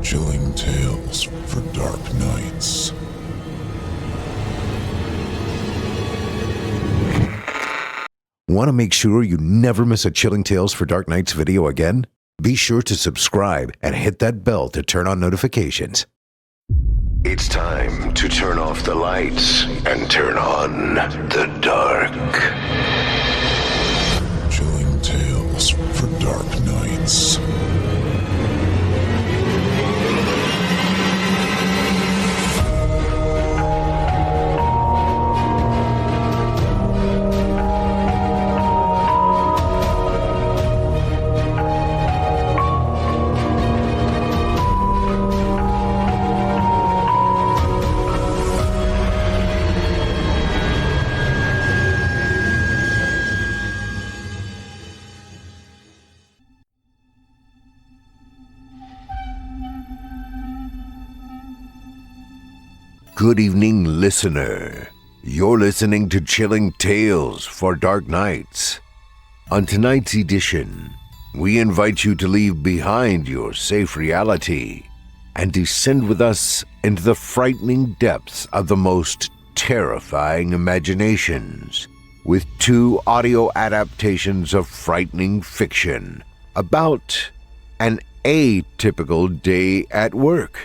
Chilling tales for dark nights. Want to make sure you never miss a Chilling Tales for Dark Nights video again? Be sure to subscribe and hit that bell to turn on notifications. It's time to turn off the lights and turn on the dark. Chilling tales for dark nights. Good evening, listener. You're listening to Chilling Tales for Dark Nights. On tonight's edition, we invite you to leave behind your safe reality and descend with us into the frightening depths of the most terrifying imaginations with 2 audio adaptations of frightening fiction about an atypical day at work.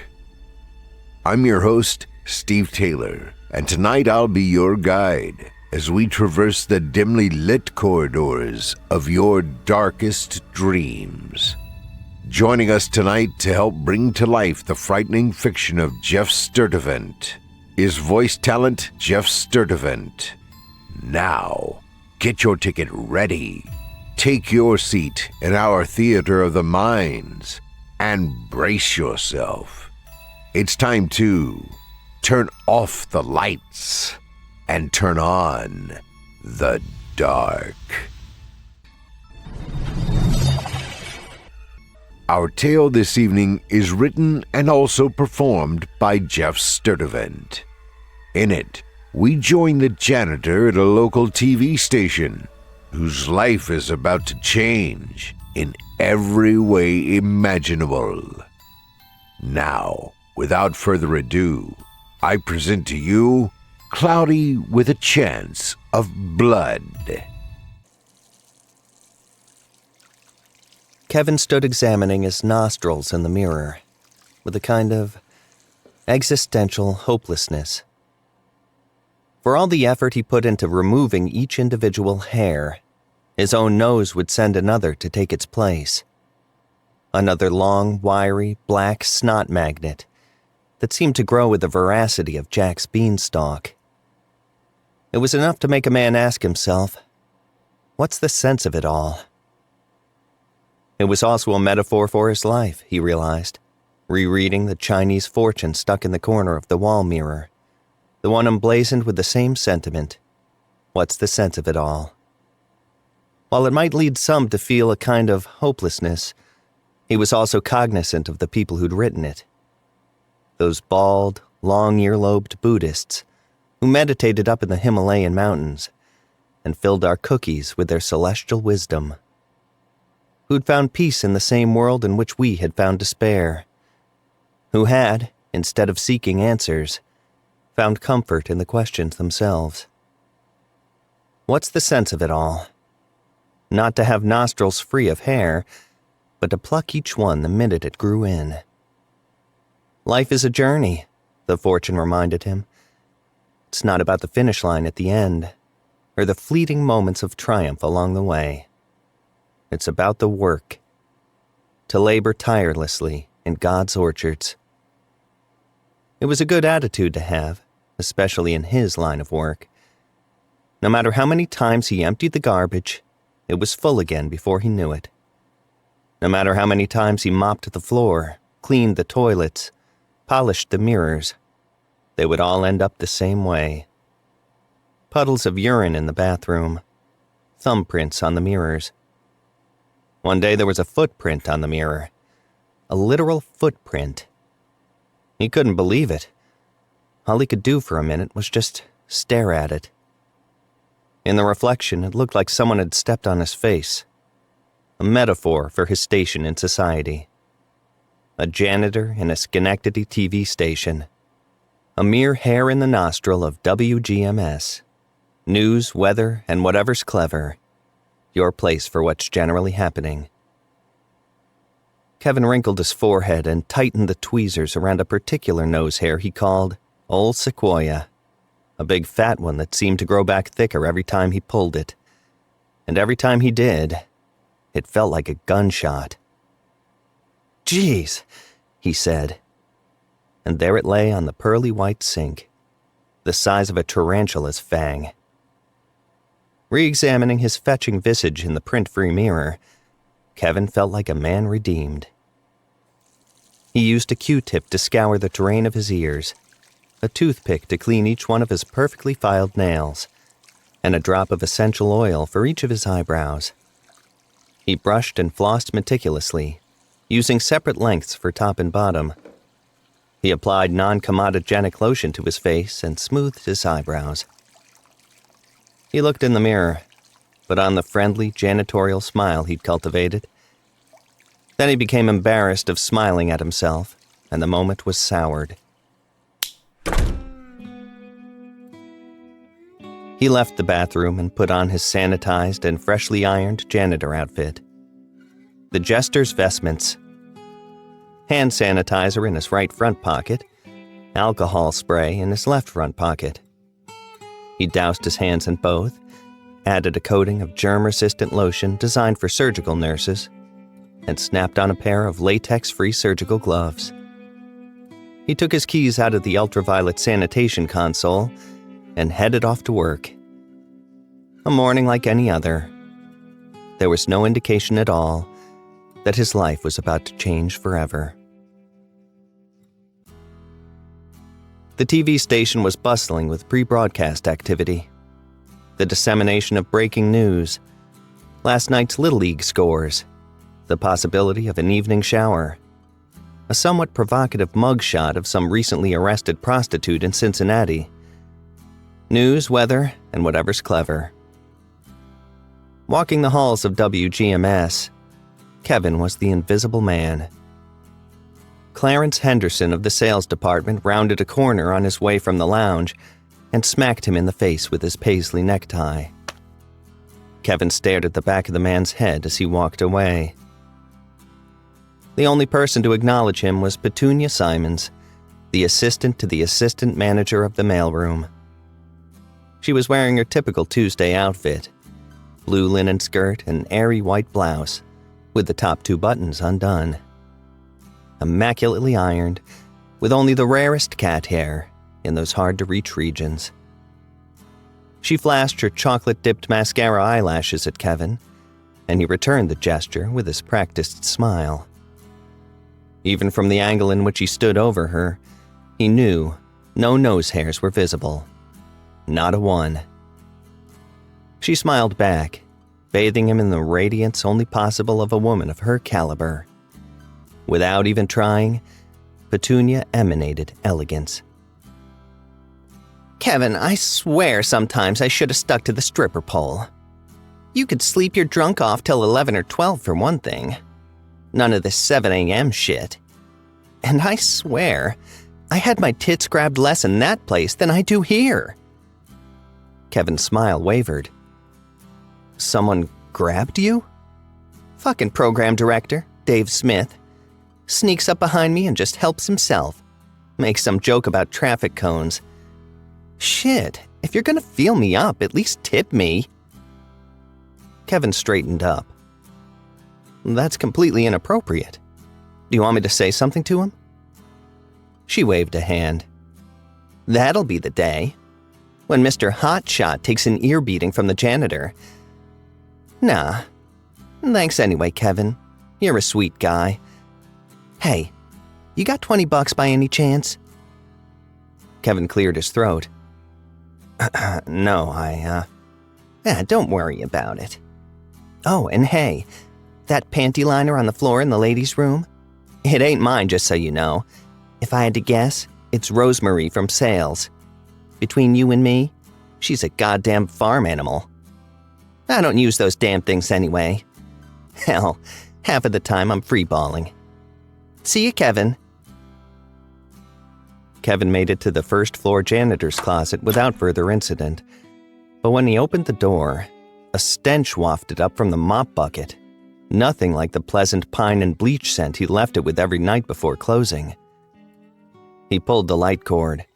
I'm your host, Steve Taylor, and tonight I'll be your guide as we traverse the dimly lit corridors of your darkest dreams. Joining us tonight to help bring to life the frightening fiction of Geoff Sturtevant is voice talent Geoff Sturtevant. Now, get your ticket ready, take your seat in our theater of the minds, and brace yourself. It's time to turn off the lights and turn on the dark. Our tale this evening is written and also performed by Geoff Sturtevant. In it, we join the janitor at a local TV station whose life is about to change in every way imaginable. Now, without further ado, I present to you Cloudy with a Chance of Blood. Kevin stood examining his nostrils in the mirror with a kind of existential hopelessness. For all the effort he put into removing each individual hair, his own nose would send another to take its place. Another long, wiry, black snot magnet that seemed to grow with the veracity of Jack's beanstalk. It was enough to make a man ask himself, what's the sense of it all? It was also a metaphor for his life, he realized, rereading the Chinese fortune stuck in the corner of the wall mirror, the one emblazoned with the same sentiment, what's the sense of it all? While it might lead some to feel a kind of hopelessness, he was also cognizant of the people who'd written it. Those bald, long-earlobed Buddhists who meditated up in the Himalayan mountains and filled our cookies with their celestial wisdom. Who'd found peace in the same world in which we had found despair. Who had, instead of seeking answers, found comfort in the questions themselves. What's the sense of it all? Not to have nostrils free of hair, but to pluck each one the minute it grew in. Life is a journey, the fortune reminded him. It's not about the finish line at the end, or the fleeting moments of triumph along the way. It's about the work, to labor tirelessly in God's orchards. It was a good attitude to have, especially in his line of work. No matter how many times he emptied the garbage, it was full again before he knew it. No matter how many times he mopped the floor, cleaned the toilets, polished the mirrors, they would all end up the same way. Puddles of urine in the bathroom, thumbprints on the mirrors. One day there was a footprint on the mirror, a literal footprint. He couldn't believe it. All he could do for a minute was just stare at it. In the reflection, it looked like someone had stepped on his face, a metaphor for his station in society. a janitor in a Schenectady TV station, a mere hair in the nostril of WGMS. News, weather, and whatever's clever. Your place for what's generally happening. Kevin wrinkled his forehead and tightened the tweezers around a particular nose hair he called Old Sequoia, a big fat one that seemed to grow back thicker every time he pulled it. And every time he did, it felt like a gunshot. "Geez," he said. And there it lay on the pearly white sink, the size of a tarantula's fang. Re-examining his fetching visage in the print-free mirror, Kevin felt like a man redeemed. He used a Q-tip to scour the terrain of his ears, a toothpick to clean each one of his perfectly filed nails, and a drop of essential oil for each of his eyebrows. He brushed and flossed meticulously, using separate lengths for top and bottom. He applied non-comedogenic lotion to his face and smoothed his eyebrows. He looked in the mirror, put on the friendly, janitorial smile he'd cultivated. Then he became embarrassed of smiling at himself, and the moment was soured. He left the bathroom and put on his sanitized and freshly ironed janitor outfit. The jester's vestments. Hand sanitizer in his right front pocket, alcohol spray in his left front pocket. He doused his hands in both, added a coating of germ-resistant lotion designed for surgical nurses, and snapped on a pair of latex-free surgical gloves. He took his keys out of the ultraviolet sanitation console and headed off to work. A morning like any other. There was no indication at all that his life was about to change forever. The TV station was bustling with pre-broadcast activity. The dissemination of breaking news, last night's Little League scores, the possibility of an evening shower, a somewhat provocative mugshot of some recently arrested prostitute in Cincinnati. News, weather, and whatever's clever. Walking the halls of WGMS, Kevin was the invisible man. Clarence Henderson of the sales department rounded a corner on his way from the lounge and smacked him in the face with his paisley necktie. Kevin stared at the back of the man's head as he walked away. The only person to acknowledge him was Petunia Simons, the assistant to the assistant manager of the mailroom. She was wearing her typical Tuesday outfit, blue linen skirt and airy white blouse, with the top two buttons undone. Immaculately ironed, with only the rarest cat hair in those hard-to-reach regions. She flashed her chocolate-dipped mascara eyelashes at Kevin, and he returned the gesture with his practiced smile. Even from the angle in which he stood over her, he knew no nose hairs were visible. Not a one. She smiled back, bathing him in the radiance only possible of a woman of her caliber. Without even trying, Petunia emanated elegance. "Kevin, I swear sometimes I should have stuck to the stripper pole. You could sleep your drunk off till 11 or 12 for one thing. None of this 7 a.m. shit. And I swear, I had my tits grabbed less in that place than I do here." Kevin's smile wavered. "Someone grabbed you?" "Fucking program director, Dave Smith. Sneaks up behind me and just helps himself. Makes some joke about traffic cones. Shit, if you're gonna feel me up, at least tip me." Kevin straightened up. "That's completely inappropriate. Do you want me to say something to him?" She waved a hand. "That'll be the day. When Mr. Hotshot takes an ear beating from the janitor. Nah. Thanks anyway, Kevin. You're a sweet guy. Hey, you got $20 by any chance?" Kevin cleared his throat. "No, don't worry about it. Oh, and hey, that panty liner on the floor in the ladies' room? It ain't mine, just so you know. If I had to guess, it's Rosemary from sales. Between you and me, she's a goddamn farm animal. I don't use those damn things anyway. Hell, half of the time I'm freeballing. See you, Kevin. Kevin made it to the first-floor janitor's closet without further incident. But when he opened the door, a stench wafted up from the mop bucket. Nothing like the pleasant pine and bleach scent he left it with every night before closing. He pulled the light cord.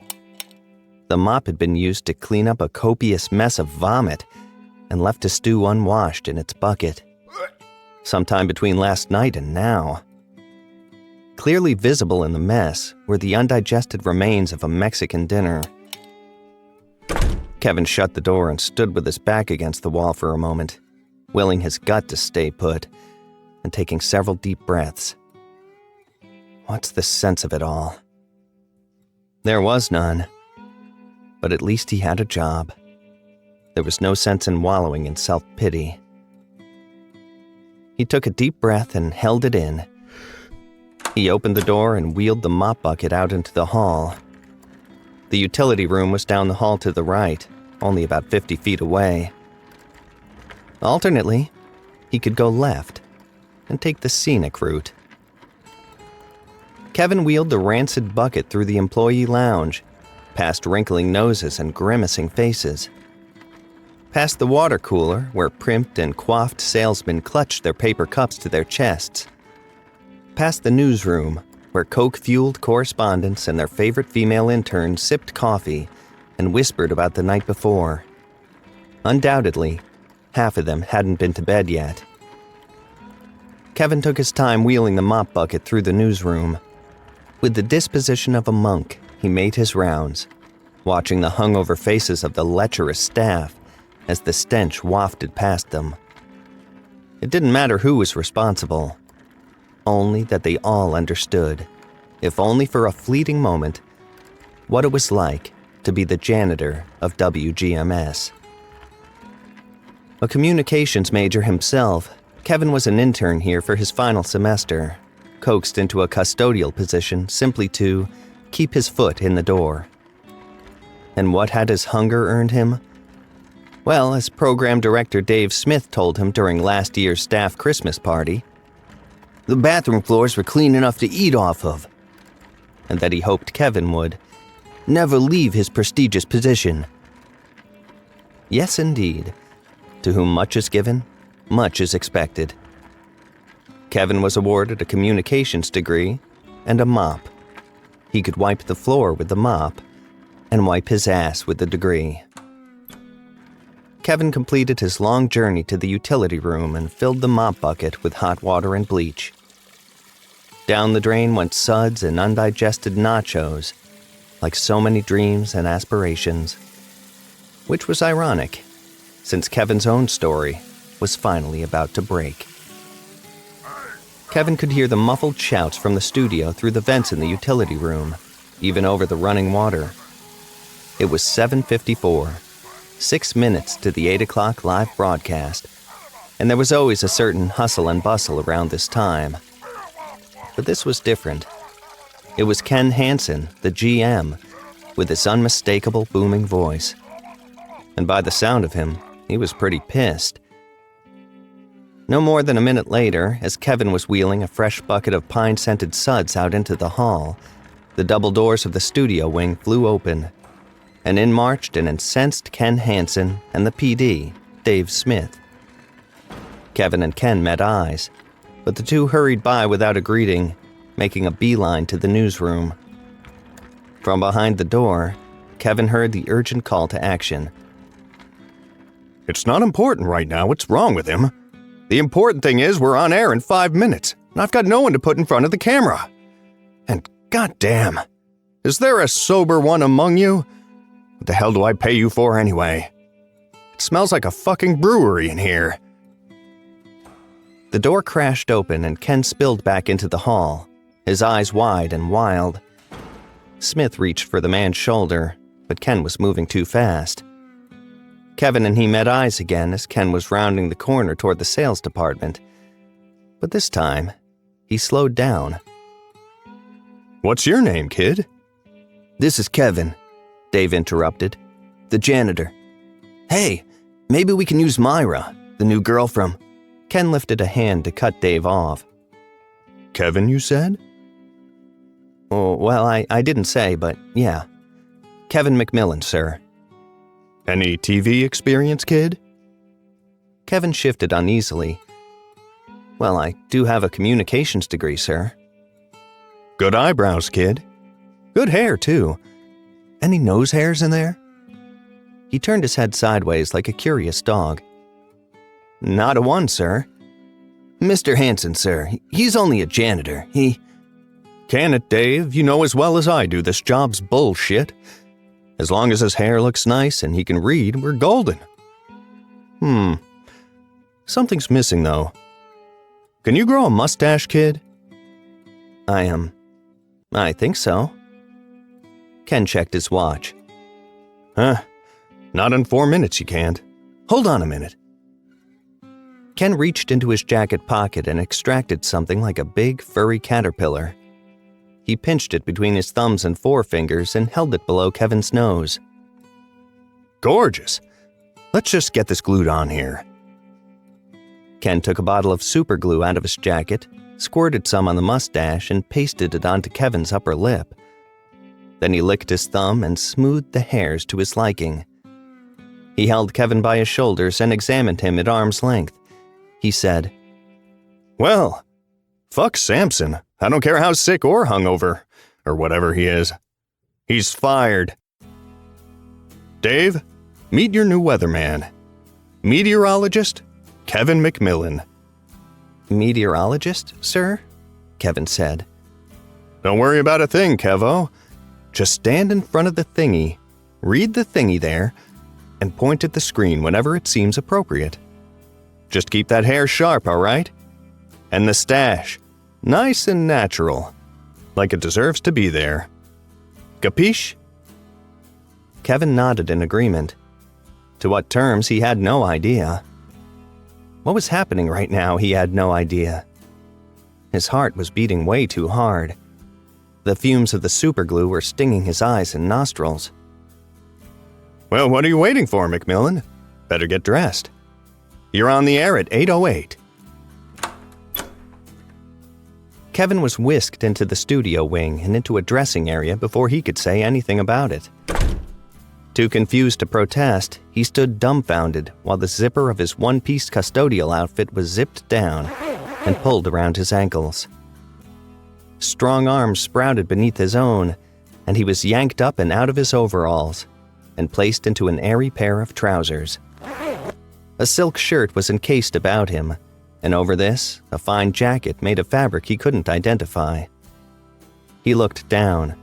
The mop had been used to clean up a copious mess of vomit and left to stew unwashed in its bucket. Sometime between last night and now. Clearly visible in the mess were the undigested remains of a Mexican dinner. Kevin shut the door and stood with his back against the wall for a moment, willing his gut to stay put and taking several deep breaths. What's the sense of it all? There was none, but at least he had a job. There was no sense in wallowing in self-pity. He took a deep breath and held it in. He opened the door and wheeled the mop bucket out into the hall. The utility room was down the hall to the right, only about 50 feet away. Alternately, he could go left and take the scenic route. Kevin wheeled the rancid bucket through the employee lounge, past wrinkling noses and grimacing faces. Past the water cooler, where primped and coiffed salesmen clutched their paper cups to their chests. Past the newsroom, where coke-fueled correspondents and their favorite female interns sipped coffee and whispered about the night before. Undoubtedly, half of them hadn't been to bed yet. Kevin took his time wheeling the mop bucket through the newsroom. With the disposition of a monk, he made his rounds, watching the hungover faces of the lecherous staff as the stench wafted past them. It didn't matter who was responsible, only that they all understood, if only for a fleeting moment, what it was like to be the janitor of WGMS. A communications major himself, Kevin was an intern here for his final semester, coaxed into a custodial position simply to keep his foot in the door. And what had his hunger earned him? Well, as program director Dave Smith told him during last year's staff Christmas party, the bathroom floors were clean enough to eat off of, and that he hoped Kevin would never leave his prestigious position. Yes, indeed. To whom much is given, much is expected. Kevin was awarded a communications degree and a mop. He could wipe the floor with the mop and wipe his ass with the degree. Kevin completed his long journey to the utility room and filled the mop bucket with hot water and bleach. Down the drain went suds and undigested nachos, like so many dreams and aspirations. Which was ironic, since Kevin's own story was finally about to break. Kevin could hear the muffled shouts from the studio through the vents in the utility room, even over the running water. It was 7:54. 6 minutes to the 8 o'clock live broadcast, and there was always a certain hustle and bustle around this time. But this was different. It was Ken Hansen, the GM, with his unmistakable booming voice. And by the sound of him, he was pretty pissed. No more than a minute later, as Kevin was wheeling a fresh bucket of pine-scented suds out into the hall, the double doors of the studio wing flew open, and in marched an incensed Ken Hansen and the PD, Dave Smith. Kevin and Ken met eyes, but the two hurried by without a greeting, making a beeline to the newsroom. From behind the door, Kevin heard the urgent call to action. It's not important right now what's wrong with him. The important thing is we're on air in 5 minutes, and I've got no one to put in front of the camera. And goddamn, is there a sober one among you? What the hell do I pay you for anyway? It smells like a fucking brewery in here. The door crashed open and Ken spilled back into the hall, his eyes wide and wild. Smith reached for the man's shoulder, but Ken was moving too fast. Kevin and he met eyes again as Ken was rounding the corner toward the sales department. But this time, he slowed down. What's your name, kid? This is Kevin, Dave interrupted. The janitor. Hey, maybe we can use Myra, the new girl from... Ken lifted a hand to cut Dave off. Kevin, you said? Oh, well, I didn't say, but yeah. Kevin McMillan, sir. Any TV experience, kid? Kevin shifted uneasily. Well, I do have a communications degree, sir. Good eyebrows, kid. Good hair, too. Any nose hairs in there? He turned his head sideways like a curious dog. Not a one, sir. Mr. Hanson, sir, he's only a janitor. Can it, Dave? You know as well as I do this job's bullshit. As long as his hair looks nice and he can read, we're golden. Something's missing, though. Can you grow a mustache, kid? I think so. Ken checked his watch. Not in 4 minutes you can't. Hold on a minute. Ken reached into his jacket pocket and extracted something like a big, furry caterpillar. He pinched it between his thumbs and forefingers and held it below Kevin's nose. Gorgeous. Let's just get this glued on here. Ken took a bottle of super glue out of his jacket, squirted some on the mustache, and pasted it onto Kevin's upper lip. Then he licked his thumb and smoothed the hairs to his liking. He held Kevin by his shoulders and examined him at arm's length. He said, Well, fuck Samson. I don't care how sick or hungover, or whatever he is. He's fired. Dave, meet your new weatherman. Meteorologist, Kevin McMillan. Meteorologist, sir? Kevin said. Don't worry about a thing, Kevo. Just stand in front of the thingy, read the thingy there, and point at the screen whenever it seems appropriate. Just keep that hair sharp, all right? And the stash, nice and natural, like it deserves to be there. Capiche? Kevin nodded in agreement. To what terms, he had no idea. What was happening right now, he had no idea. His heart was beating way too hard. The fumes of the superglue were stinging his eyes and nostrils. Well, what are you waiting for, McMillan? Better get dressed. You're on the air at 8:08. Kevin was whisked into the studio wing and into a dressing area before he could say anything about it. Too confused to protest, he stood dumbfounded while the zipper of his one-piece custodial outfit was zipped down and pulled around his ankles. Strong arms sprouted beneath his own, and he was yanked up and out of his overalls and placed into an airy pair of trousers. A silk shirt was encased about him, and over this, a fine jacket made of fabric he couldn't identify. He looked down.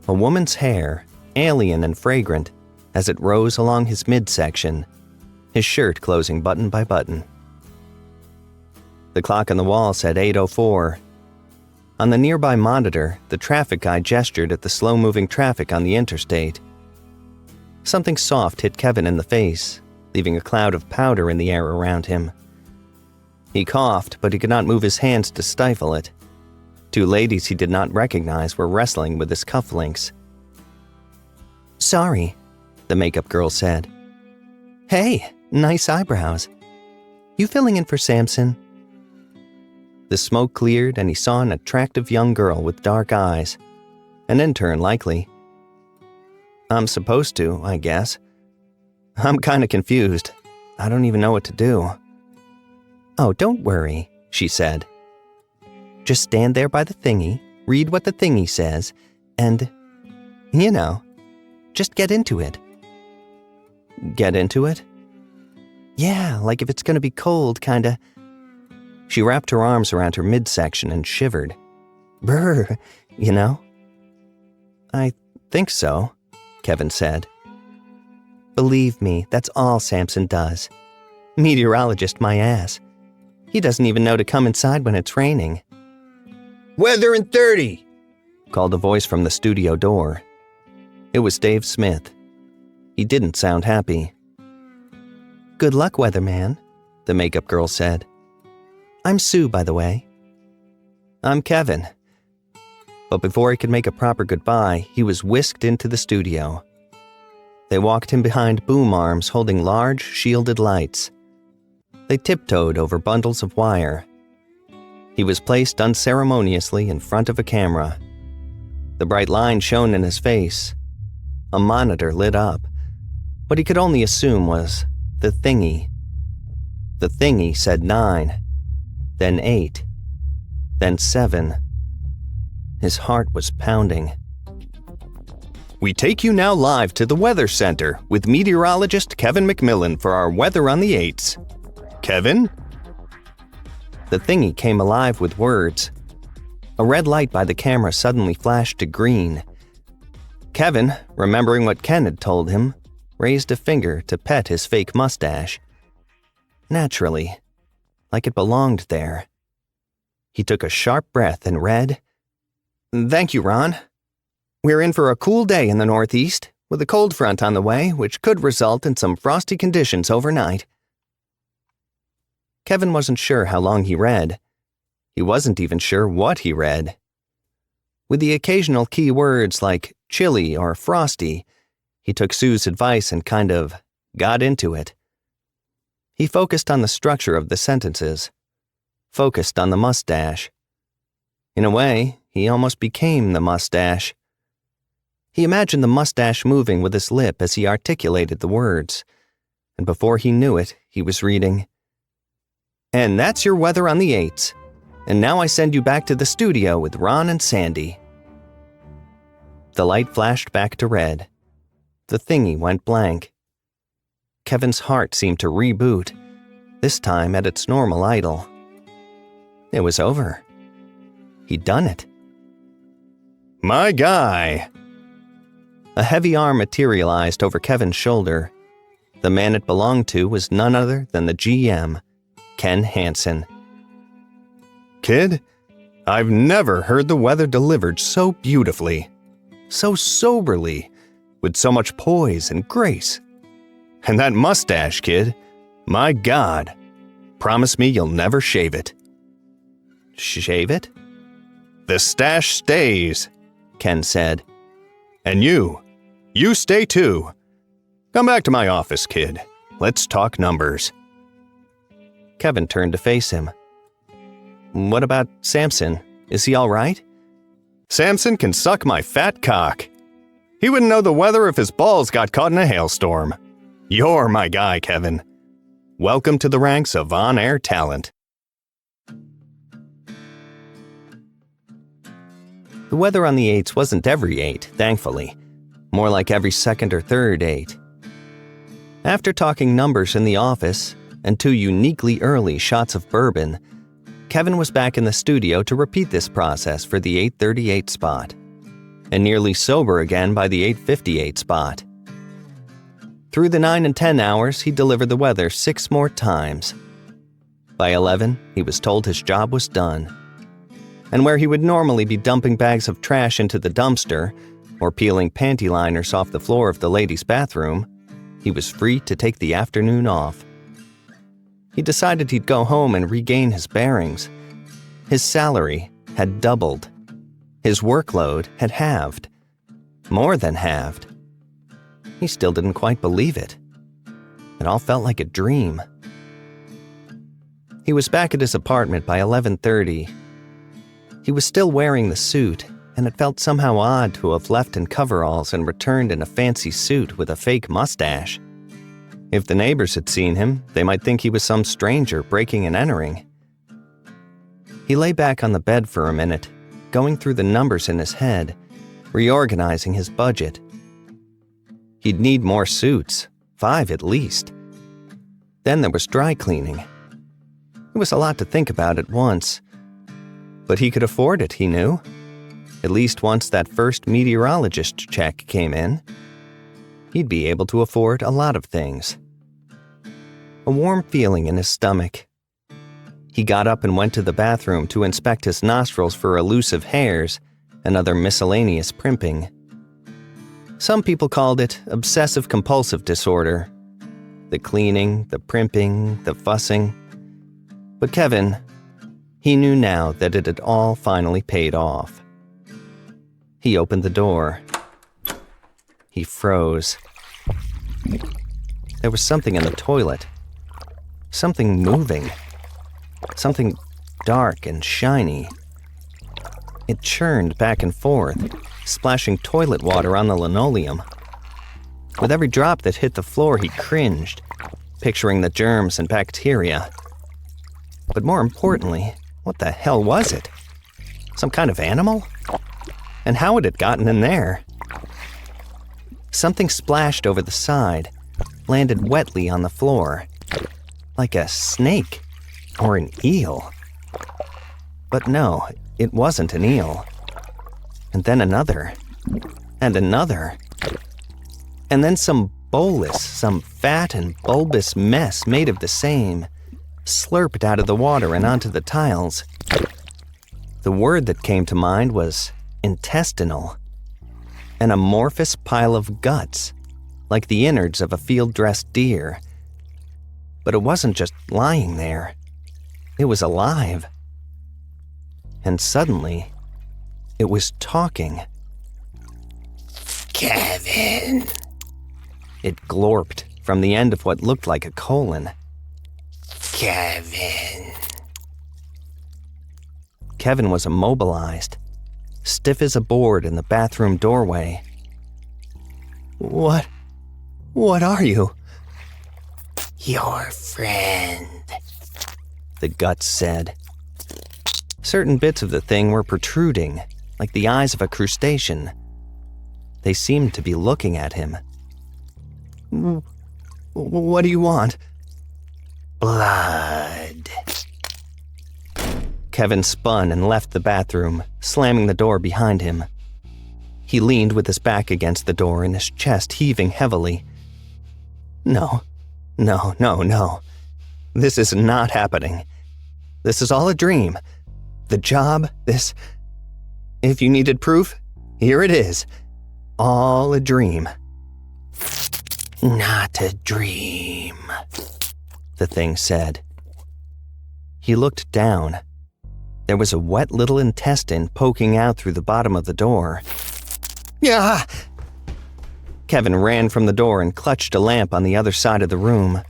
A woman's hair, alien and fragrant, as it rose along his midsection, his shirt closing button by button. The clock on the wall said 8:04. On the nearby monitor, the traffic guy gestured at the slow-moving traffic on the interstate. Something soft hit Kevin in the face, leaving a cloud of powder in the air around him. He coughed, but he could not move his hands to stifle it. Two ladies he did not recognize were wrestling with his cufflinks. "Sorry," the makeup girl said. "Hey, nice eyebrows. You filling in for Samson?" The smoke cleared and he saw an attractive young girl with dark eyes. An intern, likely. "I'm supposed to, I guess. I'm kinda confused. I don't even know what to do." "Oh, don't worry," she said. "Just stand there by the thingy, read what the thingy says, and, just get into it." "Get into it?" "Yeah, like if it's gonna be cold, kinda." She wrapped her arms around her midsection and shivered. "Brr, "I think so," Kevin said. "Believe me, that's all Samson does. Meteorologist my ass. He doesn't even know to come inside when it's raining." "Weather in 30!" called a voice from the studio door. It was Dave Smith. He didn't sound happy. "Good luck, weatherman," the makeup girl said. "I'm Sue, by the way." "I'm Kevin." But before he could make a proper goodbye, he was whisked into the studio. They walked him behind boom arms holding large, shielded lights. They tiptoed over bundles of wire. He was placed unceremoniously in front of a camera. The bright line shone in his face. A monitor lit up. What he could only assume was the thingy. The thingy said 9, then 8, then 7. His heart was pounding. We take you now live to the Weather Center with meteorologist Kevin McMillan for our weather on the 8s. Kevin? The thingy came alive with words. A red light by the camera suddenly flashed to green. Kevin, remembering what Ken had told him, raised a finger to pet his fake mustache. Naturally, like it belonged there. He took a sharp breath and read, "Thank you, Ron. We're in for a cool day in the Northeast, with a cold front on the way, which could result in some frosty conditions overnight." Kevin wasn't sure how long he read. He wasn't even sure what he read. With the occasional key words like chilly or frosty, he took Sue's advice and kind of got into it. He focused on the structure of the sentences, focused on the mustache. In a way, he almost became the mustache. He imagined the mustache moving with his lip as he articulated the words, and before he knew it, he was reading, "And that's your weather on the 8s. And now I send you back to the studio with Ron and Sandy." The light flashed back to red. The thingy went blank. Kevin's heart seemed to reboot, this time at its normal idle. It was over. He'd done it. My guy! A heavy arm materialized over Kevin's shoulder. The man it belonged to was none other than the GM, Ken Hansen. Kid, I've never heard the weather delivered so beautifully, so soberly, with so much poise and grace. And that mustache, kid, my God, promise me you'll never shave it. Shave it? The stash stays, Ken said. And you stay too. Come back to my office, kid. Let's talk numbers. Kevin turned to face him. What about Samson? Is he all right? Samson can suck my fat cock. He wouldn't know the weather if his balls got caught in a hailstorm. You're my guy, Kevin. Welcome to the ranks of on-air talent. The weather on the 8s wasn't every 8, thankfully. More like every second or third 8. After talking numbers in the office and 2 uniquely early shots of bourbon, Kevin was back in the studio to repeat this process for the 8:38 spot, and nearly sober again by the 8:58 spot. Through the 9 and 10 hours, he delivered the weather 6 more times. By 11, he was told his job was done. And where he would normally be dumping bags of trash into the dumpster or peeling panty liners off the floor of the ladies' bathroom, he was free to take the afternoon off. He decided he'd go home and regain his bearings. His salary had doubled. His workload had halved. More than halved. He still didn't quite believe it. It all felt like a dream. He was back at his apartment by 11:30. He was still wearing the suit, and it felt somehow odd to have left in coveralls and returned in a fancy suit with a fake mustache. If the neighbors had seen him, they might think he was some stranger breaking and entering. He lay back on the bed for a minute, going through the numbers in his head, reorganizing his budget. He'd need more suits, 5 at least. Then there was dry cleaning. It was a lot to think about at once. But he could afford it, he knew. At least once that first meteorologist check came in. He'd be able to afford a lot of things. A warm feeling in his stomach. He got up and went to the bathroom to inspect his nostrils for elusive hairs and other miscellaneous primping. Some people called it obsessive-compulsive disorder. The cleaning, the primping, the fussing. But Kevin, he knew now that it had all finally paid off. He opened the door. He froze. There was something in the toilet. Something moving. Something dark and shiny. It churned back and forth, splashing toilet water on the linoleum. With every drop that hit the floor, he cringed, picturing the germs and bacteria. But more importantly, what the hell was it? Some kind of animal? And how had it gotten in there? Something splashed over the side, landed wetly on the floor, like a snake or an eel. But no, it wasn't an eel. And then another, and another. And then some bolus, some fat and bulbous mess made of the same, slurped out of the water and onto the tiles. The word that came to mind was intestinal. An amorphous pile of guts, like the innards of a field-dressed deer. But it wasn't just lying there. It was alive. And suddenly, it was talking. Kevin. It glorped from the end of what looked like a colon. Kevin. Kevin was immobilized, stiff as a board in the bathroom doorway. What are you? Your friend, the guts said. Certain bits of the thing were protruding, like the eyes of a crustacean. They seemed to be looking at him. What do you want? Blood. Kevin spun and left the bathroom, slamming the door behind him. He leaned with his back against the door and his chest heaving heavily. No. This is not happening. This is all a dream. The job, this... If you needed proof, here it is. All a dream. Not a dream, the thing said. He looked down. There was a wet little intestine poking out through the bottom of the door. Yeah! Kevin ran from the door and clutched a lamp on the other side of the room.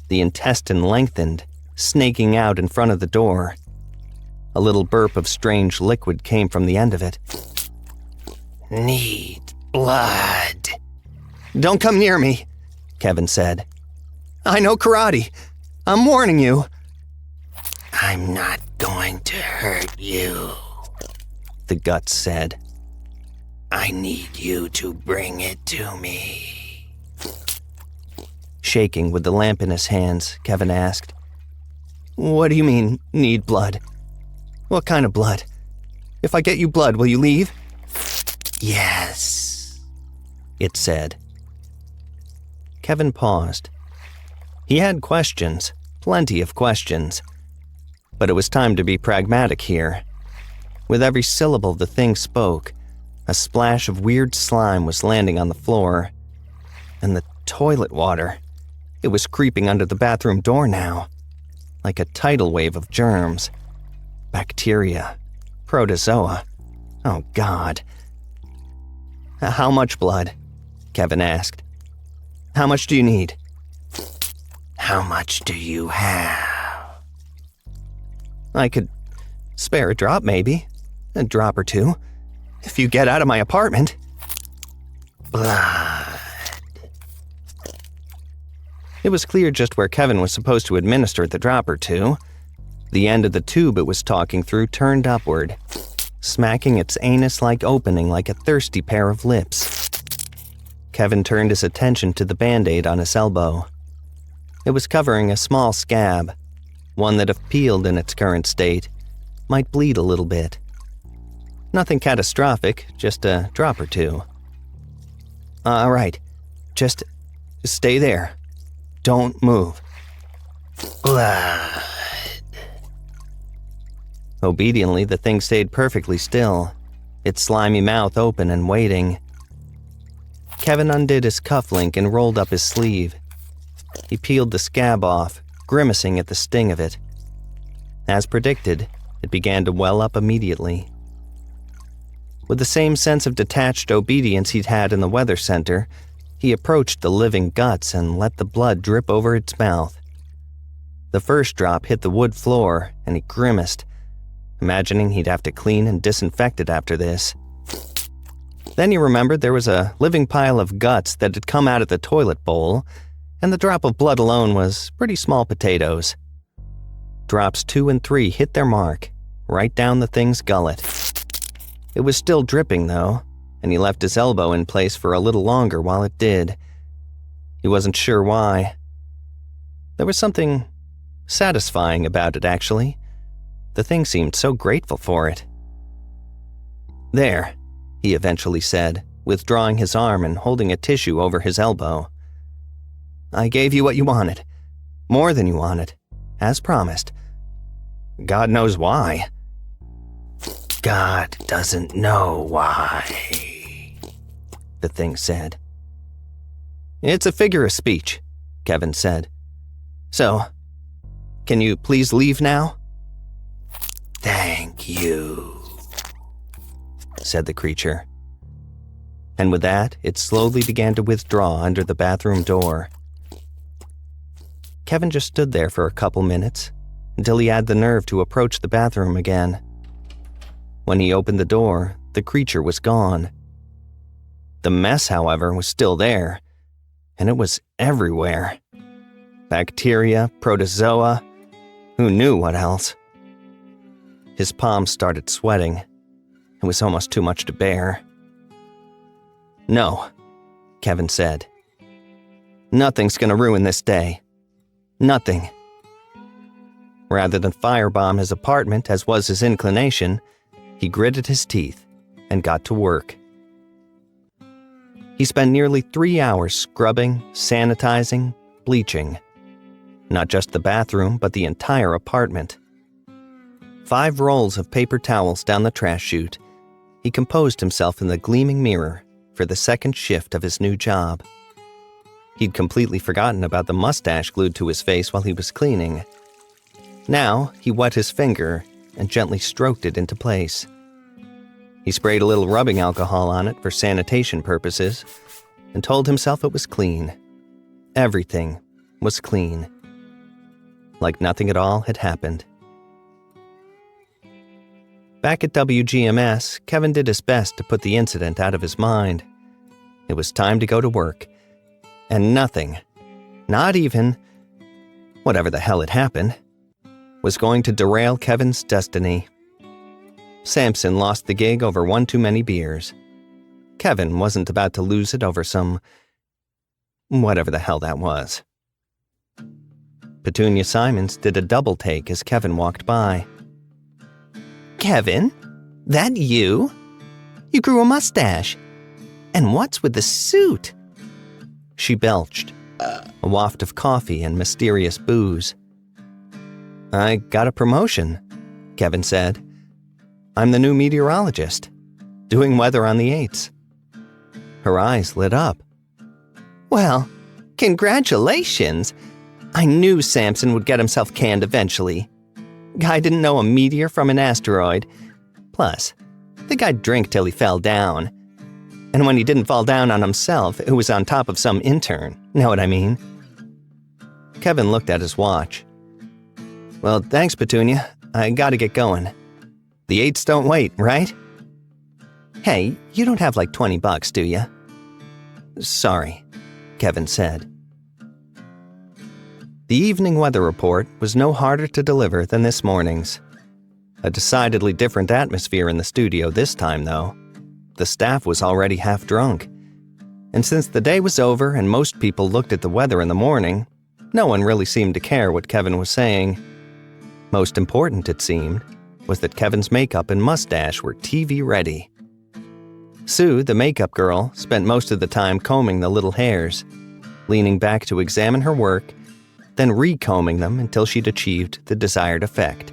The intestine lengthened, snaking out in front of the door. A little burp of strange liquid came from the end of it. Need blood. Don't come near me, Kevin said. I know karate. I'm warning you. I'm not going to hurt you, the guts said. I need you to bring it to me. Shaking with the lamp in his hands, Kevin asked, What do you mean, need blood? What kind of blood? If I get you blood, will you leave? Yes, it said. Kevin paused. He had questions, plenty of questions. But it was time to be pragmatic here. With every syllable the thing spoke, a splash of weird slime was landing on the floor. And the toilet water, it was creeping under the bathroom door now, like a tidal wave of germs. Bacteria, protozoa. Oh, God. How much blood? Kevin asked. How much do you need? How much do you have? I could spare a drop, maybe. A drop or two. If you get out of my apartment. Blood. It was clear just where Kevin was supposed to administer the drop or two. The end of the tube it was talking through turned upward, smacking its anus-like opening like a thirsty pair of lips. Kevin turned his attention to the Band-Aid on his elbow. It was covering a small scab, one that if peeled in its current state, might bleed a little bit. Nothing catastrophic, just a drop or two. All right, just stay there. Don't move. Blood. Obediently, the thing stayed perfectly still, its slimy mouth open and waiting. Kevin undid his cufflink and rolled up his sleeve. He peeled the scab off, grimacing at the sting of it. As predicted, it began to well up immediately. With the same sense of detached obedience he'd had in the weather center, he approached the living guts and let the blood drip over its mouth. The first drop hit the wood floor, and he grimaced, imagining he'd have to clean and disinfect it after this. Then he remembered there was a living pile of guts that had come out of the toilet bowl, and the drop of blood alone was pretty small potatoes. Drops 2 and 3 hit their mark, right down the thing's gullet. It was still dripping, though, and he left his elbow in place for a little longer while it did. He wasn't sure why. There was something satisfying about it, actually. The thing seemed so grateful for it. "There," he eventually said, withdrawing his arm and holding a tissue over his elbow. "I gave you what you wanted. More than you wanted, as promised. God knows why." God doesn't know why, the thing said. "It's a figure of speech," Kevin said. "So, can you please leave now?" Thank you, said the creature. And with that, it slowly began to withdraw under the bathroom door. Kevin just stood there for a couple minutes, until he had the nerve to approach the bathroom again. When he opened the door, the creature was gone. The mess, however, was still there, and it was everywhere. Bacteria, protozoa, who knew what else? His palms started sweating. It was almost too much to bear. "No," Kevin said. "Nothing's gonna ruin this day. Nothing." Rather than firebomb his apartment, as was his inclination, he gritted his teeth and got to work. He spent nearly 3 hours scrubbing, sanitizing, bleaching. Not just the bathroom, but the entire apartment. 5 rolls of paper towels down the trash chute, he composed himself in the gleaming mirror for the second shift of his new job. He'd completely forgotten about the mustache glued to his face while he was cleaning. Now, he wet his finger and gently stroked it into place. He sprayed a little rubbing alcohol on it for sanitation purposes and told himself it was clean. Everything was clean. Like nothing at all had happened. Back at WGMS, Kevin did his best to put the incident out of his mind. It was time to go to work. And nothing, not even, whatever the hell had happened, was going to derail Kevin's destiny. Samson lost the gig over one too many beers. Kevin wasn't about to lose it over some, whatever the hell that was. Petunia Simons did a double take as Kevin walked by. "Kevin, that you? You grew a mustache. And what's with the suit?" She belched, a waft of coffee and mysterious booze. "I got a promotion," Kevin said. "I'm the new meteorologist, doing weather on the 8s. Her eyes lit up. "Well, congratulations! I knew Samson would get himself canned eventually. Guy didn't know a meteor from an asteroid. Plus, the guy'd drink till he fell down. And when he didn't fall down on himself, it was on top of some intern. Know what I mean?" Kevin looked at his watch. "Well, thanks, Petunia. I gotta get going. The 8s don't wait, right?" "Hey, you don't have like $20, do you?" "Sorry," Kevin said. The evening weather report was no harder to deliver than this morning's. A decidedly different atmosphere in the studio this time, though. The staff was already half drunk. And since the day was over and most people looked at the weather in the morning, no one really seemed to care what Kevin was saying. Most important, it seemed, was that Kevin's makeup and mustache were TV ready. Sue, the makeup girl, spent most of the time combing the little hairs, leaning back to examine her work, then recombing them until she'd achieved the desired effect.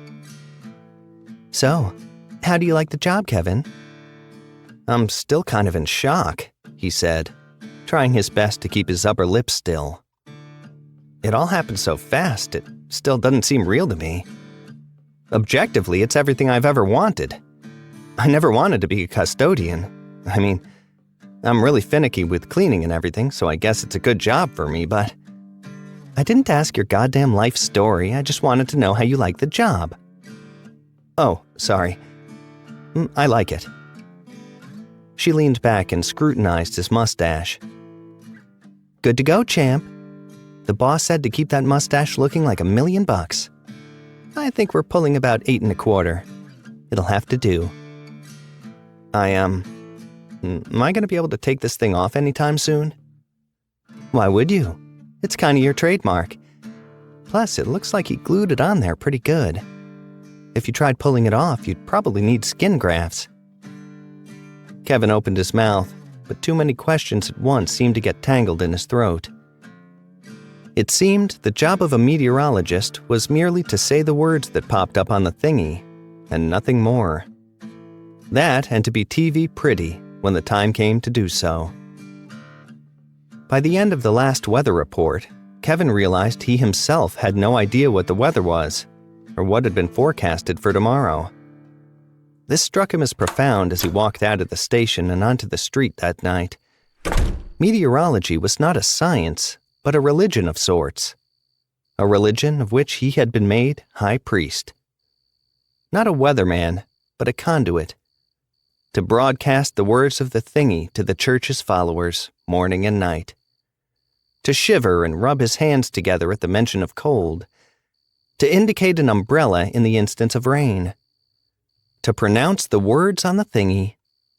"So, how do you like the job, Kevin?" "I'm still kind of in shock," he said, trying his best to keep his upper lip still. "It all happened so fast, it still doesn't seem real to me. Objectively, it's everything I've ever wanted. I never wanted to be a custodian. I mean, I'm really finicky with cleaning and everything, so I guess it's a good job for me, but I didn't ask your goddamn life story. I just wanted to know how you like the job." "Oh, sorry. I like it." She leaned back and scrutinized his mustache. Good to go, champ. The boss said to keep that mustache looking like $1,000,000. I think we're pulling about 8 1/4. It'll have to do. Am I going to be able to take this thing off anytime soon? Why would you? It's kind of your trademark. Plus, it looks like he glued it on there pretty good. If you tried pulling it off, you'd probably need skin grafts. Kevin opened his mouth, but too many questions at once seemed to get tangled in his throat. It seemed the job of a meteorologist was merely to say the words that popped up on the thingy, and nothing more. That and to be TV pretty when the time came to do so. By the end of the last weather report, Kevin realized he himself had no idea what the weather was, or what had been forecasted for tomorrow. This struck him as profound as he walked out of the station and onto the street that night. Meteorology was not a science, but a religion of sorts. A religion of which he had been made high priest. Not a weatherman, but a conduit. To broadcast the words of the thingy to the church's followers, morning and night. To shiver and rub his hands together at the mention of cold. To indicate an umbrella in the instance of rain. To pronounce the words on the thingy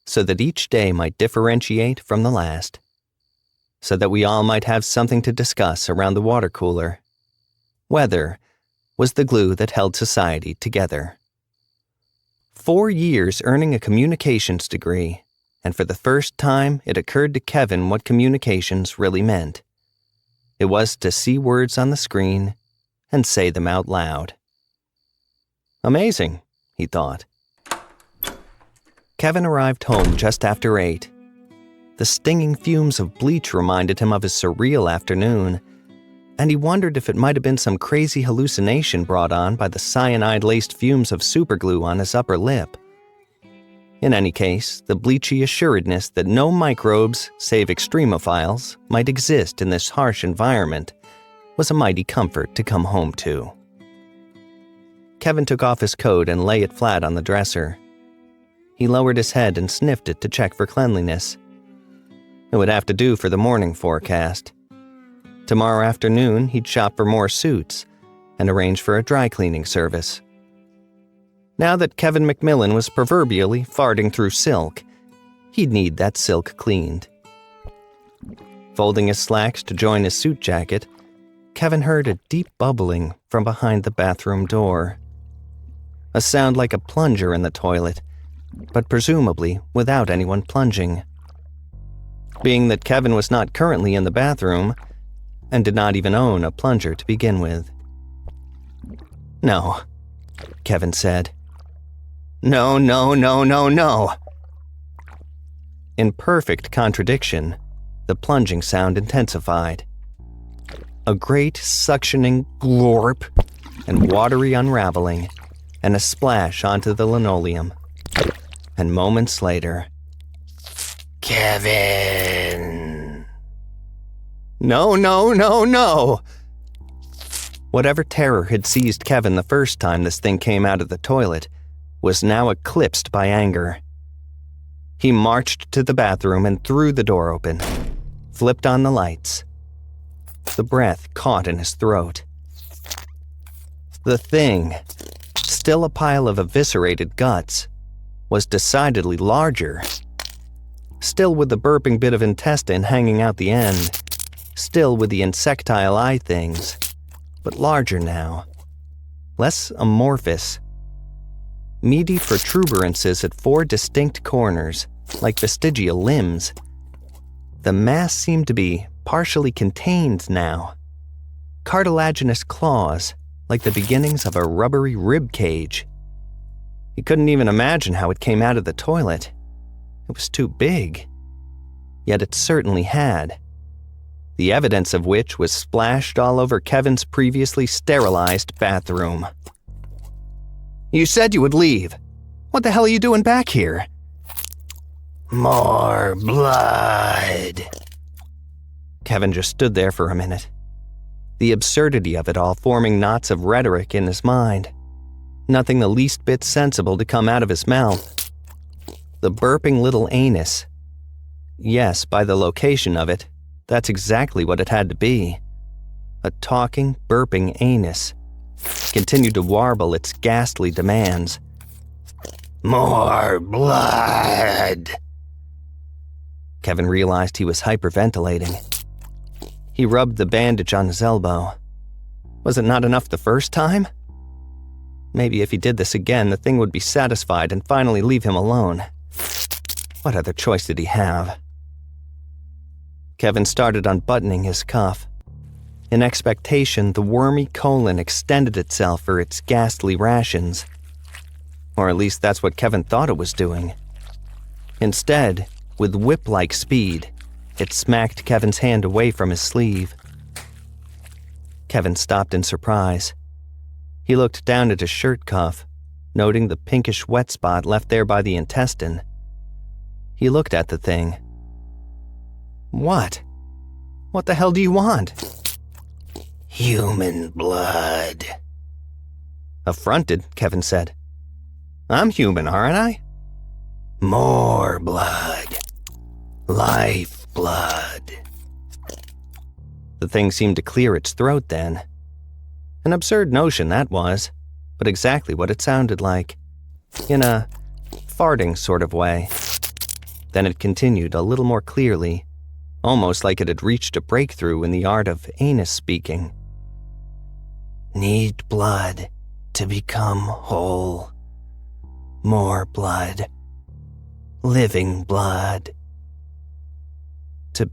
so that each day might differentiate from the last. So that we all might have something to discuss around the water cooler. Weather was the glue that held society together. 4 years earning a communications degree, and for the first time it occurred to Kevin what communications really meant. It was to see words on the screen and say them out loud. Amazing, he thought. Kevin arrived home just after 8. The stinging fumes of bleach reminded him of his surreal afternoon, and he wondered if it might have been some crazy hallucination brought on by the cyanide-laced fumes of superglue on his upper lip. In any case, the bleachy assuredness that no microbes, save extremophiles, might exist in this harsh environment was a mighty comfort to come home to. Kevin took off his coat and lay it flat on the dresser. He lowered his head and sniffed it to check for cleanliness. It would have to do for the morning forecast. Tomorrow afternoon, he'd shop for more suits and arrange for a dry cleaning service. Now that Kevin McMillan was proverbially farting through silk, he'd need that silk cleaned. Folding his slacks to join his suit jacket, Kevin heard a deep bubbling from behind the bathroom door. A sound like a plunger in the toilet, but presumably without anyone plunging. Being that Kevin was not currently in the bathroom, and did not even own a plunger to begin with. No, Kevin said. No. In perfect contradiction, the plunging sound intensified. A great suctioning glorp and watery unraveling, and a splash onto the linoleum. And moments later, Kevin. No. Whatever terror had seized Kevin the first time this thing came out of the toilet was now eclipsed by anger. He marched to the bathroom and threw the door open, flipped on the lights. The breath caught in his throat. The thing, still a pile of eviscerated guts, was decidedly larger. Still with the burping bit of intestine hanging out the end. Still with the insectile eye things, but larger now. Less amorphous. Meaty protuberances at 4 distinct corners, like vestigial limbs. The mass seemed to be partially contained now. Cartilaginous claws, like the beginnings of a rubbery rib cage. He couldn't even imagine how it came out of the toilet. It was too big. Yet it certainly had. The evidence of which was splashed all over Kevin's previously sterilized bathroom. You said you would leave. What the hell are you doing back here? More blood. Kevin just stood there for a minute. The absurdity of it all forming knots of rhetoric in his mind. Nothing the least bit sensible to come out of his mouth. The burping little anus yes, by the location of it, that's exactly what it had to be. A talking, burping anus continued to warble its ghastly demands. More blood! Kevin realized he was hyperventilating. He rubbed the bandage on his elbow. Was it not enough the first time? Maybe if he did this again, the thing would be satisfied and finally leave him alone. What other choice did he have? Kevin started unbuttoning his cuff. In expectation, the wormy colon extended itself for its ghastly rations. Or at least that's what Kevin thought it was doing. Instead, with whip-like speed, it smacked Kevin's hand away from his sleeve. Kevin stopped in surprise. He looked down at his shirt cuff, noting the pinkish wet spot left there by the intestine. He looked at the thing. What? What the hell do you want? Human blood. Affronted, Kevin said. I'm human, aren't I? More blood. Life blood. The thing seemed to clear its throat then. An absurd notion that was, but exactly what it sounded like. In a farting sort of way. Then it continued a little more clearly, almost like it had reached a breakthrough in the art of anus speaking. Need blood to become whole. More blood. Living blood. To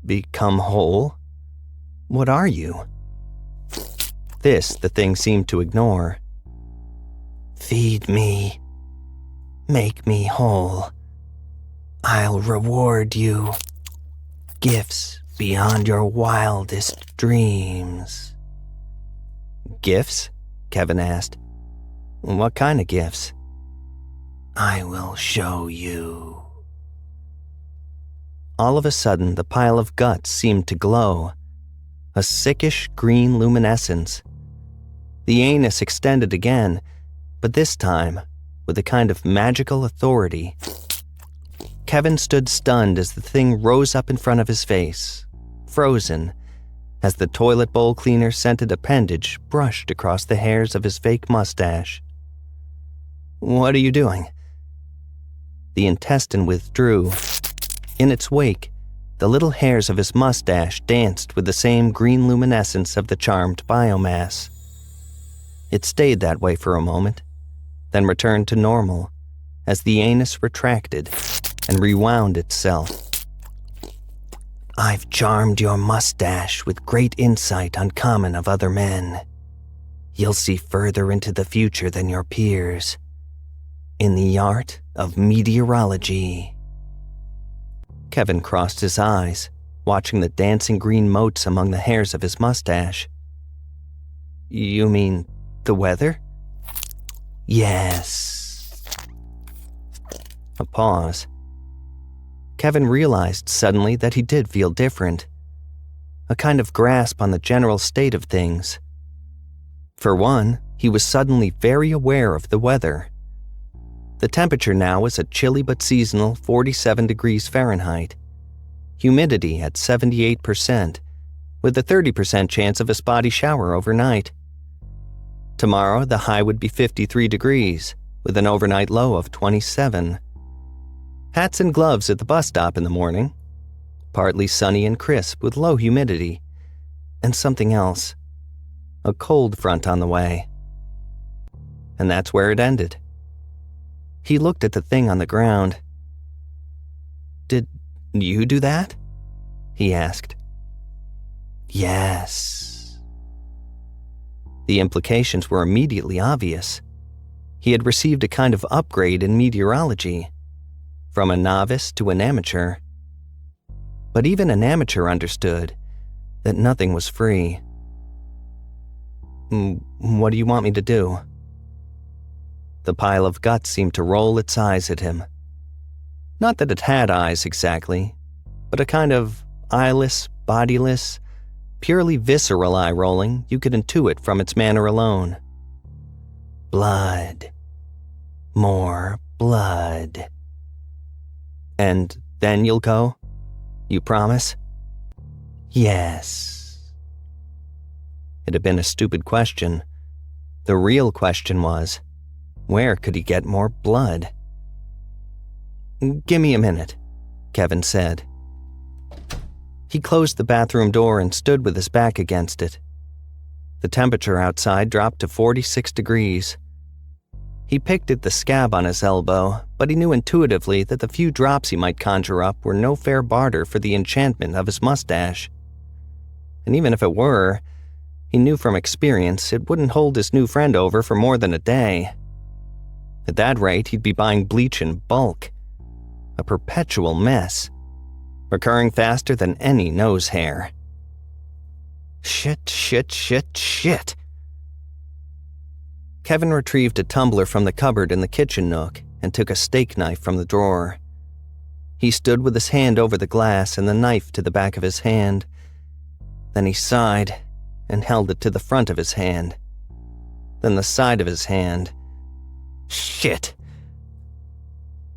become whole? What are you? This the thing seemed to ignore. Feed me. Make me whole. I'll reward you. Gifts beyond your wildest dreams. Gifts? Kevin asked. What kind of gifts? I will show you. All of a sudden, the pile of guts seemed to glow. A sickish green luminescence. The anus extended again, but this time with a kind of magical authority. Kevin stood stunned as the thing rose up in front of his face, frozen, as the toilet bowl cleaner-scented appendage brushed across the hairs of his fake mustache. What are you doing? The intestine withdrew. In its wake, the little hairs of his mustache danced with the same green luminescence of the charmed biomass. It stayed that way for a moment, then returned to normal as the anus retracted and rewound itself. I've charmed your mustache with great insight uncommon of other men. You'll see further into the future than your peers. In the art of meteorology. Kevin crossed his eyes, watching the dancing green motes among the hairs of his mustache. You mean the weather? Yes. A pause. Kevin realized suddenly that he did feel different. A kind of grasp on the general state of things. For one, he was suddenly very aware of the weather. The temperature now was a chilly but seasonal 47 degrees Fahrenheit. Humidity at 78%, with a 30% chance of a spotty shower overnight. Tomorrow, the high would be 53 degrees, with an overnight low of 27. Hats and gloves at the bus stop in the morning. Partly sunny and crisp with low humidity. And something else. A cold front on the way. And that's where it ended. He looked at the thing on the ground. Did you do that? He asked. Yes. The implications were immediately obvious. He had received a kind of upgrade in meteorology, from a novice to an amateur. But even an amateur understood that nothing was free. What do you want me to do? The pile of guts seemed to roll its eyes at him. Not that it had eyes exactly, but a kind of eyeless, bodiless, purely visceral eye rolling you could intuit from its manner alone. Blood. More blood. And then you'll go? You promise?" "Yes." It had been a stupid question. The real question was, where could he get more blood? "Give me a minute," Kevin said. He closed the bathroom door and stood with his back against it. The temperature outside dropped to 46 degrees. He picked at the scab on his elbow, but he knew intuitively that the few drops he might conjure up were no fair barter for the enchantment of his mustache. And even if it were, he knew from experience it wouldn't hold his new friend over for more than a day. At that rate, he'd be buying bleach in bulk. A perpetual mess, recurring faster than any nose hair. Shit. Kevin retrieved a tumbler from the cupboard in the kitchen nook and took a steak knife from the drawer. He stood with his hand over the glass and the knife to the back of his hand. Then he sighed and held it to the front of his hand. Then the side of his hand. Shit.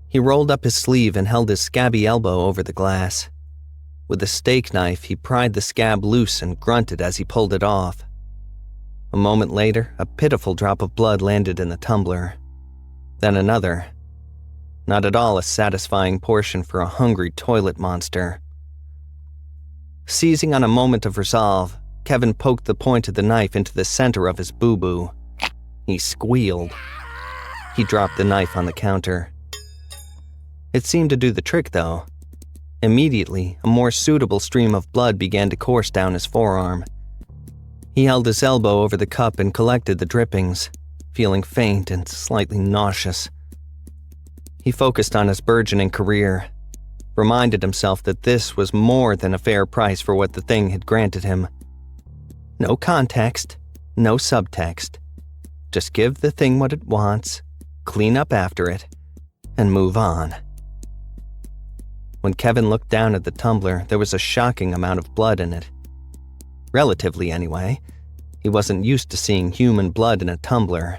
He rolled up his sleeve and held his scabby elbow over the glass. With the steak knife, he pried the scab loose and grunted as he pulled it off. A moment later, a pitiful drop of blood landed in the tumbler. Then another. Not at all a satisfying portion for a hungry toilet monster. Seizing on a moment of resolve, Kevin poked the point of the knife into the center of his boo-boo. He squealed. He dropped the knife on the counter. It seemed to do the trick, though. Immediately, a more suitable stream of blood began to course down his forearm. He held his elbow over the cup and collected the drippings, feeling faint and slightly nauseous. He focused on his burgeoning career, reminded himself that this was more than a fair price for what the thing had granted him. No context, no subtext. Just give the thing what it wants, clean up after it, and move on. When Kevin looked down at the tumbler, there was a shocking amount of blood in it. Relatively, anyway. He wasn't used to seeing human blood in a tumbler.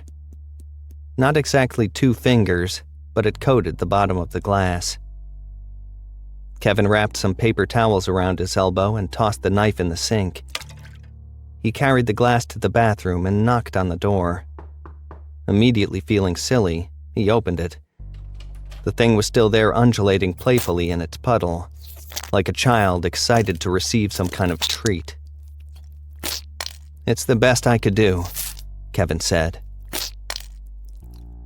Not exactly 2 fingers, but it coated the bottom of the glass. Kevin wrapped some paper towels around his elbow and tossed the knife in the sink. He carried the glass to the bathroom and knocked on the door. Immediately feeling silly, he opened it. The thing was still there, undulating playfully in its puddle, like a child excited to receive some kind of treat. "It's the best I could do," Kevin said.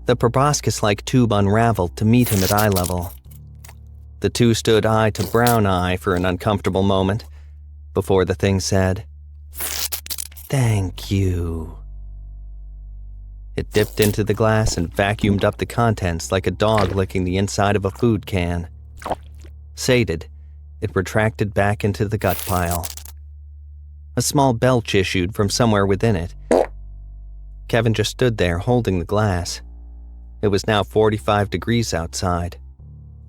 The proboscis-like tube unraveled to meet him at eye level. The two stood eye to brown eye for an uncomfortable moment, before the thing said, "Thank you." It dipped into the glass and vacuumed up the contents like a dog licking the inside of a food can. Sated, it retracted back into the gut pile. A small belch issued from somewhere within it. Kevin just stood there holding the glass. It was now 45 degrees outside.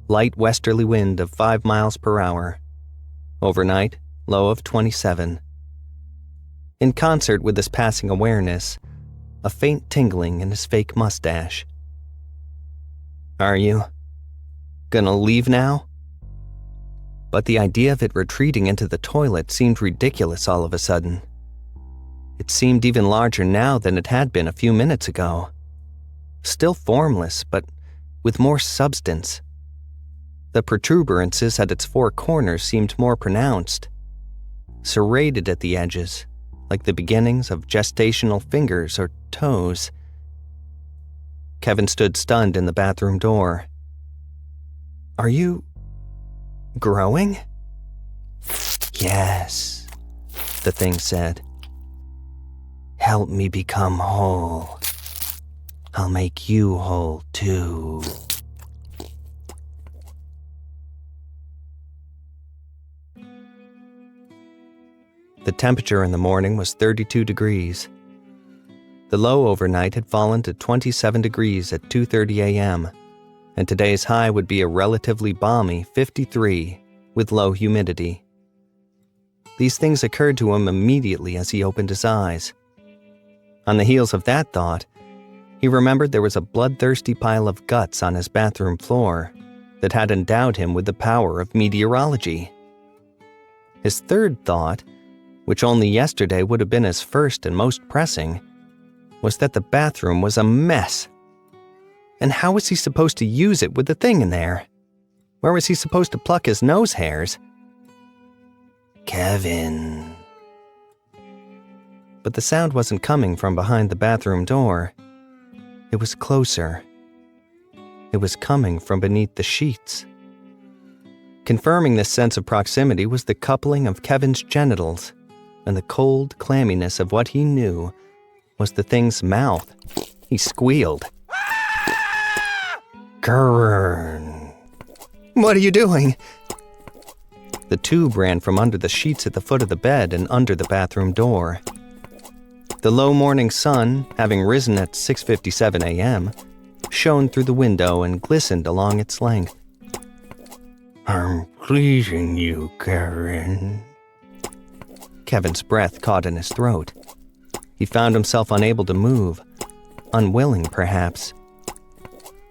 Light westerly wind of 5 miles per hour. Overnight, low of 27. In concert with this passing awareness, a faint tingling in his fake mustache. "Are you gonna leave now?" But the idea of it retreating into the toilet seemed ridiculous all of a sudden. It seemed even larger now than it had been a few minutes ago. Still formless, but with more substance. The protuberances at its 4 corners seemed more pronounced, serrated at the edges, like the beginnings of gestational fingers or toes. Kevin stood stunned in the bathroom door. "Are you growing?" "Yes," the thing said. "Help me become whole. I'll make you whole too." The temperature in the morning was 32 degrees. The low overnight had fallen to 27 degrees at 2:30 a.m., and today's high would be a relatively balmy 53 with low humidity. These things occurred to him immediately as he opened his eyes. On the heels of that thought, he remembered there was a bloodthirsty pile of guts on his bathroom floor that had endowed him with the power of meteorology. His third thought, which only yesterday would have been his first and most pressing, was that the bathroom was a mess. And how was he supposed to use it with the thing in there? Where was he supposed to pluck his nose hairs? Kevin. But the sound wasn't coming from behind the bathroom door. It was closer. It was coming from beneath the sheets. Confirming this sense of proximity was the coupling of Kevin's genitals and the cold clamminess of what he knew was the thing's mouth. He squealed. Kern. What are you doing? The tube ran from under the sheets at the foot of the bed and under the bathroom door. The low morning sun, having risen at 6:57 a.m., shone through the window and glistened along its length. I'm pleasing you, Karen. Kevin's breath caught in his throat. He found himself unable to move, unwilling perhaps.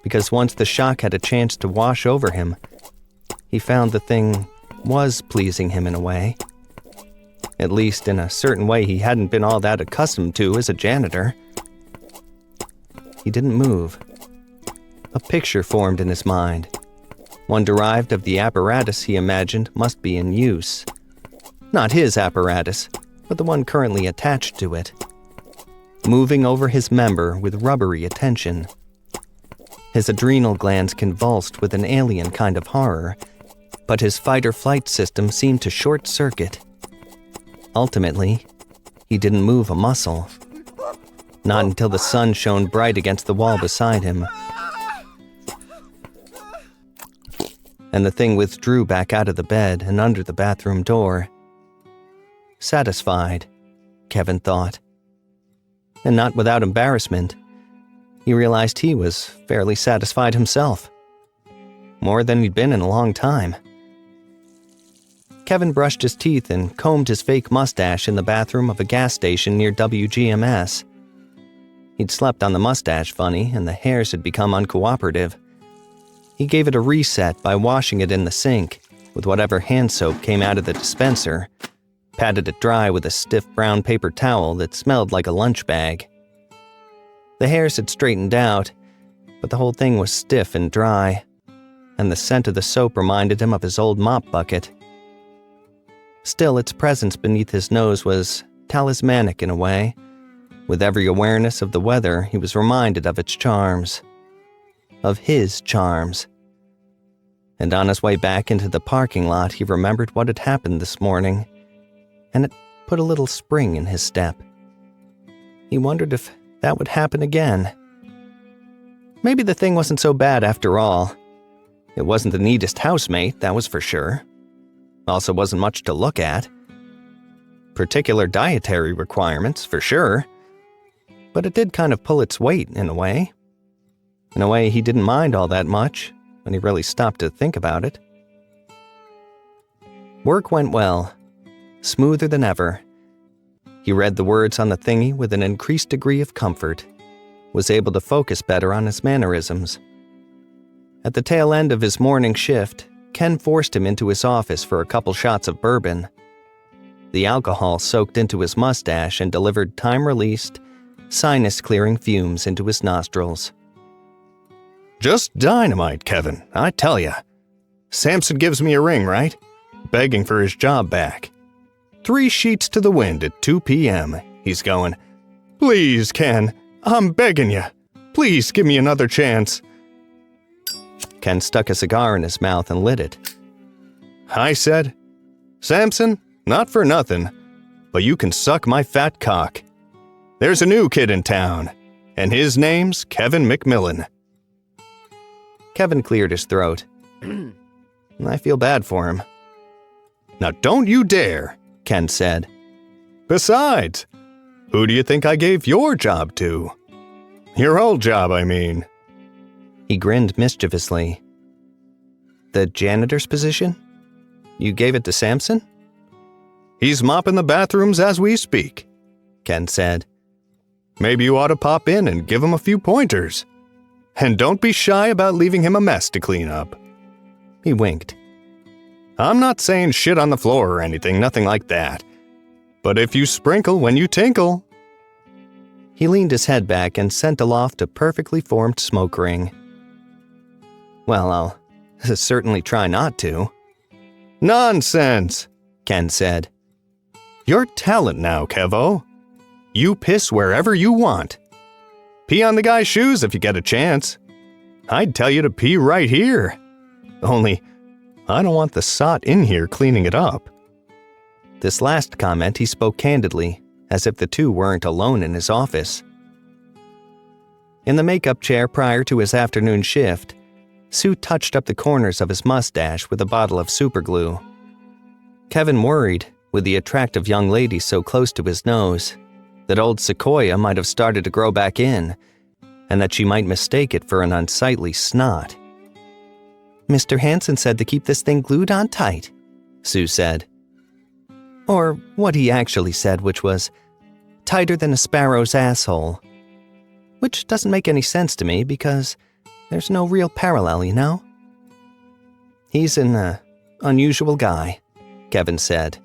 Because once the shock had a chance to wash over him, he found the thing was pleasing him in a way. At least in a certain way he hadn't been all that accustomed to as a janitor. He didn't move. A picture formed in his mind, one derived of the apparatus he imagined must be in use. Not his apparatus, but the one currently attached to it, moving over his member with rubbery attention. His adrenal glands convulsed with an alien kind of horror, but his fight-or-flight system seemed to short-circuit. Ultimately, he didn't move a muscle. Not until the sun shone bright against the wall beside him. And the thing withdrew back out of the bed and under the bathroom door. Satisfied, Kevin thought. And not without embarrassment. He realized he was fairly satisfied himself. More than he'd been in a long time. Kevin brushed his teeth and combed his fake mustache in the bathroom of a gas station near WGMS. He'd slept on the mustache funny, and the hairs had become uncooperative. He gave it a reset by washing it in the sink with whatever hand soap came out of the dispenser, patted it dry with a stiff brown paper towel that smelled like a lunch bag. The hairs had straightened out, but the whole thing was stiff and dry, and the scent of the soap reminded him of his old mop bucket. Still, its presence beneath his nose was talismanic in a way. With every awareness of the weather, he was reminded of its charms. Of his charms. And on his way back into the parking lot, he remembered what had happened this morning, and it put a little spring in his step. He wondered if that would happen again. Maybe the thing wasn't so bad after all. It wasn't the neatest housemate, that was for sure. Also wasn't much to look at. Particular dietary requirements, for sure. But it did kind of pull its weight, in a way. In a way he didn't mind all that much, when he really stopped to think about it. Work went well, smoother than ever. He read the words on the thingy with an increased degree of comfort, was able to focus better on his mannerisms. At the tail end of his morning shift, Ken forced him into his office for a couple shots of bourbon. The alcohol soaked into his mustache and delivered time-released, sinus-clearing fumes into his nostrils. Just dynamite, Kevin, I tell ya. Samson gives me a ring, right? Begging for his job back. 3 sheets to the wind at 2 p.m. He's going, "Please, Ken, I'm begging you. Please give me another chance." Ken stuck a cigar in his mouth and lit it. I said, "Samson, not for nothing, but you can suck my fat cock. There's a new kid in town, and his name's Kevin McMillan." Kevin cleared his throat. I feel bad for him. "Now don't you dare," Ken said. "Besides, who do you think I gave your job to? Your old job, I mean." He grinned mischievously. "The janitor's position? You gave it to Samson?" "He's mopping the bathrooms as we speak," Ken said. "Maybe you ought to pop in and give him a few pointers. And don't be shy about leaving him a mess to clean up." He winked. I'm not saying shit on the floor or anything, nothing like that. But if you sprinkle when you tinkle. He leaned his head back and sent aloft a perfectly formed smoke ring. Well, I'll certainly try not to. Nonsense, Ken said. You're talent now, Kevo. You piss wherever you want. Pee on the guy's shoes if you get a chance. I'd tell you to pee right here. Only, I don't want the sot in here cleaning it up. This last comment he spoke candidly, as if the two weren't alone in his office. In the makeup chair prior to his afternoon shift, Sue touched up the corners of his mustache with a bottle of superglue. Kevin worried, with the attractive young lady so close to his nose, that old Sequoia might have started to grow back in, and that she might mistake it for an unsightly snot. "Mr. Hansen said to keep this thing glued on tight," Sue said. Or what he actually said, which was, tighter than a sparrow's asshole. Which doesn't make any sense to me because there's no real parallel, you know? "He's an unusual guy," Kevin said.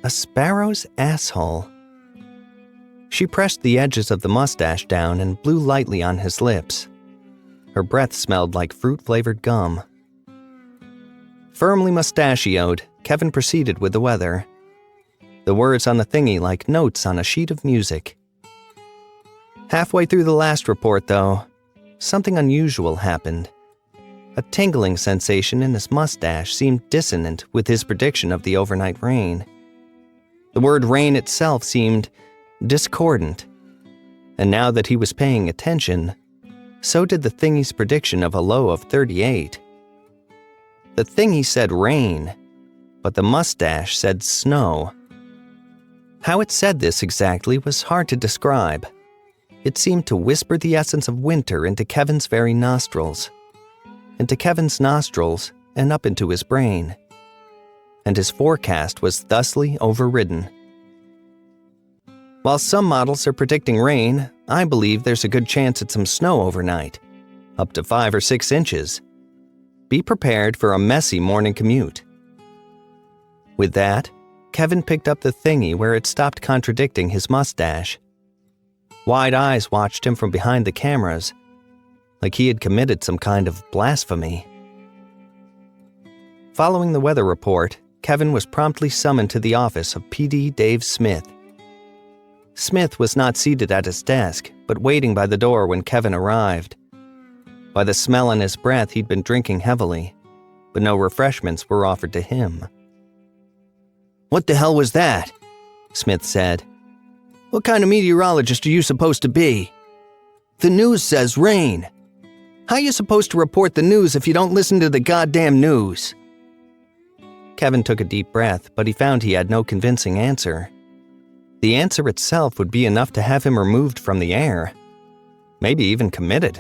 A sparrow's asshole. She pressed the edges of the mustache down and blew lightly on his lips. Her breath smelled like fruit-flavored gum. Firmly mustachioed, Kevin proceeded with the weather. The words on the thingy like notes on a sheet of music. Halfway through the last report, though, something unusual happened. A tingling sensation in his mustache seemed dissonant with his prediction of the overnight rain. The word rain itself seemed discordant. And now that he was paying attention, so did the thingy's prediction of a low of 38. The thingy said rain, but the mustache said snow. How it said this exactly was hard to describe. It seemed to whisper the essence of winter into Kevin's very nostrils. Into Kevin's nostrils and up into his brain. And his forecast was thusly overridden. While some models are predicting rain, I believe there's a good chance at some snow overnight, up to 5 or 6 inches. Be prepared for a messy morning commute. With that, Kevin picked up the thingy where it stopped contradicting his mustache. Wide eyes watched him from behind the cameras, like he had committed some kind of blasphemy. Following the weather report, Kevin was promptly summoned to the office of PD Dave Smith. Smith was not seated at his desk, but waiting by the door when Kevin arrived. By the smell in his breath, he'd been drinking heavily, but no refreshments were offered to him. "What the hell was that?" Smith said. "What kind of meteorologist are you supposed to be? The news says rain. How are you supposed to report the news if you don't listen to the goddamn news?" Kevin took a deep breath, but he found he had no convincing answer. The answer itself would be enough to have him removed from the air. Maybe even committed.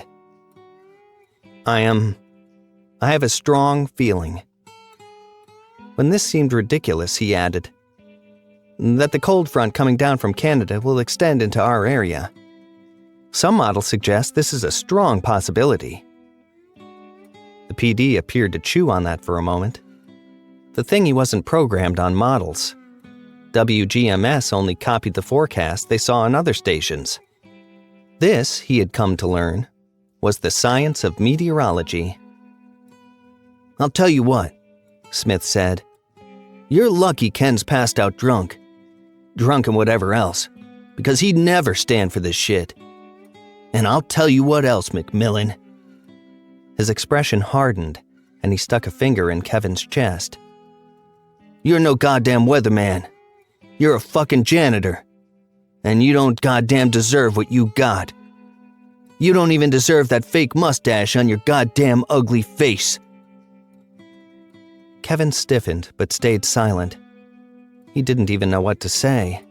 I have a strong feeling. When this seemed ridiculous, he added, that the cold front coming down from Canada will extend into our area. Some models suggest this is a strong possibility. The PD appeared to chew on that for a moment. The thingy wasn't programmed on models. WGMS only copied the forecast they saw on other stations. This, he had come to learn, was the science of meteorology. "I'll tell you what," Smith said. "You're lucky Ken's passed out drunk. Drunk and whatever else, because he'd never stand for this shit. And I'll tell you what else, McMillan." His expression hardened, and he stuck a finger in Kevin's chest. "You're no goddamn weatherman. You're a fucking janitor. And you don't goddamn deserve what you got. You don't even deserve that fake mustache on your goddamn ugly face." Kevin stiffened but stayed silent. He didn't even know what to say.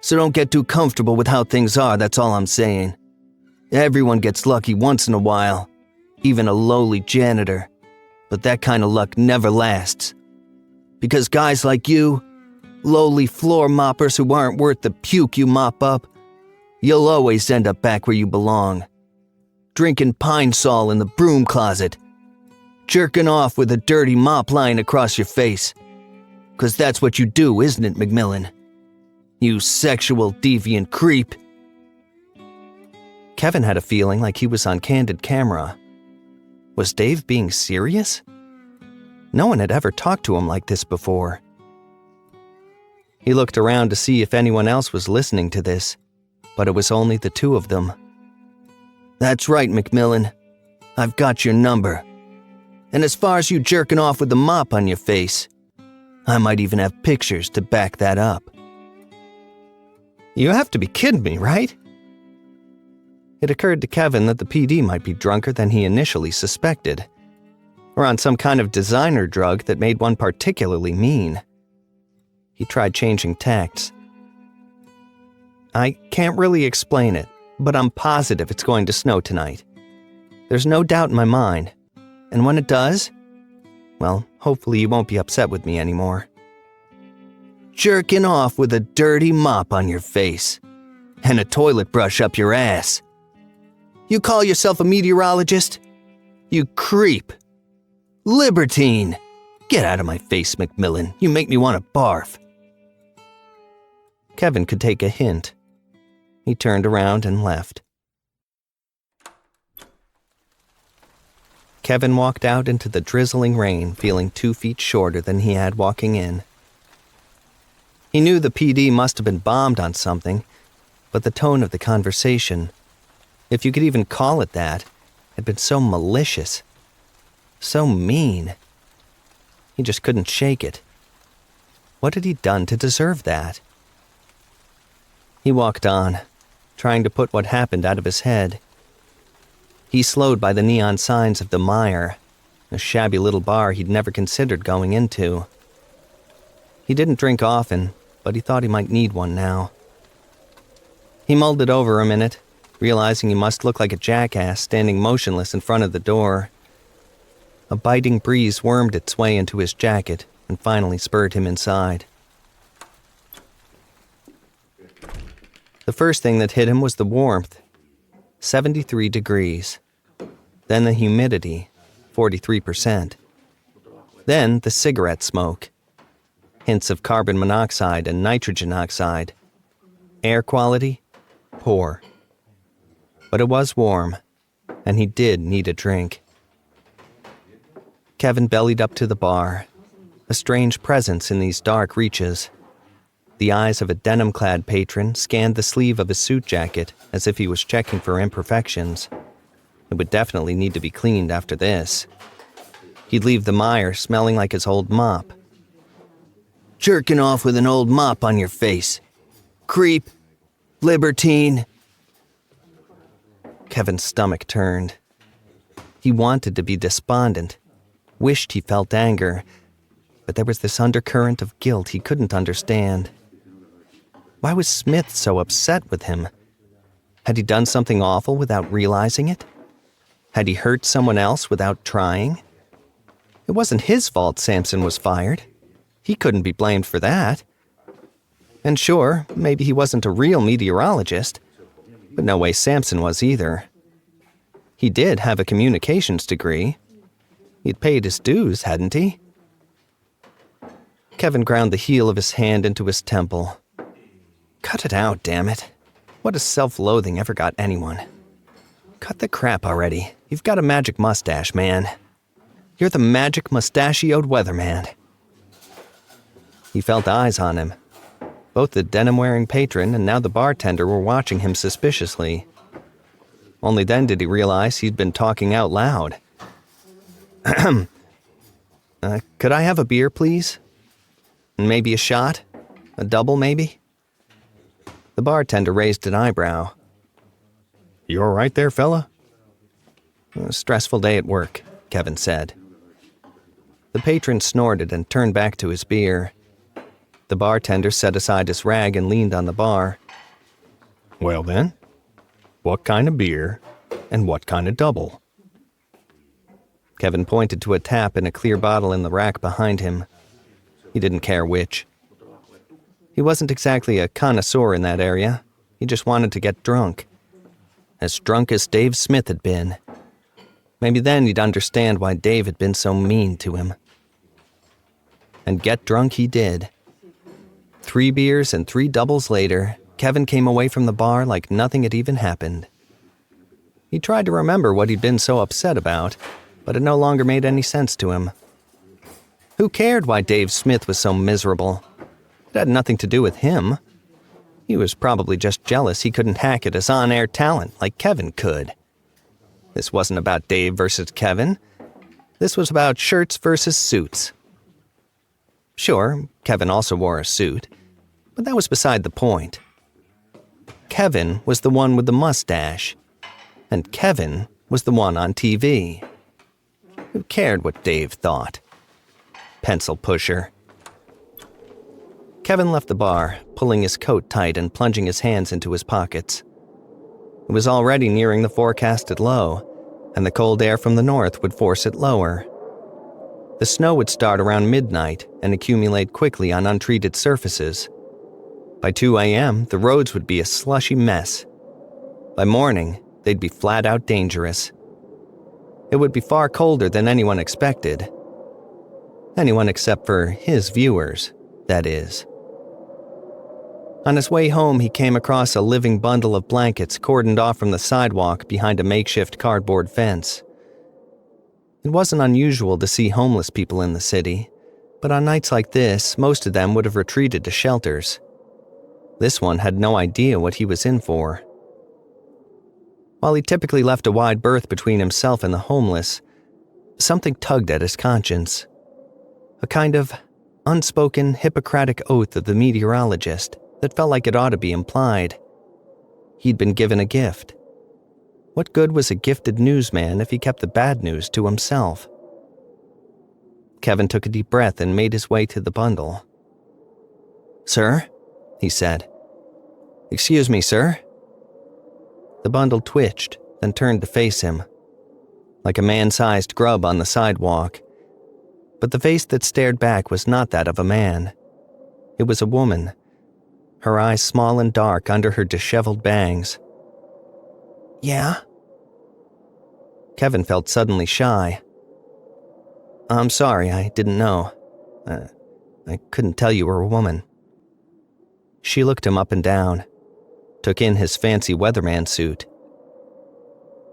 "So don't get too comfortable with how things are, that's all I'm saying. Everyone gets lucky once in a while, even a lowly janitor. But that kind of luck never lasts. Because guys like you, lowly floor moppers who aren't worth the puke you mop up, you'll always end up back where you belong. Drinking Pine Sol in the broom closet. Jerking off with a dirty mop lying across your face. 'Cause that's what you do, isn't it, McMillan? You sexual deviant creep. Kevin had a feeling like he was on candid camera. Was Dave being serious? No one had ever talked to him like this before. He looked around to see if anyone else was listening to this, but it was only the two of them. That's right, McMillan. I've got your number. And as far as you jerking off with the mop on your face, I might even have pictures to back that up. You have to be kidding me, right? It occurred to Kevin that the PD might be drunker than he initially suspected, or on some kind of designer drug that made one particularly mean. He tried changing tacts. I can't really explain it, but I'm positive it's going to snow tonight. There's no doubt in my mind. And when it does, well, hopefully you won't be upset with me anymore. Jerking off with a dirty mop on your face. And a toilet brush up your ass. You call yourself a meteorologist? You creep. Libertine. Get out of my face, McMillan. You make me want to barf. Kevin could take a hint. He turned around and left. Kevin walked out into the drizzling rain, feeling 2 feet shorter than he had walking in. He knew the PD must have been bombed on something, but the tone of the conversation, if you could even call it that, had been so malicious, so mean. He just couldn't shake it. What had he done to deserve that? He walked on, trying to put what happened out of his head. He slowed by the neon signs of the Mire, a shabby little bar he'd never considered going into. He didn't drink often, but he thought he might need one now. He mulled it over a minute, realizing he must look like a jackass standing motionless in front of the door. A biting breeze wormed its way into his jacket and finally spurred him inside. The first thing that hit him was the warmth, 73 degrees. Then the humidity, 43%. Then the cigarette smoke. Hints of carbon monoxide and nitrogen oxide. Air quality, poor. But it was warm, and he did need a drink. Kevin bellied up to the bar, a strange presence in these dark reaches. The eyes of a denim-clad patron scanned the sleeve of his suit jacket as if he was checking for imperfections. It would definitely need to be cleaned after this. He'd leave the Mire smelling like his old mop. Jerking off with an old mop on your face. Creep. Libertine. Kevin's stomach turned. He wanted to be despondent, wished he felt anger, but there was this undercurrent of guilt he couldn't understand. Why was Smith so upset with him? Had he done something awful without realizing it? Had he hurt someone else without trying? It wasn't his fault Samson was fired. He couldn't be blamed for that. And sure, maybe he wasn't a real meteorologist, but no way Samson was either. He did have a communications degree. He'd paid his dues, hadn't he? Kevin ground the heel of his hand into his temple. Cut it out, damn it. What has self-loathing ever got anyone? Cut the crap already. You've got a magic mustache, man. You're the magic mustachioed weatherman. He felt eyes on him. Both the denim-wearing patron and now the bartender were watching him suspiciously. Only then did he realize he'd been talking out loud. Could I have a beer, please? Maybe a shot? A double, maybe? The bartender raised an eyebrow. You all right there, fella? A stressful day at work, Kevin said. The patron snorted and turned back to his beer. The bartender set aside his rag and leaned on the bar. Well then, what kind of beer and what kind of double? Kevin pointed to a tap in a clear bottle in the rack behind him. He didn't care which. He wasn't exactly a connoisseur in that area. He just wanted to get drunk. As drunk as Dave Smith had been. Maybe then he'd understand why Dave had been so mean to him. And get drunk he did. 3 beers and 3 doubles later, Kevin came away from the bar like nothing had even happened. He tried to remember what he'd been so upset about, but it no longer made any sense to him. Who cared why Dave Smith was so miserable? It had nothing to do with him. He was probably just jealous he couldn't hack at his on-air talent like Kevin could. This wasn't about Dave versus Kevin. This was about shirts versus suits. Sure, Kevin also wore a suit, but that was beside the point. Kevin was the one with the mustache, and Kevin was the one on TV. Who cared what Dave thought? Pencil pusher. Kevin left the bar, pulling his coat tight and plunging his hands into his pockets. It was already nearing the forecasted low, and the cold air from the north would force it lower. The snow would start around midnight and accumulate quickly on untreated surfaces. By 2 a.m., the roads would be a slushy mess. By morning, they'd be flat-out dangerous. It would be far colder than anyone expected. Anyone except for his viewers, that is. On his way home, he came across a living bundle of blankets cordoned off from the sidewalk behind a makeshift cardboard fence. It wasn't unusual to see homeless people in the city, but on nights like this, most of them would have retreated to shelters. This one had no idea what he was in for. While he typically left a wide berth between himself and the homeless, something tugged at his conscience. A kind of unspoken Hippocratic oath of the meteorologist that felt like it ought to be implied. He'd been given a gift. What good was a gifted newsman if he kept the bad news to himself? Kevin took a deep breath and made his way to the bundle. "Sir?" he said. "Excuse me, sir?" The bundle twitched, then turned to face him, like a man-sized grub on the sidewalk. But the face that stared back was not that of a man. It was a woman, her eyes small and dark under her disheveled bangs. "Yeah?" Kevin felt suddenly shy. "I'm sorry, I didn't know. I couldn't tell you were a woman." She looked him up and down, took in his fancy weatherman suit.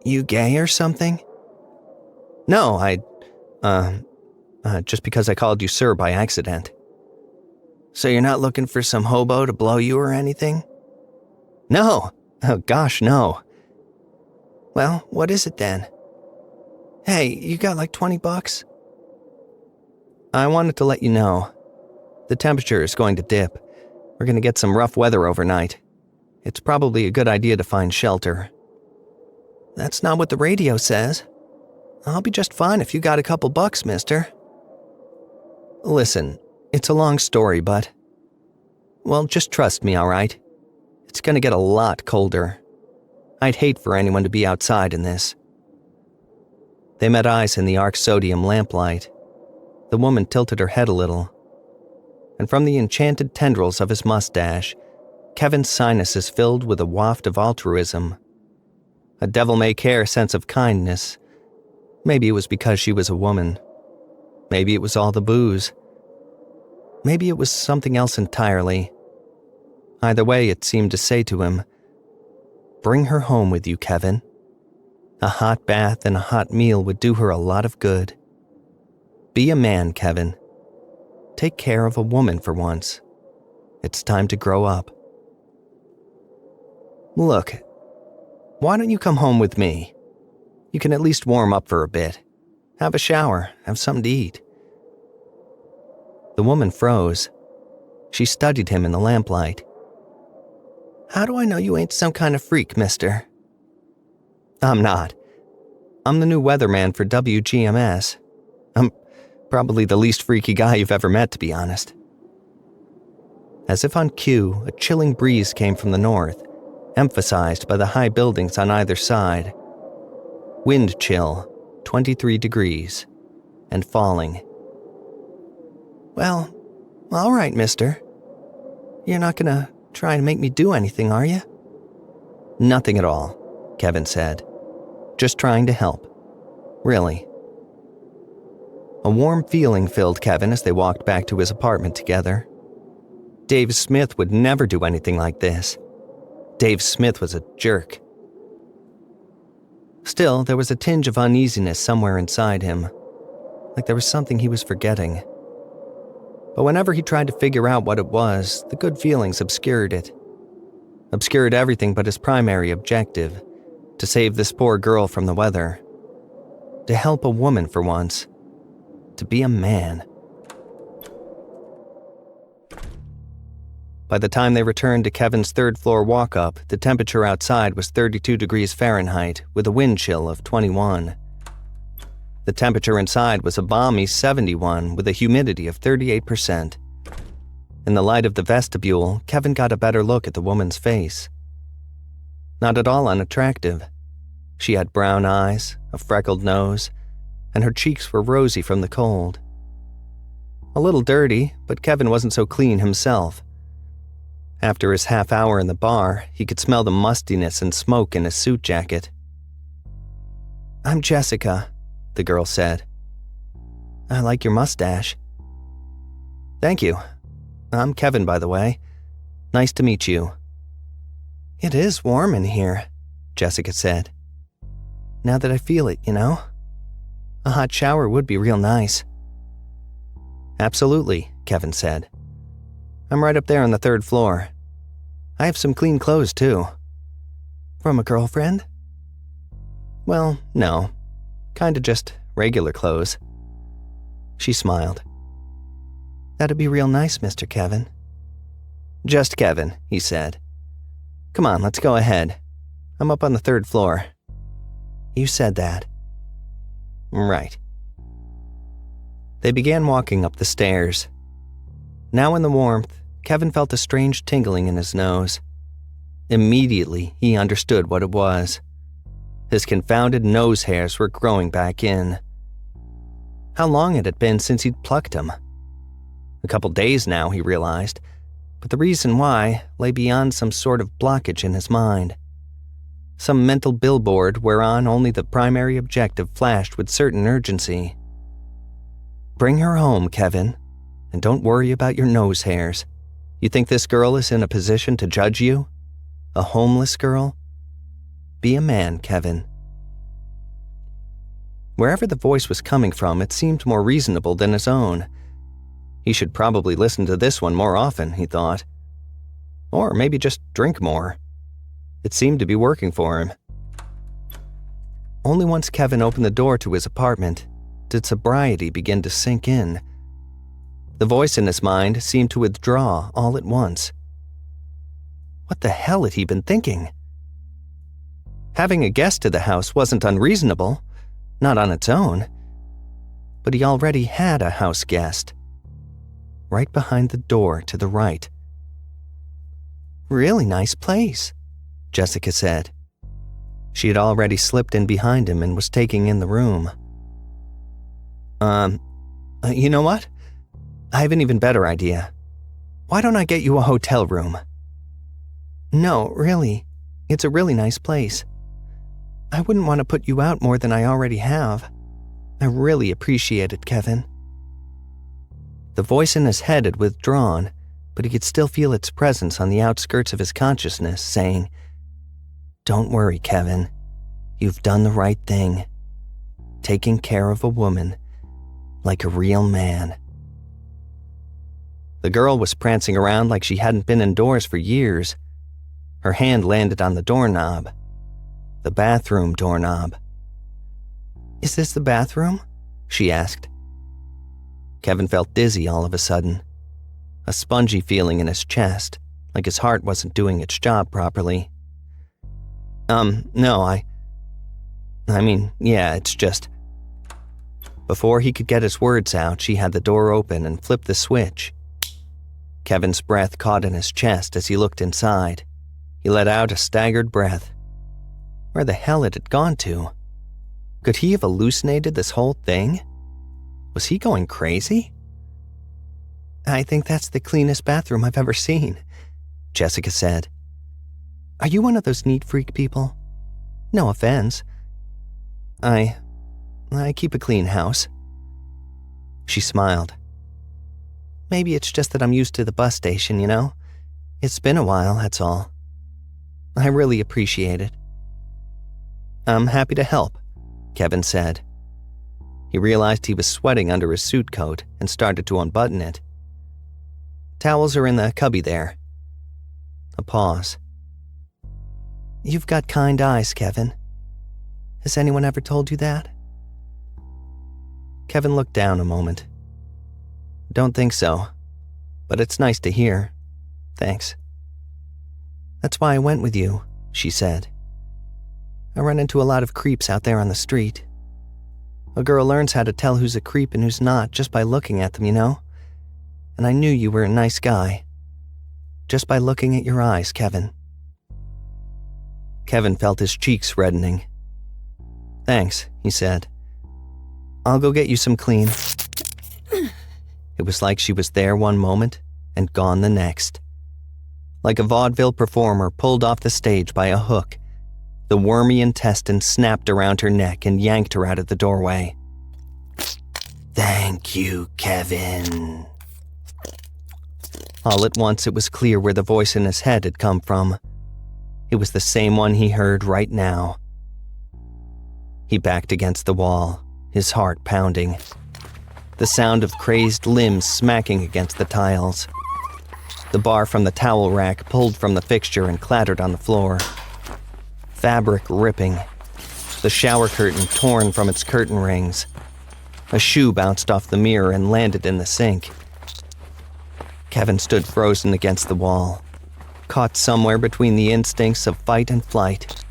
"You gay or something?" "No, just because I called you sir by accident." "So you're not looking for some hobo to blow you or anything?" "No. Oh gosh, no." "Well, what is it then?" "Hey, you got like $20? "I wanted to let you know. The temperature is going to dip. We're going to get some rough weather overnight. It's probably a good idea to find shelter." "That's not what the radio says. I'll be just fine if you got a couple bucks, mister." "Listen, it's a long story, but... Well, just trust me, all right? It's going to get a lot colder. I'd hate for anyone to be outside in this." They met eyes in the arc sodium lamplight. The woman tilted her head a little, and from the enchanted tendrils of his mustache, Kevin's sinuses filled with a waft of altruism. A devil-may-care sense of kindness. Maybe it was because she was a woman. Maybe it was all the booze. Maybe it was something else entirely. Either way, it seemed to say to him, "Bring her home with you, Kevin. A hot bath and a hot meal would do her a lot of good. Be a man, Kevin. Take care of a woman for once. It's time to grow up." "Look, why don't you come home with me? You can at least warm up for a bit. Have a shower, have something to eat." The woman froze. She studied him in the lamplight. "How do I know you ain't some kind of freak, mister?" "I'm not. I'm the new weatherman for WGMS. I'm probably the least freaky guy you've ever met, to be honest." As if on cue, a chilling breeze came from the north, emphasized by the high buildings on either side. Wind chill, 23 degrees, and falling. "Well, all right, mister. You're not gonna try to make me do anything, are you?" "Nothing at all," Kevin said. "Just trying to help." really. A warm feeling filled Kevin as they walked back to his apartment together. Dave Smith would never do anything like this. Dave Smith was a jerk. Still, there was a tinge of uneasiness somewhere inside him, like there was something he was forgetting. But whenever he tried to figure out what it was, the good feelings obscured it. Obscured everything but his primary objective, to save this poor girl from the weather. To help a woman for once. To be a man. By the time they returned to Kevin's third-floor walk-up, the temperature outside was 32 degrees Fahrenheit with a wind chill of 21. The temperature inside was a balmy 71 with a humidity of 38%. In the light of the vestibule, Kevin got a better look at the woman's face. Not at all unattractive. She had brown eyes, a freckled nose, and her cheeks were rosy from the cold. A little dirty, but Kevin wasn't so clean himself. After his half hour in the bar, he could smell the mustiness and smoke in his suit jacket. "I'm Jessica," the girl said. "I like your mustache." "Thank you. I'm Kevin, by the way. Nice to meet you." "It is warm in here," Jessica said. "Now that I feel it, you know. A hot shower would be real nice." "Absolutely," Kevin said. "I'm right up there on the third floor. I have some clean clothes, too." "From a girlfriend?" "Well, no. Kinda just regular clothes." She smiled. "That'd be real nice, Mr. Kevin." "Just Kevin," he said. "Come on, let's go ahead. I'm up on the third floor." "You said that." "Right." They began walking up the stairs. Now in the warmth, Kevin felt a strange tingling in his nose. Immediately, he understood what it was. His confounded nose hairs were growing back in. How long had it been since he'd plucked them? A couple days now, he realized, but the reason why lay beyond some sort of blockage in his mind. Some mental billboard whereon only the primary objective flashed with certain urgency. "Bring her home, Kevin, and don't worry about your nose hairs. You think this girl is in a position to judge you? A homeless girl? Be a man, Kevin." Wherever the voice was coming from, it seemed more reasonable than his own. He should probably listen to this one more often, he thought. Or maybe just drink more. It seemed to be working for him. Only once Kevin opened the door to his apartment did sobriety begin to sink in. The voice in his mind seemed to withdraw all at once. What the hell had he been thinking? Having a guest to the house wasn't unreasonable, not on its own. But he already had a house guest. Right behind the door to the right. "Really nice place," Jessica said. She had already slipped in behind him and was taking in the room. You know what? I have an even better idea. Why don't I get you a hotel room?" "No, really. It's a really nice place. I wouldn't want to put you out more than I already have. I really appreciate it, Kevin." The voice in his head had withdrawn, but he could still feel its presence on the outskirts of his consciousness, saying, "Don't worry, Kevin. You've done the right thing. Taking care of a woman like a real man." The girl was prancing around like she hadn't been indoors for years. Her hand landed on the doorknob. The bathroom doorknob. "Is this the bathroom?" she asked. Kevin felt dizzy all of a sudden. A spongy feeling in his chest, like his heart wasn't doing its job properly. No, I mean, yeah, it's just..." Before he could get his words out, she had the door open and flipped the switch. Kevin's breath caught in his chest as he looked inside. He let out a staggered breath. Where the hell had it gone to? Could he have hallucinated this whole thing? Was he going crazy? "I think that's the cleanest bathroom I've ever seen," Jessica said. "Are you one of those neat freak people? No offense." I I keep a clean house. She smiled. Maybe it's just that I'm used to the bus station, you know? It's been a while, that's all. I really appreciate it. I'm happy to help, Kevin said. He realized he was sweating under his suit coat and started to unbutton it. Towels are in the cubby there. A pause. You've got kind eyes, Kevin. Has anyone ever told you that? Kevin looked down a moment. Don't think so, but it's nice to hear. Thanks. That's why I went with you, she said. I run into a lot of creeps out there on the street. A girl learns how to tell who's a creep and who's not just by looking at them, you know? And I knew you were a nice guy. Just by looking at your eyes, Kevin. Kevin felt his cheeks reddening. Thanks, he said. I'll go get you some clean. It was like she was there one moment and gone the next. Like a vaudeville performer pulled off the stage by a hook, the wormy intestine snapped around her neck and yanked her out of the doorway. Thank you, Kevin. All at once it was clear where the voice in his head had come from. It was the same one he heard right now. He backed against the wall, his heart pounding. The sound of crazed limbs smacking against the tiles. The bar from the towel rack pulled from the fixture and clattered on the floor. Fabric ripping. The shower curtain torn from its curtain rings. A shoe bounced off the mirror and landed in the sink. Kevin stood frozen against the wall, caught somewhere between the instincts of fight and flight.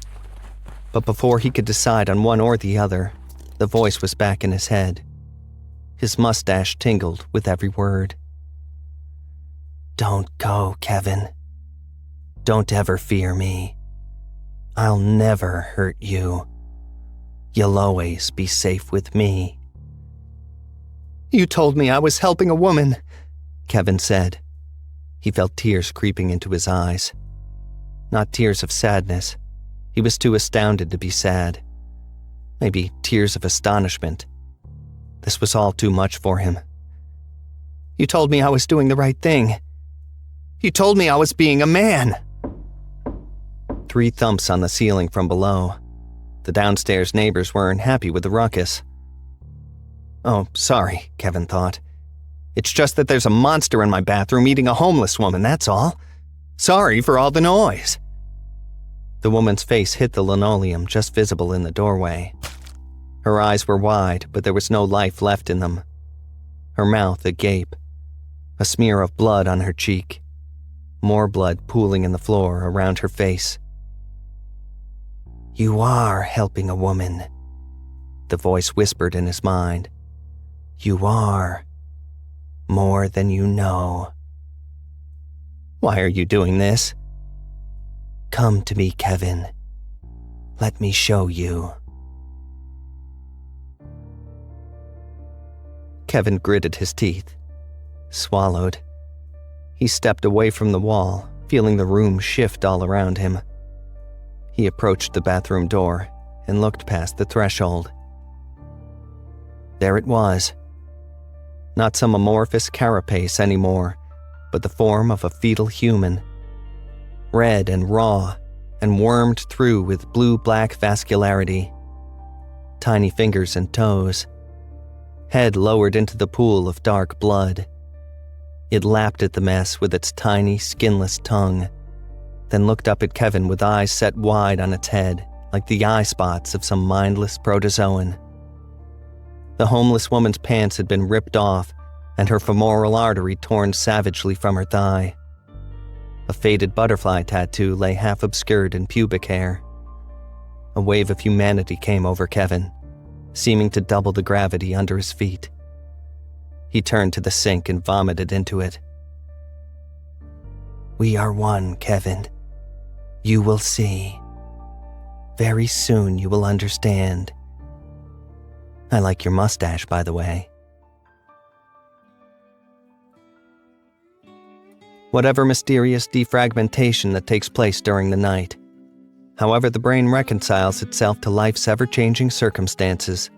But before he could decide on one or the other, the voice was back in his head. His mustache tingled with every word. Don't go, Kevin. Don't ever fear me. I'll never hurt you. You'll always be safe with me. You told me I was helping a woman, Kevin said. He felt tears creeping into his eyes. Not tears of sadness. He was too astounded to be sad. Maybe tears of astonishment. This was all too much for him. You told me I was doing the right thing. You told me I was being a man. 3 thumps on the ceiling from below. The downstairs neighbors weren't happy with the ruckus. Oh, sorry, Kevin thought. It's just that there's a monster in my bathroom eating a homeless woman, that's all. Sorry for all the noise. The woman's face hit the linoleum, just visible in the doorway. Her eyes were wide, but there was no life left in them. Her mouth agape. A smear of blood on her cheek. More blood pooling in the floor around her face. You are helping a woman, the voice whispered in his mind. You are. More than you know. Why are you doing this? Come to me, Kevin. Let me show you. Kevin gritted his teeth, swallowed. He stepped away from the wall, feeling the room shift all around him. He approached the bathroom door and looked past the threshold. There it was. Not some amorphous carapace anymore, but the form of a fetal human. Red and raw, and wormed through with blue-black vascularity. Tiny fingers and toes. Head lowered into the pool of dark blood. It lapped at the mess with its tiny, skinless tongue, then looked up at Kevin with eyes set wide on its head, like the eye spots of some mindless protozoan. The homeless woman's pants had been ripped off, and her femoral artery torn savagely from her thigh. A faded butterfly tattoo lay half obscured in pubic hair. A wave of humanity came over Kevin, seeming to double the gravity under his feet. He turned to the sink and vomited into it. We are one, Kevin. You will see. Very soon you will understand. I like your mustache, by the way. Whatever mysterious defragmentation that takes place during the night, however the brain reconciles itself to life's ever-changing circumstances,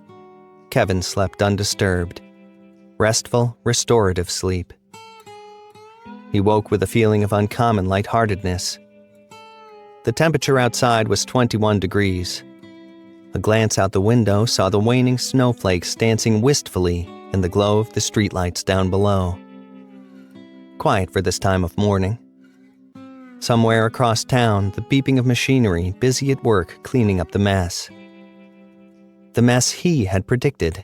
Kevin slept undisturbed. Restful, restorative sleep. He woke with a feeling of uncommon lightheartedness. The temperature outside was 21 degrees. A glance out the window saw the waning snowflakes dancing wistfully in the glow of the streetlights down below. Quiet for this time of morning. Somewhere across town, the beeping of machinery busy at work cleaning up the mess. The mess he had predicted.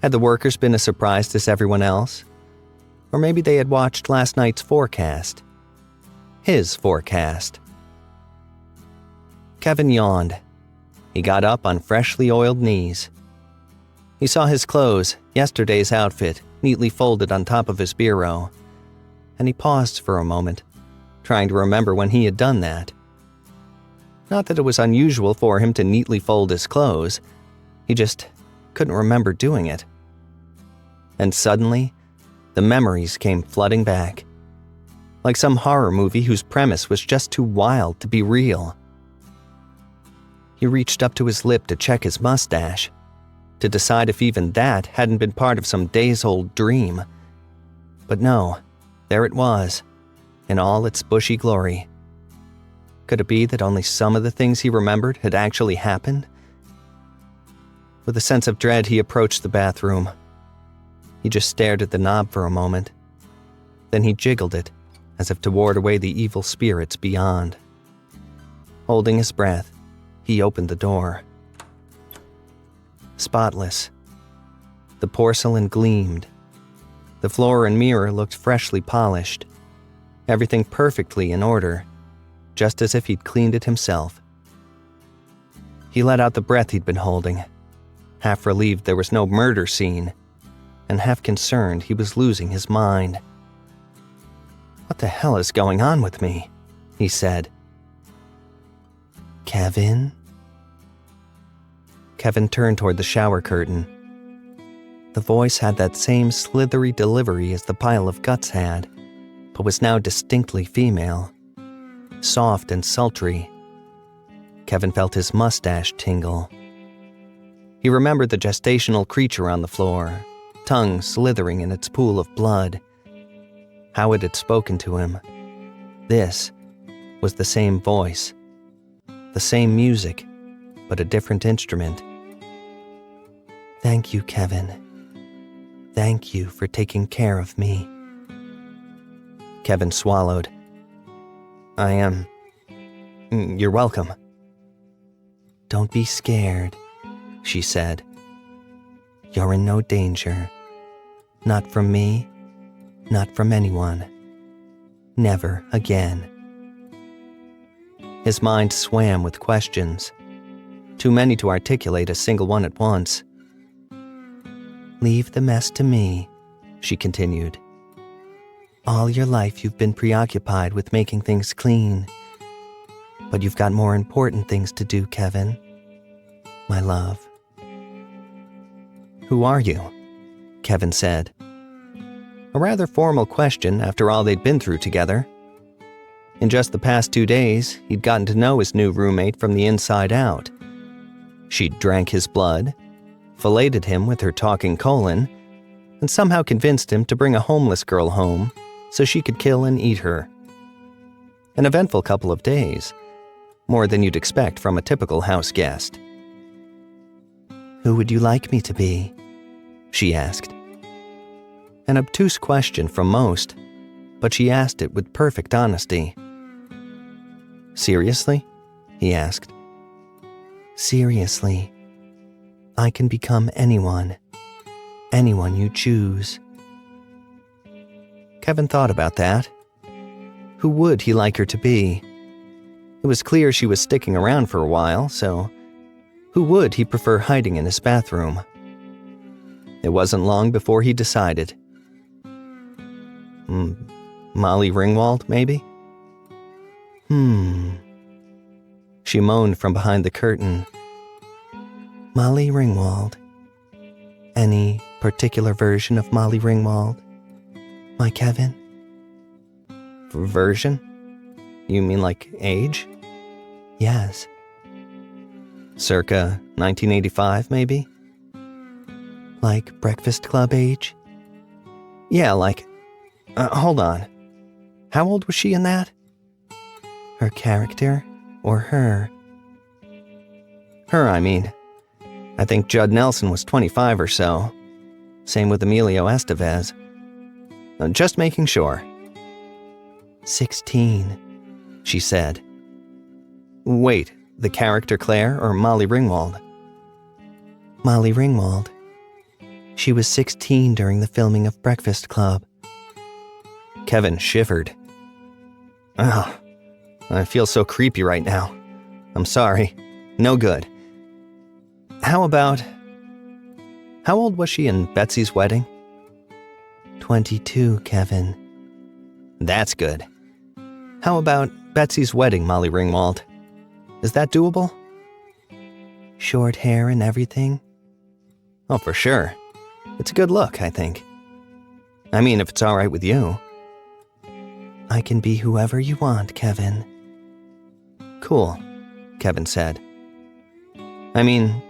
Had the workers been as surprised as everyone else? Or maybe they had watched last night's forecast. His forecast. Kevin yawned. He got up on freshly oiled knees. He saw his clothes, yesterday's outfit, neatly folded on top of his bureau, and he paused for a moment, trying to remember when he had done that. Not that it was unusual for him to neatly fold his clothes, he just couldn't remember doing it. And suddenly, the memories came flooding back, like some horror movie whose premise was just too wild to be real. He reached up to his lip to check his mustache, to decide if even that hadn't been part of some days-old dream. But no, there it was, in all its bushy glory. Could it be that only some of the things he remembered had actually happened? With a sense of dread, he approached the bathroom. He just stared at the knob for a moment. Then he jiggled it, as if to ward away the evil spirits beyond. Holding his breath, he opened the door. Spotless. The porcelain gleamed. The floor and mirror looked freshly polished. Everything perfectly in order, just as if he'd cleaned it himself. He let out the breath he'd been holding, half relieved there was no murder scene, and half concerned he was losing his mind. "What the hell is going on with me?" he said. "Kevin?" Kevin turned toward the shower curtain. The voice had that same slithery delivery as the pile of guts had, but was now distinctly female. Soft and sultry. Kevin felt his mustache tingle. He remembered the gestational creature on the floor, tongue slithering in its pool of blood. How it had spoken to him. This was the same voice. The same music, but a different instrument. "Thank you, Kevin. Thank you for taking care of me." Kevin swallowed. You're welcome." "Don't be scared," she said. "You're in no danger. Not from me, not from anyone. Never again." His mind swam with questions, too many to articulate a single one at once. "Leave the mess to me," she continued. "All your life you've been preoccupied with making things clean. But you've got more important things to do, Kevin. My love." "Who are you?" Kevin said. A rather formal question after all they'd been through together. In just the past 2 days, he'd gotten to know his new roommate from the inside out. She'd drank his blood, filleted him with her talking colon, and somehow convinced him to bring a homeless girl home so she could kill and eat her. An eventful couple of days, more than you'd expect from a typical house guest. "Who would you like me to be?" she asked. An obtuse question from most, but she asked it with perfect honesty. "Seriously?" he asked. "Seriously. I can become anyone. Anyone you choose." Kevin thought about that. Who would he like her to be? It was clear she was sticking around for a while, so who would he prefer hiding in his bathroom? It wasn't long before he decided. Molly Ringwald, maybe? She moaned from behind the curtain. "Molly Ringwald. Any particular version of Molly Ringwald, my Kevin?" "Version? You mean like age?" "Yes." "Circa 1985, maybe?" Like Breakfast Club age? Yeah, like... hold on. How old was she in that? Her character or her? Her, I mean. I think Judd Nelson was 25 or so. Same with Emilio Estevez. Just making sure. 16, she said. Wait, the character Claire or Molly Ringwald? Molly Ringwald. She was 16 during the filming of Breakfast Club. Kevin shivered. Oh, I feel so creepy right now. I'm sorry. No good. How old was she in Betsy's wedding? 22, Kevin. That's good. How about Betsy's wedding, Molly Ringwald? Is that doable? Short hair and everything? Oh, for sure. It's a good look, I think. I mean, if it's all right with you. I can be whoever you want, Kevin. Cool, Kevin said. I mean,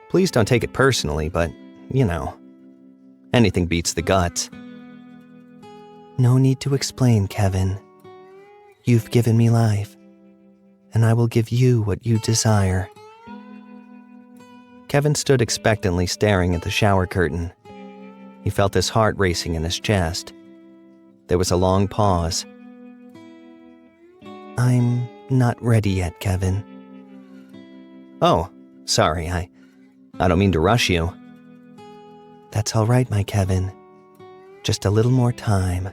please don't take it personally, but, you know, anything beats the guts. No need to explain, Kevin. You've given me life, and I will give you what you desire. Kevin stood expectantly staring at the shower curtain. He felt his heart racing in his chest. There was a long pause. I'm not ready yet, Kevin. Oh, sorry, I don't mean to rush you. That's all right, my Kevin. Just a little more time,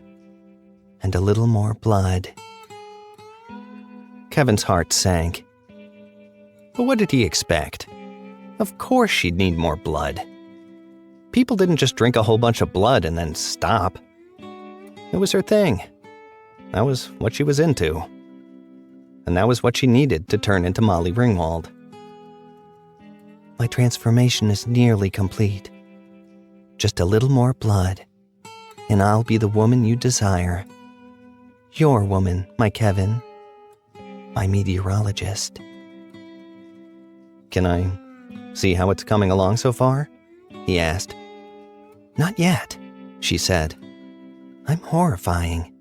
and a little more blood. Kevin's heart sank. But what did he expect? Of course she'd need more blood. People didn't just drink a whole bunch of blood and then stop. It was her thing. That was what she was into. And that was what she needed to turn into Molly Ringwald. My transformation is nearly complete. Just a little more blood, and I'll be the woman you desire. Your woman, my Kevin. My meteorologist. Can I see how it's coming along so far? He asked. Not yet, she said. I'm horrifying.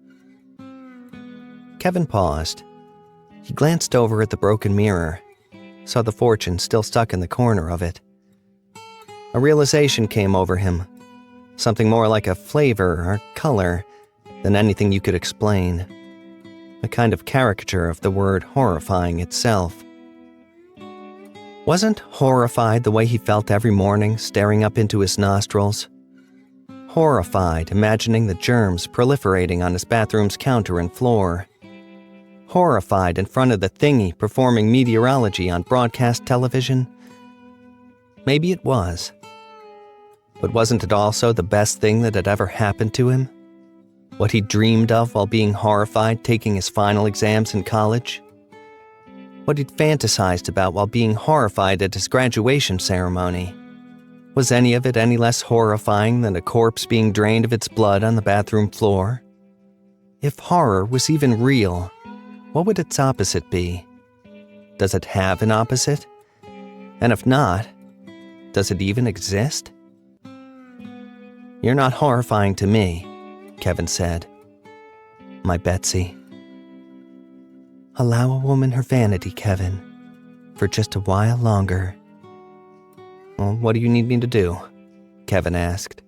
Kevin paused. He glanced over at the broken mirror, saw the fortune still stuck in the corner of it. A realization came over him, something more like a flavor or color than anything you could explain, a kind of caricature of the word horrifying itself. Wasn't horrified the way he felt every morning staring up into his nostrils? Horrified imagining the germs proliferating on his bathroom's counter and floor. Horrified in front of the thingy performing meteorology on broadcast television? Maybe it was. But wasn't it also the best thing that had ever happened to him? What he dreamed of while being horrified taking his final exams in college? What he'd fantasized about while being horrified at his graduation ceremony? Was any of it any less horrifying than a corpse being drained of its blood on the bathroom floor? If horror was even real, what would its opposite be? Does it have an opposite? And if not, does it even exist? You're not horrifying to me, Kevin said. My Betsy. Allow a woman her vanity, Kevin, for just a while longer. Well, what do you need me to do? Kevin asked.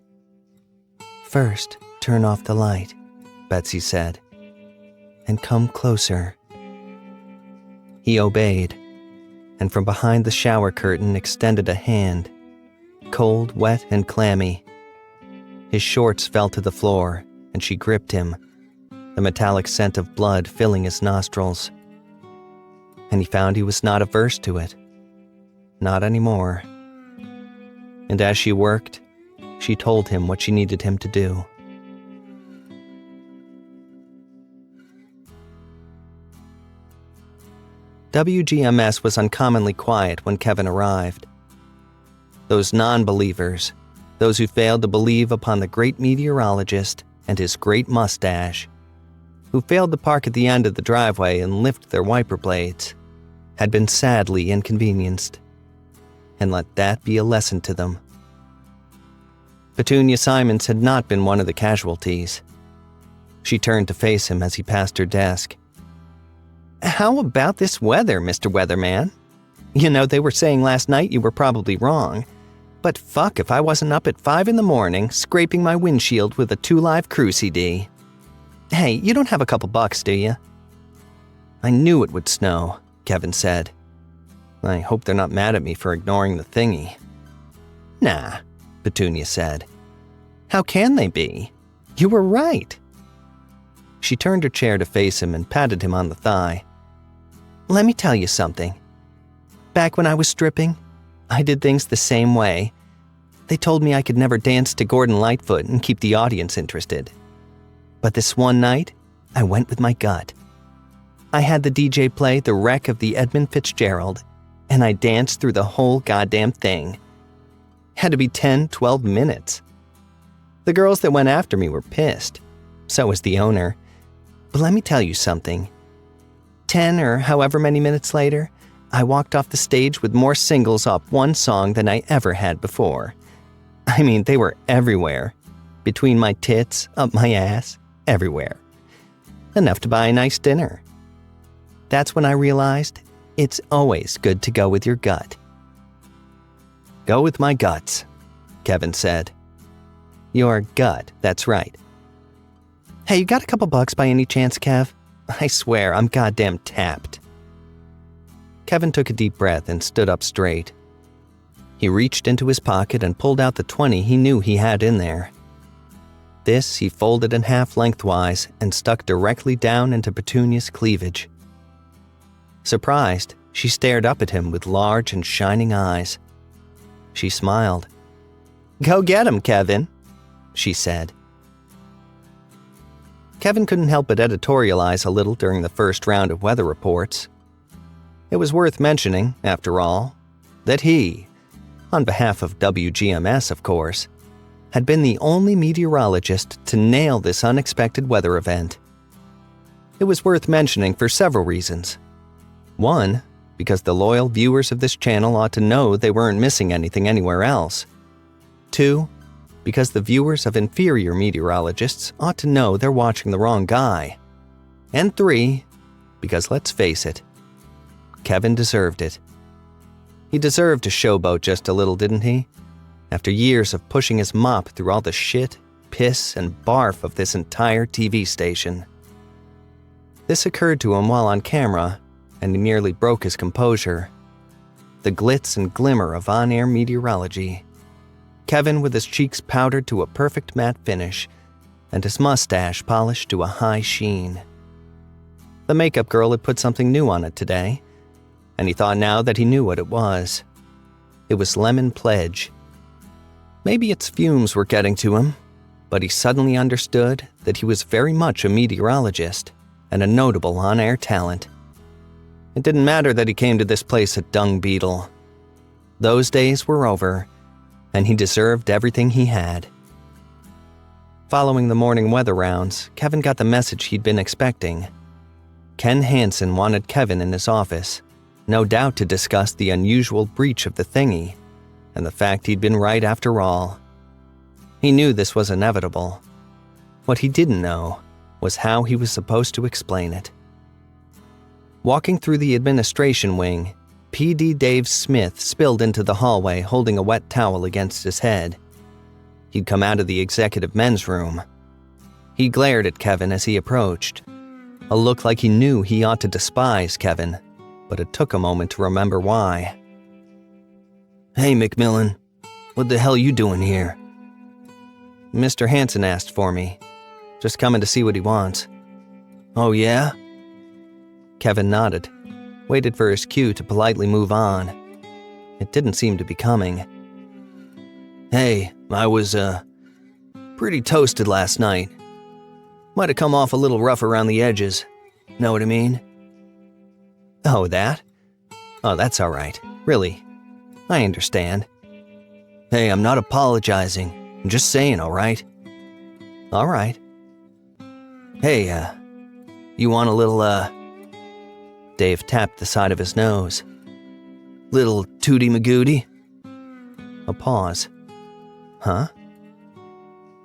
First, turn off the light, Betsy said, and come closer. He obeyed, and from behind the shower curtain extended a hand, cold, wet, and clammy. His shorts fell to the floor, and she gripped him, the metallic scent of blood filling his nostrils. And he found he was not averse to it. Not anymore. And as she worked, she told him what she needed him to do. WGMS was uncommonly quiet when Kevin arrived. Those non-believers, those who failed to believe upon the great meteorologist and his great mustache, who failed to park at the end of the driveway and lift their wiper blades, had been sadly inconvenienced. And let that be a lesson to them. Petunia Simons had not been one of the casualties. She turned to face him as he passed her desk. "How about this weather, Mr. Weatherman? You know, they were saying last night you were probably wrong. But fuck if I wasn't up at 5 in the morning scraping my windshield with a 2 Live Crew CD. Hey, you don't have a couple bucks, do you?" "I knew it would snow," Kevin said. "I hope they're not mad at me for ignoring the thingy." "Nah," Petunia said. "How can they be? You were right." She turned her chair to face him and patted him on the thigh. "Let me tell you something. Back when I was stripping, I did things the same way. They told me I could never dance to Gordon Lightfoot and keep the audience interested. But this one night, I went with my gut. I had the DJ play The Wreck of the Edmund Fitzgerald, and I danced through the whole goddamn thing. Had to be 10, 12 minutes. The girls that went after me were pissed. So was the owner. But let me tell you something. 10 or however many minutes later, I walked off the stage with more singles off one song than I ever had before. I mean, they were everywhere. Between my tits, up my ass, everywhere. Enough to buy a nice dinner. That's when I realized it's always good to go with your gut." "Go with my guts," Kevin said. "Your gut, that's right. Hey, you got a couple bucks by any chance, Kev? I swear, I'm goddamn tapped." Kevin took a deep breath and stood up straight. He reached into his pocket and pulled out the 20 he knew he had in there. This he folded in half lengthwise and stuck directly down into Petunia's cleavage. Surprised, she stared up at him with large and shining eyes. She smiled. "Go get him, Kevin," she said. Kevin couldn't help but editorialize a little during the first round of weather reports. It was worth mentioning, after all, that he, on behalf of WGMS of course, had been the only meteorologist to nail this unexpected weather event. It was worth mentioning for several reasons. One, because the loyal viewers of this channel ought to know they weren't missing anything anywhere else. Two, because the viewers of inferior meteorologists ought to know they're watching the wrong guy. And three, because let's face it, Kevin deserved it. He deserved to showboat just a little, didn't he? After years of pushing his mop through all the shit, piss, and barf of this entire TV station. This occurred to him while on camera, and he nearly broke his composure. The glitz and glimmer of on-air meteorology. Kevin with his cheeks powdered to a perfect matte finish, and his mustache polished to a high sheen. The makeup girl had put something new on it today, and he thought now that he knew what it was. It was Lemon Pledge. Maybe its fumes were getting to him, but he suddenly understood that he was very much a meteorologist and a notable on-air talent. It didn't matter that he came to this place a dung beetle. Those days were over, and he deserved everything he had. Following the morning weather rounds, Kevin got the message he'd been expecting. Ken Hansen wanted Kevin in his office, no doubt to discuss the unusual breach of the thingy, and the fact he'd been right after all. He knew this was inevitable. What he didn't know was how he was supposed to explain it. Walking through the administration wing, PD Dave Smith spilled into the hallway holding a wet towel against his head. He'd come out of the executive men's room. He glared at Kevin as he approached, a look like he knew he ought to despise Kevin, but it took a moment to remember why. "Hey, McMillan, what the hell you doing here?" "Mr. Hansen asked for me. Just coming to see what he wants." "Oh, yeah?" Kevin nodded, waited for his cue to politely move on. It didn't seem to be coming. "Hey, I was, pretty toasted last night. Might have come off a little rough around the edges. Know what I mean?" "Oh, that? Oh, that's all right. Really. I understand." "Hey, I'm not apologizing. I'm just saying, all right?" "All right." "Hey, you want a little, Dave tapped the side of his nose. "Little tooty magooty?" A pause. "Huh?"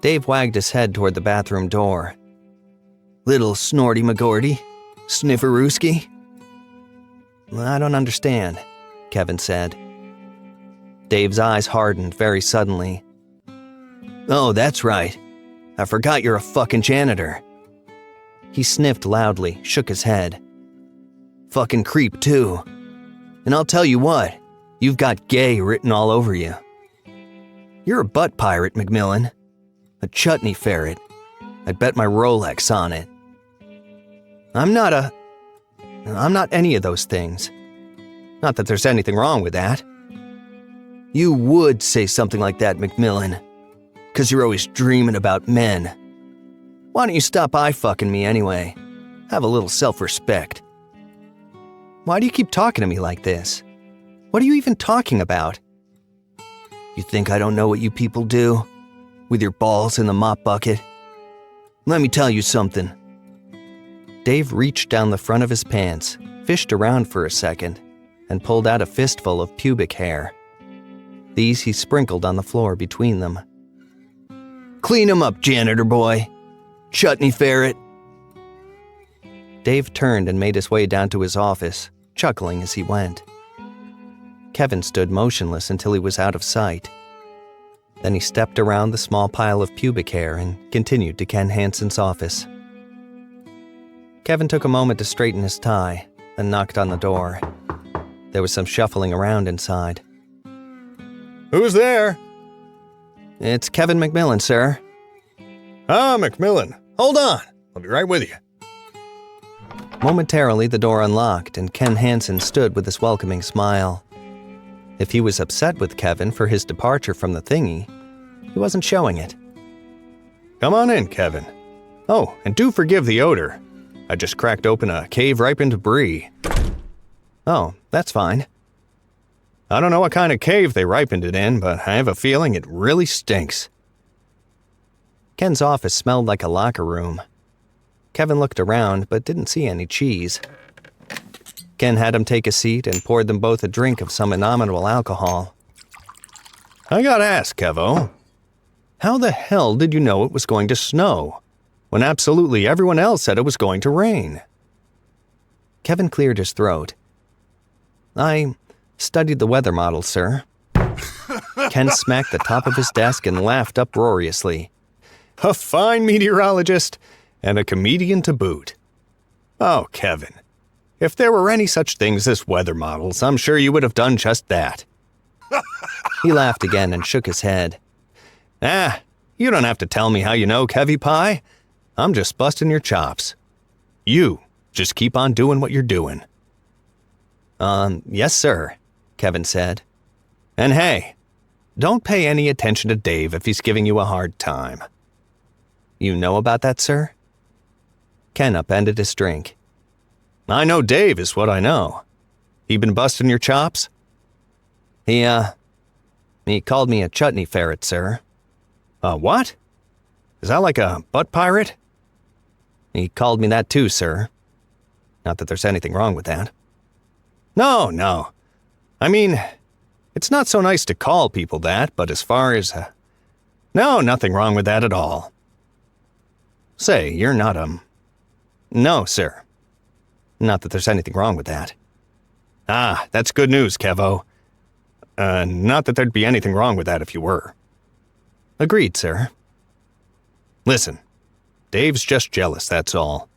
Dave wagged his head toward the bathroom door. Little Snorty McGorty? Snifferooski? I don't understand, Kevin said. Dave's eyes hardened very suddenly. Oh, that's right. I forgot you're a fucking janitor. He sniffed loudly, shook his head. Fucking creep, too. And I'll tell you what, you've got gay written all over you. You're a butt pirate, McMillan. A chutney ferret. I'd bet my Rolex on it. I'm not any of those things. Not that there's anything wrong with that. You would say something like that, McMillan. 'Cause you're always dreaming about men. Why don't you stop eye-fucking me anyway? Have a little self-respect. Why do you keep talking to me like this? What are you even talking about? You think I don't know what you people do? With your balls in the mop bucket? Let me tell you something. Dave reached down the front of his pants, fished around for a second, and pulled out a fistful of pubic hair. These he sprinkled on the floor between them. Clean him up, janitor boy. Chutney ferret. Dave turned and made his way down to his office, chuckling as he went. Kevin stood motionless until he was out of sight. Then he stepped around the small pile of pubic hair and continued to Ken Hansen's office. Kevin took a moment to straighten his tie and knocked on the door. There was some shuffling around inside. Who's there? It's Kevin McMillan, sir. Ah, McMillan. Hold on. I'll be right with you. Momentarily, the door unlocked, and Ken Hansen stood with his welcoming smile. If he was upset with Kevin for his departure from the thingy, he wasn't showing it. Come on in, Kevin. Oh, and do forgive the odor. I just cracked open a cave-ripened brie. Oh, that's fine. I don't know what kind of cave they ripened it in, but I have a feeling it really stinks. Ken's office smelled like a locker room. Kevin looked around, but didn't see any cheese. Ken had him take a seat and poured them both a drink of some innominable alcohol. I gotta ask, Kevo, how the hell did you know it was going to snow, when absolutely everyone else said it was going to rain? Kevin cleared his throat. I studied the weather model, sir. Ken smacked the top of his desk and laughed uproariously. A fine meteorologist and a comedian to boot. Oh, Kevin, if there were any such things as weather models, I'm sure you would have done just that. He laughed again and shook his head. You don't have to tell me how you know, Kevy Pie. I'm just busting your chops. You just keep on doing what you're doing. Yes, sir, Kevin said. And hey, don't pay any attention to Dave if he's giving you a hard time. You know about that, sir? Ken upended his drink. I know Dave is what I know. He been busting your chops? He called me a chutney ferret, sir. A what? Is that like a butt pirate? He called me that too, sir. Not that there's anything wrong with that. No. I mean, it's not so nice to call people that, but as far as... No, nothing wrong with that at all. Say, you're not, No, sir. Not that there's anything wrong with that. Ah, that's good news, Kevo. Not that there'd be anything wrong with that if you were. Agreed, sir. Listen, Dave's just jealous, that's all.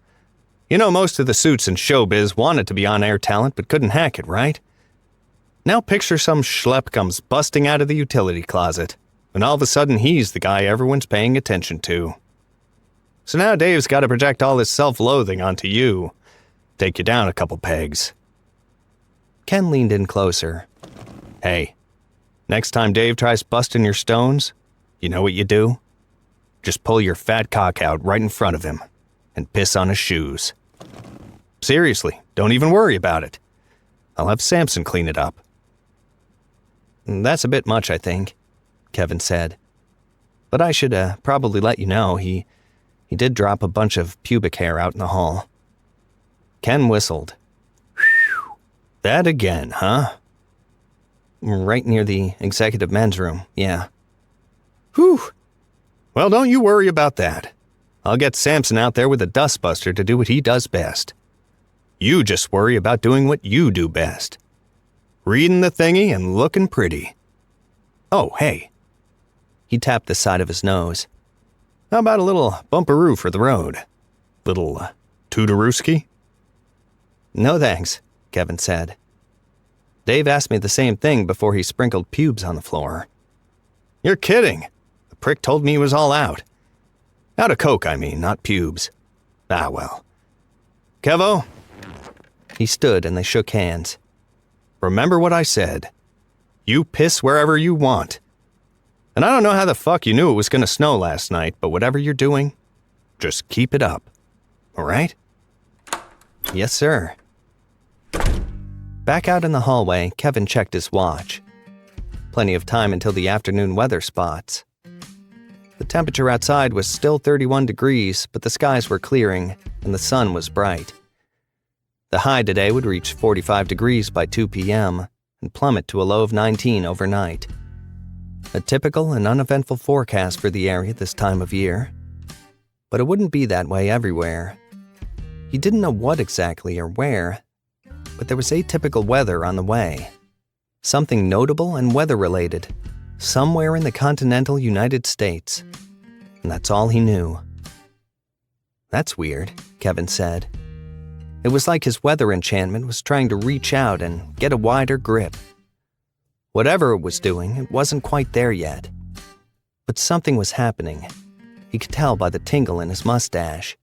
You know, most of the suits in showbiz wanted to be on-air talent but couldn't hack it, right? Now picture some schlep comes busting out of the utility closet, and all of a sudden he's the guy everyone's paying attention to. So now Dave's got to project all his self-loathing onto you. Take you down a couple pegs. Ken leaned in closer. Hey, next time Dave tries busting your stones, you know what you do? Just pull your fat cock out right in front of him and piss on his shoes. Seriously, don't even worry about it. I'll have Samson clean it up. That's a bit much, I think, Kevin said. But I should probably let you know he did drop a bunch of pubic hair out in the hall. Ken whistled. Whew. That again, huh? Right near the executive men's room, yeah. Whew. Well, don't you worry about that. I'll get Samson out there with a dustbuster to do what he does best. You just worry about doing what you do best. Reading the thingy and looking pretty. Oh, hey. He tapped the side of his nose. How about a little bumperoo for the road? Little tootarooski? No thanks, Kevin said. Dave asked me the same thing before he sprinkled pubes on the floor. You're kidding. The prick told me he was all out. Out of coke, I mean, not pubes. Ah, well. Kevo? He stood and they shook hands. Remember what I said. You piss wherever you want. And I don't know how the fuck you knew it was gonna snow last night, but whatever you're doing, just keep it up. All right? Yes, sir. Back out in the hallway, Kevin checked his watch. Plenty of time until the afternoon weather spots. The temperature outside was still 31 degrees, but the skies were clearing and the sun was bright. The high today would reach 45 degrees by 2 p.m. and plummet to a low of 19 overnight. A typical and uneventful forecast for the area this time of year. But it wouldn't be that way everywhere. He didn't know what exactly or where, but there was atypical weather on the way. Something notable and weather-related, somewhere in the continental United States. And that's all he knew. That's weird, Kevin said. It was like his weather enchantment was trying to reach out and get a wider grip. Whatever it was doing, it wasn't quite there yet. But something was happening. He could tell by the tingle in his mustache.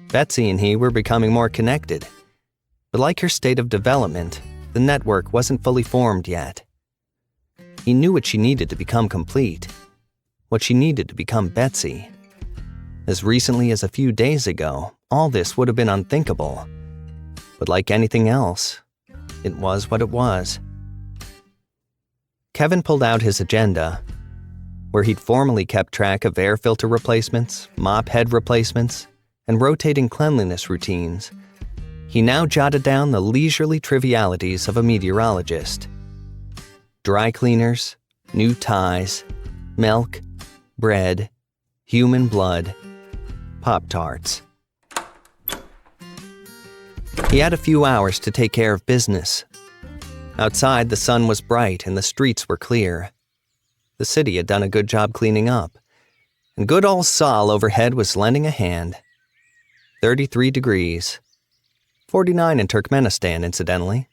Betsy and he were becoming more connected. But like her state of development, the network wasn't fully formed yet. He knew what she needed to become complete. What she needed to become Betsy. As recently as a few days ago, all this would have been unthinkable. But like anything else, it was what it was. Kevin pulled out his agenda, where he'd formerly kept track of air filter replacements, mop head replacements, and rotating cleanliness routines. He now jotted down the leisurely trivialities of a meteorologist. Dry cleaners, new ties, milk, bread, human blood, Pop-Tarts. He had a few hours to take care of business. Outside, the sun was bright and the streets were clear. The city had done a good job cleaning up, and good old Sol overhead was lending a hand. 33 degrees. 49 in Turkmenistan, incidentally.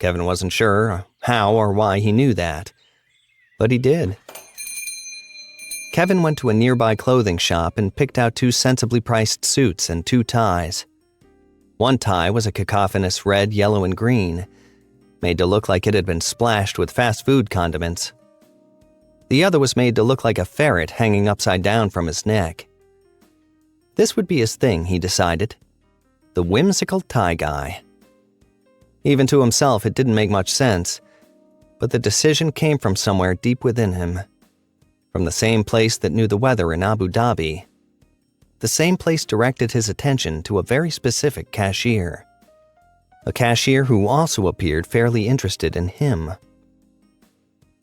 Kevin wasn't sure how or why he knew that, but he did. Kevin went to a nearby clothing shop and picked out 2 sensibly priced suits and 2 ties. One tie was a cacophonous red, yellow, and green, made to look like it had been splashed with fast food condiments. The other was made to look like a ferret hanging upside down from his neck. This would be his thing, he decided. The whimsical tie guy. Even to himself, it didn't make much sense, but the decision came from somewhere deep within him. From the same place that knew the weather in Abu Dhabi. The same place directed his attention to a very specific cashier. A cashier who also appeared fairly interested in him.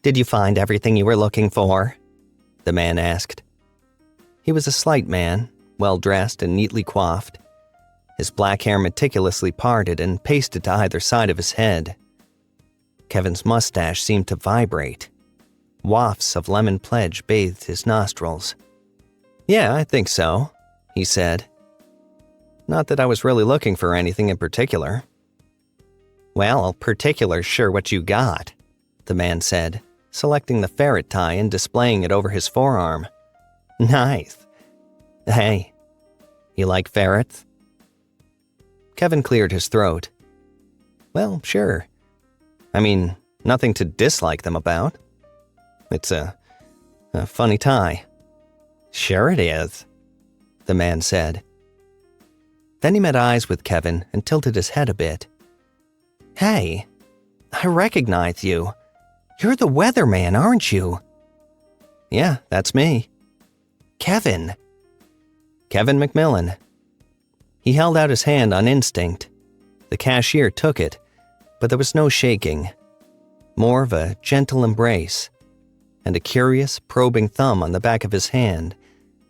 "Did you find everything you were looking for?" the man asked. He was a slight man, well-dressed and neatly coiffed. His black hair meticulously parted and pasted to either side of his head. Kevin's mustache seemed to vibrate. Wafts of lemon pledge bathed his nostrils. "Yeah, I think so," he said. "Not that I was really looking for anything in particular." "Well, particular's sure what you got," the man said, selecting the ferret tie and displaying it over his forearm. "Nice. Hey, you like ferrets?" Kevin cleared his throat. "Well, sure. I mean, nothing to dislike them about. It's a funny tie." "Sure it is," the man said. Then he met eyes with Kevin and tilted his head a bit. "Hey, I recognize you. You're the weatherman, aren't you?" "Yeah, that's me." "Kevin." "Kevin McMillan." He held out his hand on instinct. The cashier took it, but there was no shaking. More of a gentle embrace. and a curious, probing thumb on the back of his hand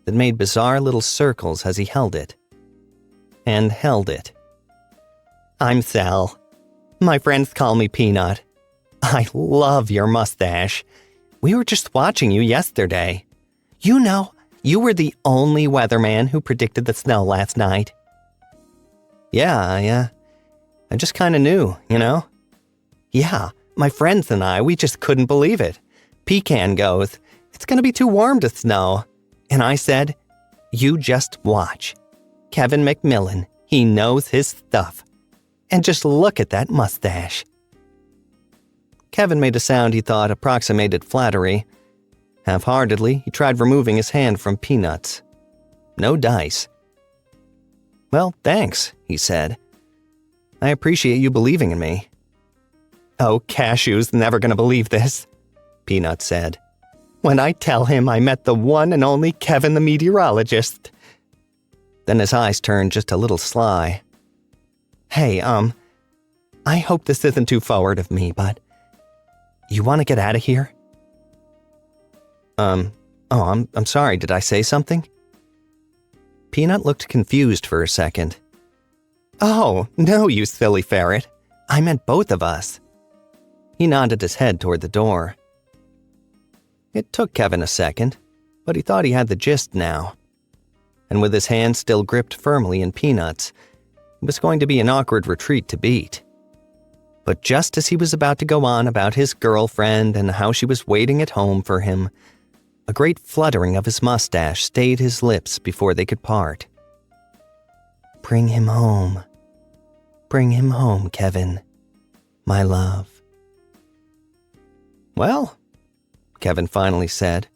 that made bizarre little circles as he held it. And held it. I'm Sal. My friends call me Peanut. I love your mustache. We were just watching you yesterday. You know, you were the only weatherman who predicted the snow last night. Yeah, I just kind of knew, you know? Yeah, my friends and I, we just couldn't believe it. Pecan goes, it's gonna be too warm to snow. And I said, you just watch. Kevin McMillan, he knows his stuff. And just look at that mustache. Kevin made a sound he thought approximated flattery. Half-heartedly, he tried removing his hand from Peanut's. No dice. Well, thanks, he said. I appreciate you believing in me. Oh, Cashew's never gonna believe this, Peanut said. When I tell him I met the one and only Kevin the meteorologist. Then his eyes turned just a little sly. Hey, I hope this isn't too forward of me, but you want to get out of here? I'm sorry, did I say something? Peanut looked confused for a second. Oh, no, you silly ferret. I meant both of us. He nodded his head toward the door. It took Kevin a second, but he thought he had the gist now. And with his hand still gripped firmly in Peanut's, it was going to be an awkward retreat to beat. But just as he was about to go on about his girlfriend and how she was waiting at home for him, a great fluttering of his mustache stayed his lips before they could part. Bring him home. Bring him home, Kevin. My love. Well, Kevin finally said.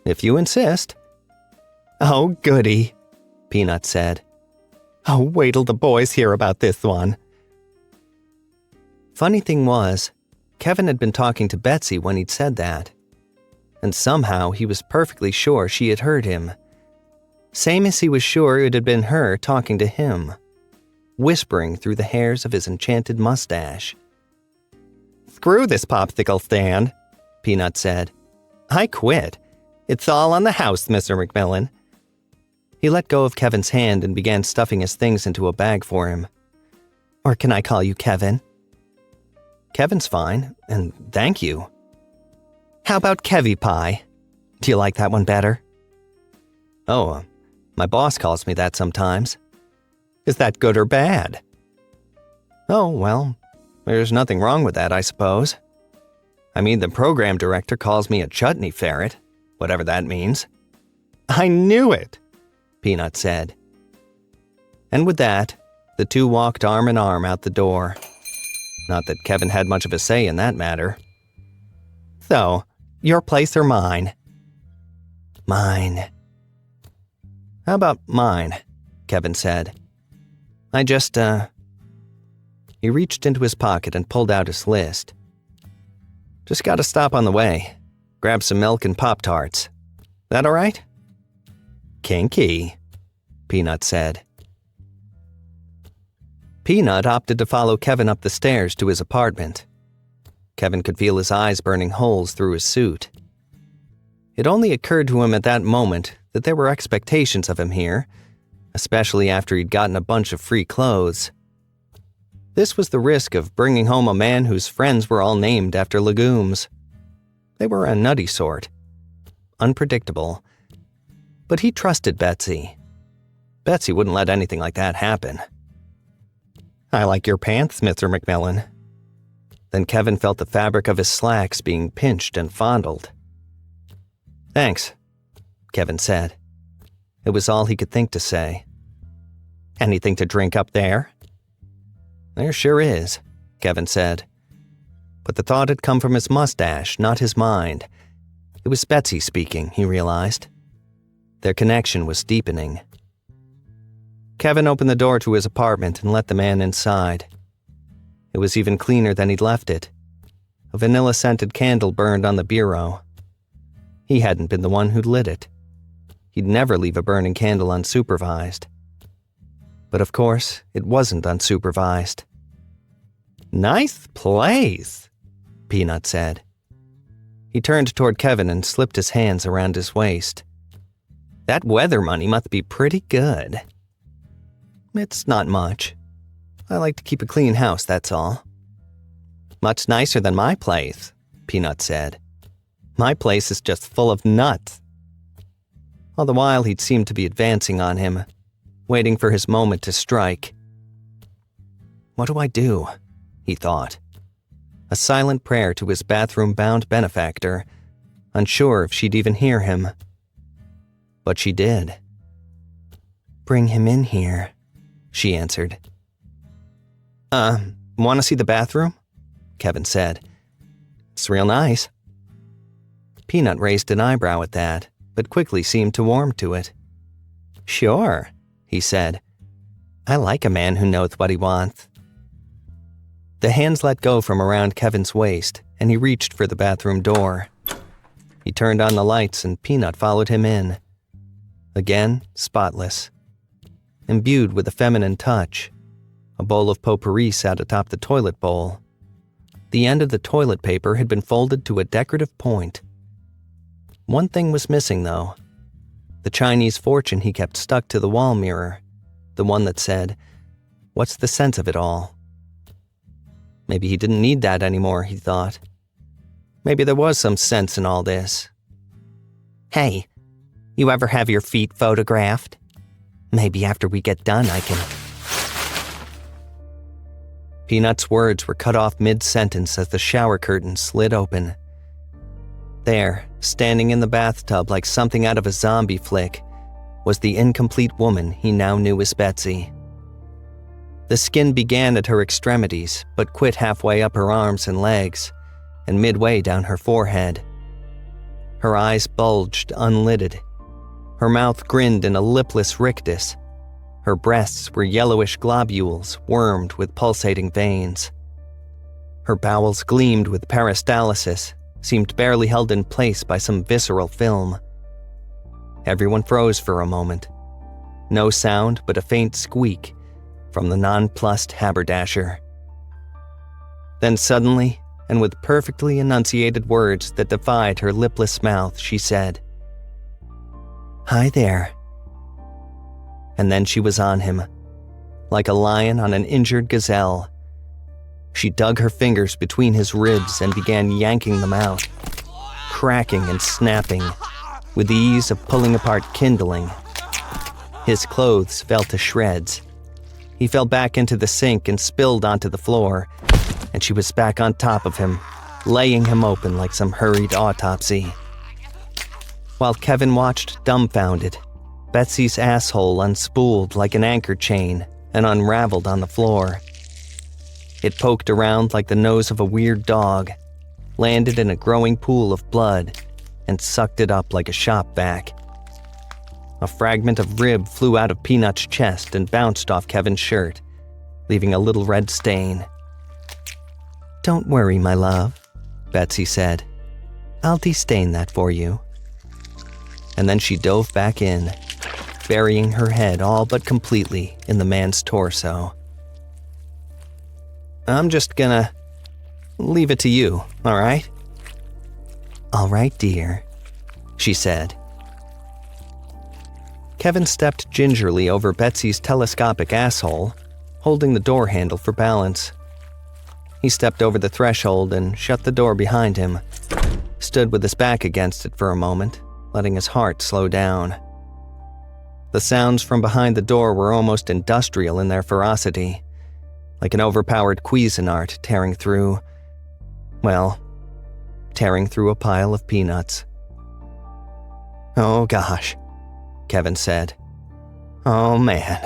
If you insist. Oh, goody, Peanut said. Oh, wait till the boys hear about this one. Funny thing was, Kevin had been talking to Betsy when he'd said that. And somehow he was perfectly sure she had heard him. Same as he was sure it had been her talking to him, whispering through the hairs of his enchanted mustache. Screw this popsicle stand, Peanut said. I quit. It's all on the house, Mr. McMillan. He let go of Kevin's hand and began stuffing his things into a bag for him. Or can I call you Kevin? Kevin's fine, and thank you. How about Kevy Pie? Do you like that one better? Oh, my boss calls me that sometimes. Is that good or bad? Oh, well, there's nothing wrong with that, I suppose. I mean, the program director calls me a chutney ferret, whatever that means. I knew it, Peanut said. And with that, the two walked arm in arm out the door. Not that Kevin had much of a say in that matter. So, your place or mine? Mine. How about mine? Kevin said. I just, He reached into his pocket and pulled out his list. Just gotta stop on the way. Grab some milk and Pop-Tarts. That all right? Kinky, Peanut said. Peanut opted to follow Kevin up the stairs to his apartment. Kevin could feel his eyes burning holes through his suit. It only occurred to him at that moment that there were expectations of him here, especially after he'd gotten a bunch of free clothes. This was the risk of bringing home a man whose friends were all named after legumes. They were a nutty sort. Unpredictable. But he trusted Betsy. Betsy wouldn't let anything like that happen. I like your pants, Mr. McMillan. Then Kevin felt the fabric of his slacks being pinched and fondled. Thanks, Kevin said. It was all he could think to say. Anything to drink up there? There sure is, Kevin said. But the thought had come from his mustache, not his mind. It was Betsy speaking, he realized. Their connection was deepening. Kevin opened the door to his apartment and let the man inside. It was even cleaner than he'd left it. A vanilla-scented candle burned on the bureau. He hadn't been the one who'd lit it. He'd never leave a burning candle unsupervised. But of course, it wasn't unsupervised. Nice place, Peanut said. He turned toward Kevin and slipped his hands around his waist. That weather money must be pretty good. It's not much. I like to keep a clean house, that's all. Much nicer than my place, Peanut said. My place is just full of nuts. All the while he'd seemed to be advancing on him, waiting for his moment to strike. What do I do? He thought. A silent prayer to his bathroom-bound benefactor, unsure if she'd even hear him. But she did. Bring him in here, she answered. Want to see the bathroom? Kevin said. It's real nice. Peanut raised an eyebrow at that, but quickly seemed to warm to it. Sure, he said. I like a man who knows what he wants. The hands let go from around Kevin's waist, and he reached for the bathroom door. He turned on the lights, and Peanut followed him in. Again, spotless. Imbued with a feminine touch, a bowl of potpourri sat atop the toilet bowl. The end of the toilet paper had been folded to a decorative point. One thing was missing, though. The Chinese fortune he kept stuck to the wall mirror, the one that said, "What's the sense of it all?" Maybe he didn't need that anymore, he thought. Maybe there was some sense in all this. Hey, you ever have your feet photographed? Maybe after we get done I can... Peanut's words were cut off mid-sentence as the shower curtain slid open. There, standing in the bathtub like something out of a zombie flick, was the incomplete woman he now knew as Betsy. The skin began at her extremities, but quit halfway up her arms and legs, and midway down her forehead. Her eyes bulged unlidded. Her mouth grinned in a lipless rictus. Her breasts were yellowish globules wormed with pulsating veins. Her bowels gleamed with peristalsis, seemed barely held in place by some visceral film. Everyone froze for a moment. No sound but a faint squeak from the nonplussed haberdasher. Then suddenly, and with perfectly enunciated words that defied her lipless mouth, she said, "Hi there." And then she was on him, like a lion on an injured gazelle. She dug her fingers between his ribs and began yanking them out, cracking and snapping, with the ease of pulling apart kindling. His clothes fell to shreds. He fell back into the sink and spilled onto the floor, and she was back on top of him, laying him open like some hurried autopsy. While Kevin watched dumbfounded, Betsy's asshole unspooled like an anchor chain and unraveled on the floor. It poked around like the nose of a weird dog, landed in a growing pool of blood, and sucked it up like a shop vac. A fragment of rib flew out of Peanut's chest and bounced off Kevin's shirt, leaving a little red stain. "Don't worry, my love," Betsy said. "I'll destain that for you." And then she dove back in, burying her head all but completely in the man's torso. "I'm just gonna leave it to you, all right?" "All right, dear," she said. Kevin stepped gingerly over Betsy's telescopic asshole, holding the door handle for balance. He stepped over the threshold and shut the door behind him, stood with his back against it for a moment, letting his heart slow down. The sounds from behind the door were almost industrial in their ferocity, like an overpowered Cuisinart tearing through a pile of peanuts. "Oh gosh," Kevin said. "Oh man."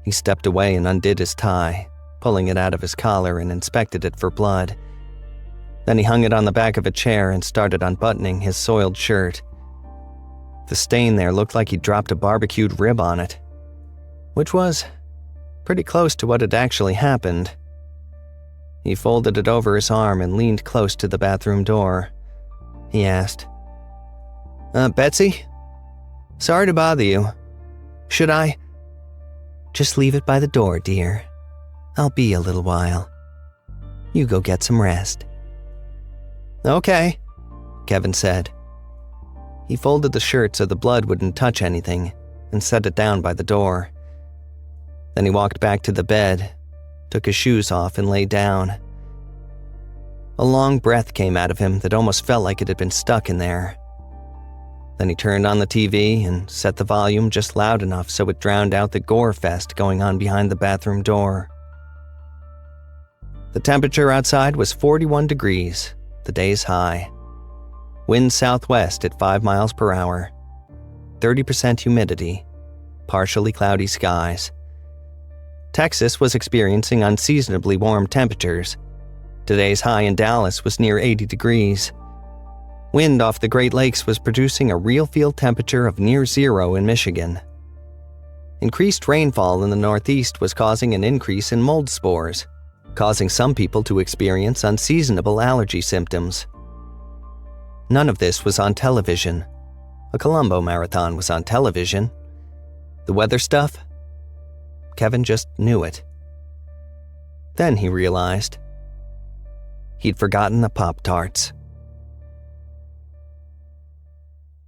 He stepped away and undid his tie, pulling it out of his collar and inspected it for blood. Then he hung it on the back of a chair and started unbuttoning his soiled shirt. The stain there looked like he'd dropped a barbecued rib on it, which was pretty close to what had actually happened. He folded it over his arm and leaned close to the bathroom door. He asked, "Betsy? Sorry to bother you. Should I?" "Just leave it by the door, dear. I'll be a little while. You go get some rest." Okay, Kevin said. He folded the shirt so the blood wouldn't touch anything and set it down by the door. Then he walked back to the bed, took his shoes off, and lay down. A long breath came out of him that almost felt like it had been stuck in there. Then he turned on the TV and set the volume just loud enough so it drowned out the gore fest going on behind the bathroom door. The temperature outside was 41 degrees, the day's high. Wind southwest at 5 miles per hour. 30% humidity. Partially cloudy skies. Texas was experiencing unseasonably warm temperatures. Today's high in Dallas was near 80 degrees. Wind off the Great Lakes was producing a real field temperature of near zero in Michigan. Increased rainfall in the Northeast was causing an increase in mold spores, causing some people to experience unseasonable allergy symptoms. None of this was on television. A Colombo Marathon was on television. The weather stuff? Kevin just knew it. Then he realized he'd forgotten the Pop-Tarts.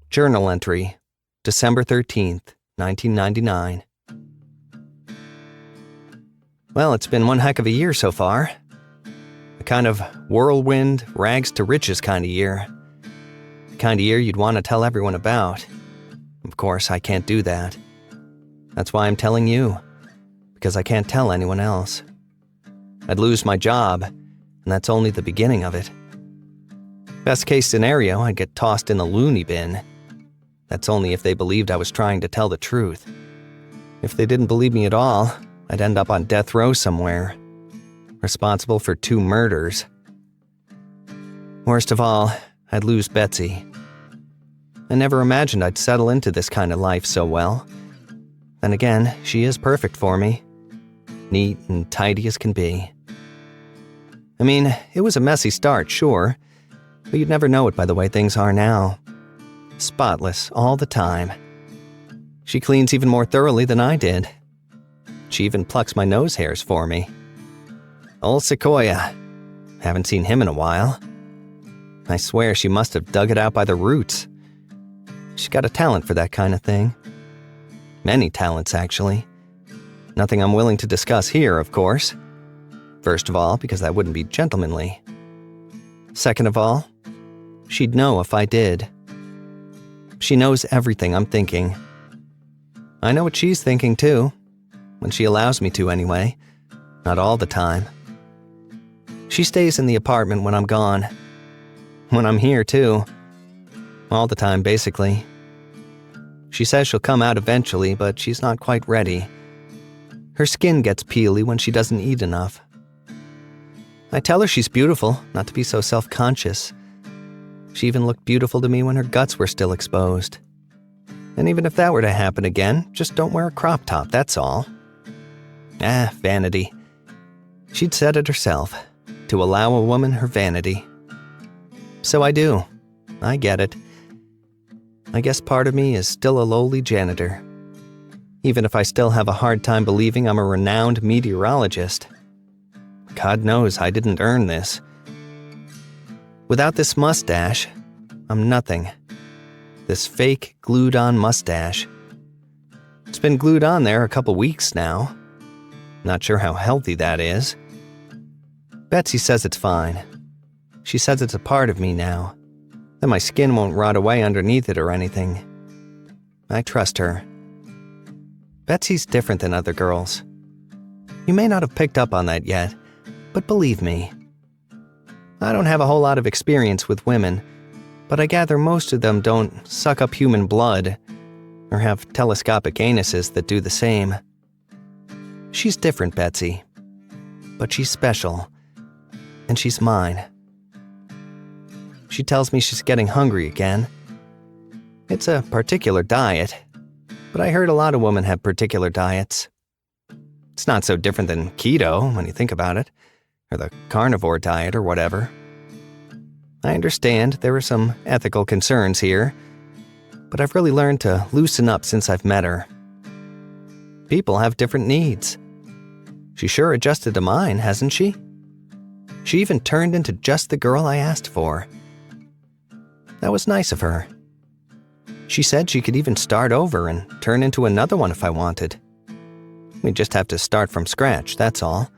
Journal entry, December 13th, 1999. Well, it's been one heck of a year so far. A kind of whirlwind, rags to riches kind of year. The kind of year you'd want to tell everyone about. Of course, I can't do that. That's why I'm telling you, because I can't tell anyone else. I'd lose my job, and that's only the beginning of it. Best case scenario, I'd get tossed in the loony bin. That's only if they believed I was trying to tell the truth. If they didn't believe me at all, I'd end up on death row somewhere, responsible for 2 murders. Worst of all, I'd lose Betsy. I never imagined I'd settle into this kind of life so well. Then again, she is perfect for me. Neat and tidy as can be. I mean, it was a messy start, sure, but you'd never know it by the way things are now. Spotless all the time. She cleans even more thoroughly than I did. She even plucks my nose hairs for me. Old Sequoia. Haven't seen him in a while. I swear she must have dug it out by the roots. She's got a talent for that kind of thing. Many talents, actually. Nothing I'm willing to discuss here, of course. First of all, because that wouldn't be gentlemanly. Second of all, she'd know if I did. She knows everything I'm thinking. I know what she's thinking, too. When she allows me to, anyway. Not all the time. She stays in the apartment when I'm gone. When I'm here, too. All the time, basically. She says she'll come out eventually, but she's not quite ready. Her skin gets peely when she doesn't eat enough. I tell her she's beautiful, not to be so self-conscious. She even looked beautiful to me when her guts were still exposed. And even if that were to happen again, just don't wear a crop top, that's all. Vanity. She'd said it herself, to allow a woman her vanity. So I do. I get it. I guess part of me is still a lowly janitor. Even if I still have a hard time believing I'm a renowned meteorologist. God knows I didn't earn this. Without this mustache, I'm nothing. This fake, glued-on mustache. It's been glued on there a couple weeks now. Not sure how healthy that is. Betsy says it's fine. She says it's a part of me now. That my skin won't rot away underneath it or anything. I trust her. Betsy's different than other girls. You may not have picked up on that yet, but believe me. I don't have a whole lot of experience with women, but I gather most of them don't suck up human blood or have telescopic anuses that do the same. She's different, Betsy, but she's special, and she's mine. She tells me she's getting hungry again. It's a particular diet, but I heard a lot of women have particular diets. It's not so different than keto when you think about it, or the carnivore diet or whatever. I understand there are some ethical concerns here, but I've really learned to loosen up since I've met her. People have different needs. She sure adjusted to mine, hasn't she? She even turned into just the girl I asked for, That was nice of her. She said she could even start over and turn into another one if I wanted. We'd just have to start from scratch, that's all.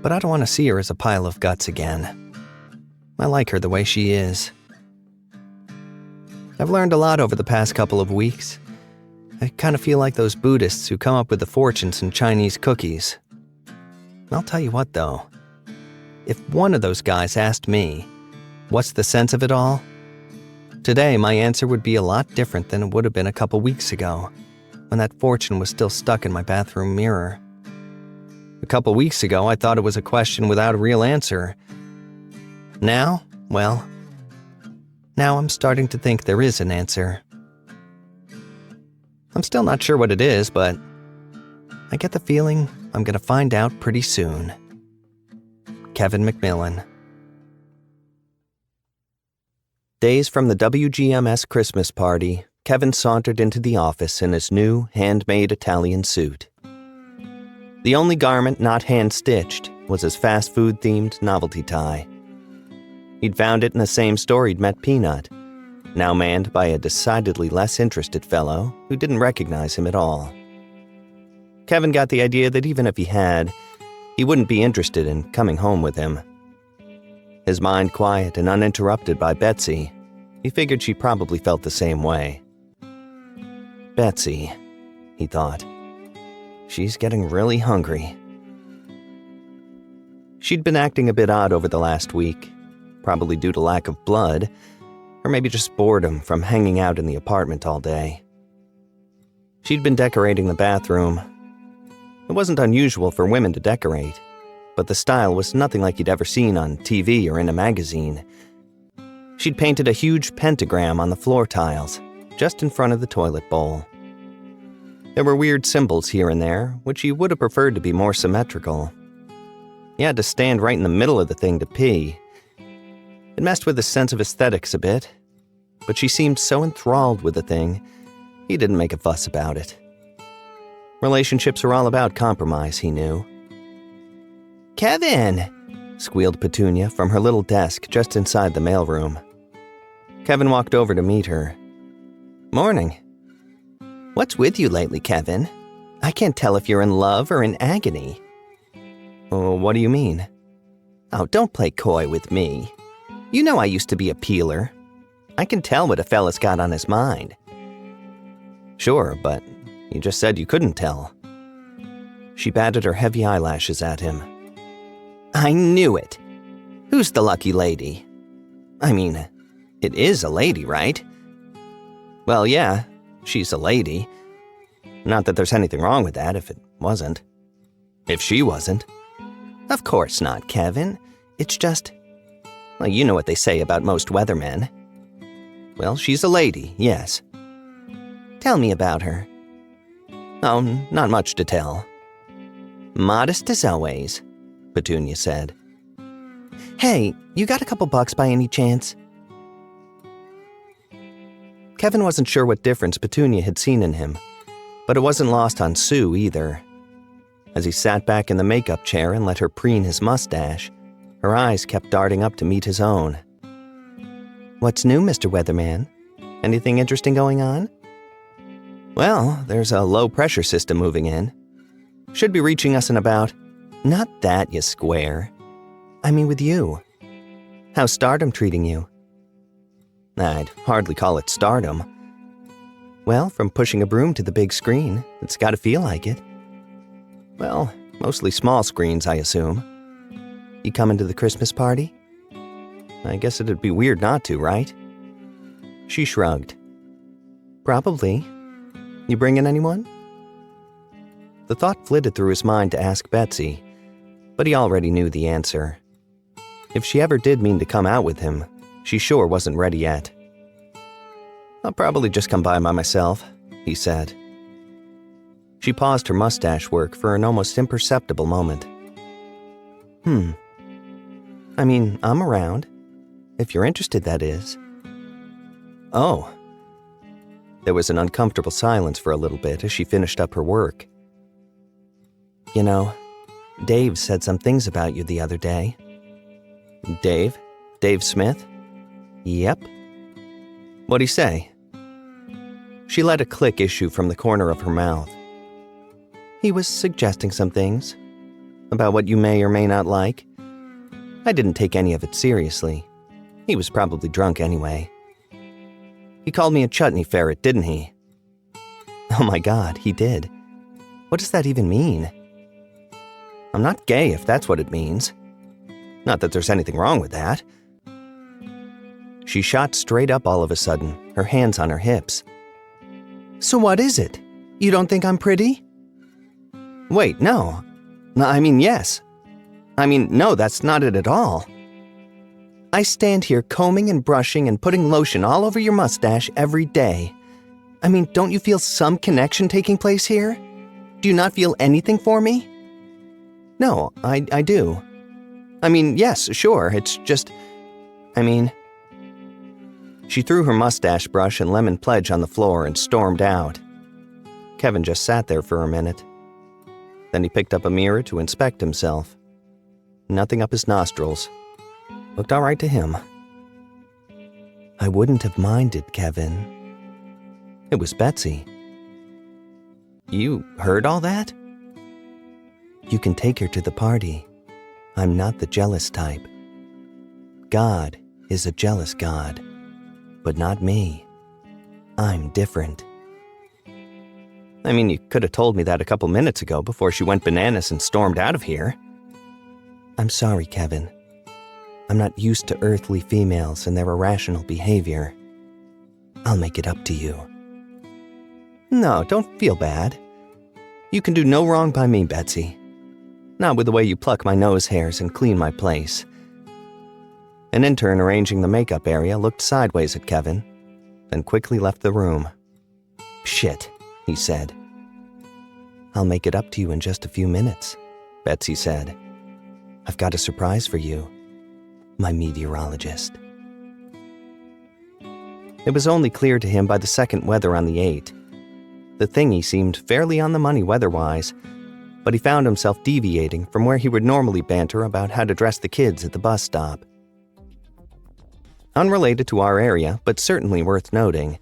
But I don't want to see her as a pile of guts again. I like her the way she is. I've learned a lot over the past couple of weeks. I kind of feel like those Buddhists who come up with the fortunes in Chinese cookies. I'll tell you what, though. If one of those guys asked me, what's the sense of it all? Today, my answer would be a lot different than it would have been a couple weeks ago, when that fortune was still stuck in my bathroom mirror. A couple weeks ago, I thought it was a question without a real answer. Now, well, now I'm starting to think there is an answer. I'm still not sure what it is, but I get the feeling I'm going to find out pretty soon. Kevin McMillan. Days from the WGMS Christmas party, Kevin sauntered into the office in his new, handmade Italian suit. The only garment not hand-stitched was his fast food-themed novelty tie. He'd found it in the same store he'd met Peanut, now manned by a decidedly less interested fellow who didn't recognize him at all. Kevin got the idea that even if he had, he wouldn't be interested in coming home with him. His mind quiet and uninterrupted by Betsy, he figured she probably felt the same way. Betsy, he thought. She's getting really hungry. She'd been acting a bit odd over the last week, probably due to lack of blood, or maybe just boredom from hanging out in the apartment all day. She'd been decorating the bathroom. It wasn't unusual for women to decorate, but the style was nothing like you'd ever seen on TV or in a magazine. She'd painted a huge pentagram on the floor tiles, just in front of the toilet bowl. There were weird symbols here and there, which he would have preferred to be more symmetrical. He had to stand right in the middle of the thing to pee. It messed with his sense of aesthetics a bit, but she seemed so enthralled with the thing, he didn't make a fuss about it. Relationships are all about compromise, he knew. "Kevin!" squealed Petunia from her little desk just inside the mailroom. Kevin walked over to meet her. "Morning." "What's with you lately, Kevin? I can't tell if you're in love or in agony." "Oh, what do you mean?" "Oh, don't play coy with me. You know I used to be a peeler. I can tell what a fella's got on his mind." "Sure, but you just said you couldn't tell." She batted her heavy eyelashes at him. "I knew it. Who's the lucky lady? I mean, it is a lady, right?" "Well, yeah, she's a lady. Not that there's anything wrong with that if it wasn't. If she wasn't." "Of course not, Kevin. It's just, well, you know what they say about most weathermen." "Well, she's a lady, yes." "Tell me about her." "Oh, not much to tell." "Modest as always," Petunia said. "Hey, you got a couple bucks by any chance?" Kevin wasn't sure what difference Petunia had seen in him, but it wasn't lost on Sue either. As he sat back in the makeup chair and let her preen his mustache, her eyes kept darting up to meet his own. "What's new, Mr. Weatherman? Anything interesting going on?" "Well, there's a low-pressure system moving in. Should be reaching us in about..." "Not that, you square. I mean with you. How's stardom treating you?" "I'd hardly call it stardom." "Well, from pushing a broom to the big screen, it's got to feel like it." "Well, mostly small screens, I assume." "You coming to the Christmas party?" "I guess it'd be weird not to, right?" She shrugged. "Probably. You bringing anyone?" The thought flitted through his mind to ask Betsy, but he already knew the answer. If she ever did mean to come out with him, she sure wasn't ready yet. "I'll probably just come by myself," he said. She paused her mustache work for an almost imperceptible moment. I mean, I'm around. If you're interested, that is." "Oh." There was an uncomfortable silence for a little bit as she finished up her work. "You know, Dave said some things about you the other day." "Dave? Dave Smith?" Yep. What'd he say? She let a click issue from the corner of her mouth. He was suggesting some things about what you may or may not like. I didn't take any of it seriously. He was probably drunk anyway. He called me a chutney ferret, didn't he? Oh my God, he did. What does that even mean? I'm not gay if that's what it means. Not that there's anything wrong with that. She shot straight up all of a sudden, her hands on her hips. So what is it? You don't think I'm pretty? Wait, no. I mean, yes. I mean, no, that's not it at all. I stand here combing and brushing and putting lotion all over your mustache every day. I mean, don't you feel some connection taking place here? Do you not feel anything for me? No, I do. I mean, yes, sure, it's just... She threw her mustache brush and lemon pledge on the floor and stormed out. Kevin just sat there for a minute. Then he picked up a mirror to inspect himself. Nothing up his nostrils. Looked all right to him. I wouldn't have minded, Kevin. It was Betsy. You heard all that? You can take her to the party. I'm not the jealous type. God is a jealous God, but not me. I'm different. I mean, you could have told me that a couple minutes ago before she went bananas and stormed out of here. I'm sorry, Kevin. I'm not used to earthly females and their irrational behavior. I'll make it up to you. No, don't feel bad. You can do no wrong by me, Betsy. Not with the way you pluck my nose hairs and clean my place. An intern arranging the makeup area looked sideways at Kevin, then quickly left the room. Shit, he said. I'll make it up to you in just a few minutes, Betsy said. I've got a surprise for you, my meteorologist. It was only clear to him by the second weather on the 8. The thingy seemed fairly on the money weather-wise, but he found himself deviating from where he would normally banter about how to dress the kids at the bus stop. Unrelated to our area, but certainly worth noting,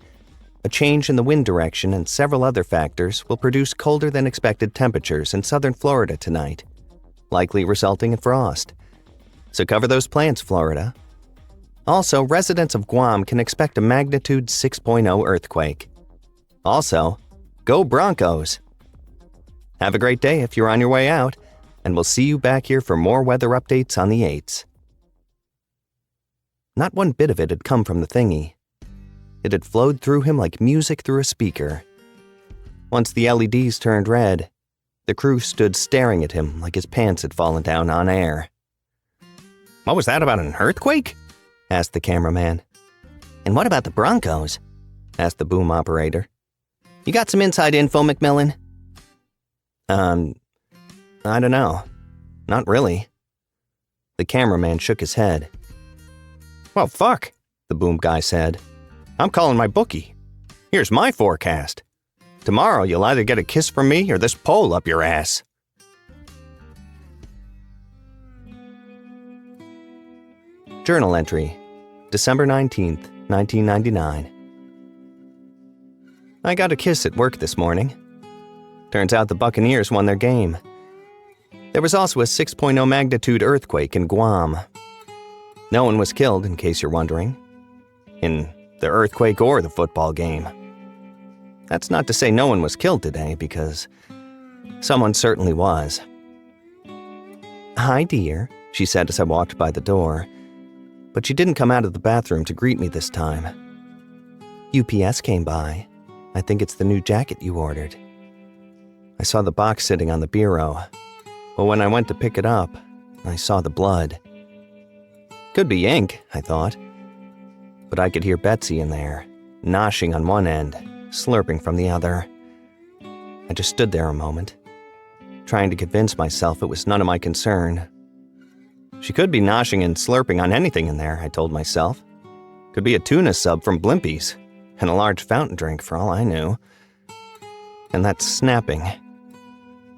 a change in the wind direction and several other factors will produce colder than expected temperatures in southern Florida tonight, likely resulting in frost. So cover those plants, Florida. Also, residents of Guam can expect a magnitude 6.0 earthquake. Also, go Broncos! Have a great day if you're on your way out, and we'll see you back here for more weather updates on the 8s. Not one bit of it had come from the thingy. It had flowed through him like music through a speaker. Once the LEDs turned red, the crew stood staring at him like his pants had fallen down on air. What was that about an earthquake? Asked the cameraman. And what about the Broncos? Asked the boom operator. You got some inside info, McMillan? I don't know. Not really. The cameraman shook his head. Well, fuck, the boom guy said. I'm calling my bookie. Here's my forecast. Tomorrow you'll either get a kiss from me or this pole up your ass. Journal entry, December 19th, 1999. I got a kiss at work this morning. Turns out the Buccaneers won their game. There was also a 6.0 magnitude earthquake in Guam. No one was killed, in case you're wondering, in the earthquake or the football game. That's not to say no one was killed today, because someone certainly was. Hi, dear, she said as I walked by the door, but she didn't come out of the bathroom to greet me this time. UPS came by. I think it's the new jacket you ordered. I saw the box sitting on the bureau, but when I went to pick it up, I saw the blood. Could be ink, I thought, but I could hear Betsy in there, noshing on one end, slurping from the other. I just stood there a moment, trying to convince myself it was none of my concern. She could be noshing and slurping on anything in there, I told myself. Could be a tuna sub from Blimpies, and a large fountain drink for all I knew. And that snapping.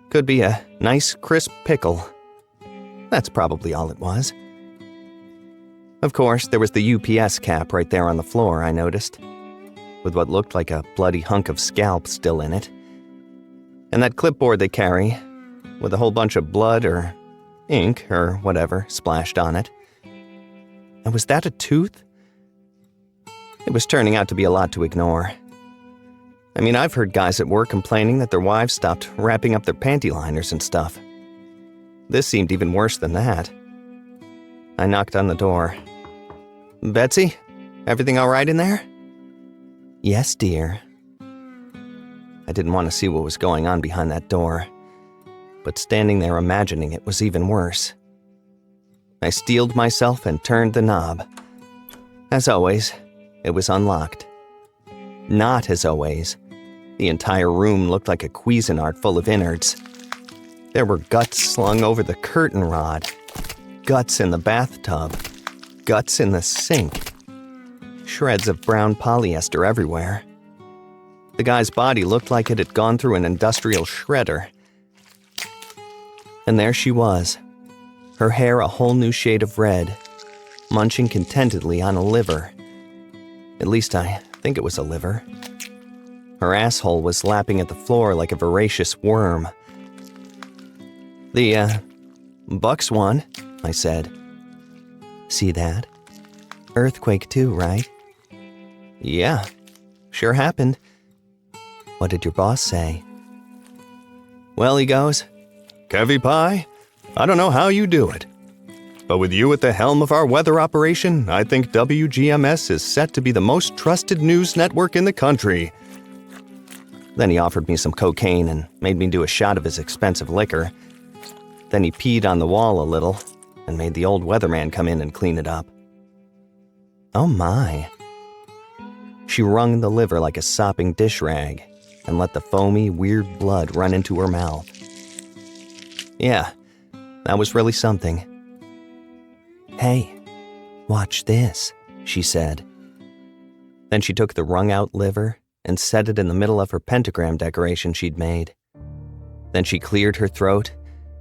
Could be a nice, crisp pickle. That's probably all it was. Of course, there was the UPS cap right there on the floor, I noticed, with what looked like a bloody hunk of scalp still in it. And that clipboard they carry, with a whole bunch of blood or ink or whatever splashed on it. And was that a tooth? It was turning out to be a lot to ignore. I mean, I've heard guys at work complaining that their wives stopped wrapping up their panty liners and stuff. This seemed even worse than that. I knocked on the door. "Betsy, everything all right in there?" "Yes, dear." I didn't want to see what was going on behind that door, but standing there imagining it was even worse. I steeled myself and turned the knob. As always, it was unlocked. Not as always. The entire room looked like a Cuisinart full of innards. There were guts slung over the curtain rod, guts in the bathtub, guts in the sink, shreds of brown polyester everywhere. The guy's body looked like it had gone through an industrial shredder. And there she was, her hair a whole new shade of red, munching contentedly on a liver. At least I think it was a liver. Her asshole was lapping at the floor like a voracious worm. "The Bucks won," I said. "See that? Earthquake too, right?" "Yeah, sure happened." "What did your boss say?" "Well," he goes, "Kevy Pie, I don't know how you do it. But with you at the helm of our weather operation, I think WGMS is set to be the most trusted news network in the country." Then he offered me some cocaine and made me do a shot of his expensive liquor. Then he peed on the wall a little and made the old weatherman come in and clean it up. Oh my. She wrung the liver like a sopping dish rag and let the foamy, weird blood run into her mouth. Yeah, that was really something. "Hey, watch this," she said. Then she took the wrung-out liver and set it in the middle of her pentagram decoration she'd made. Then she cleared her throat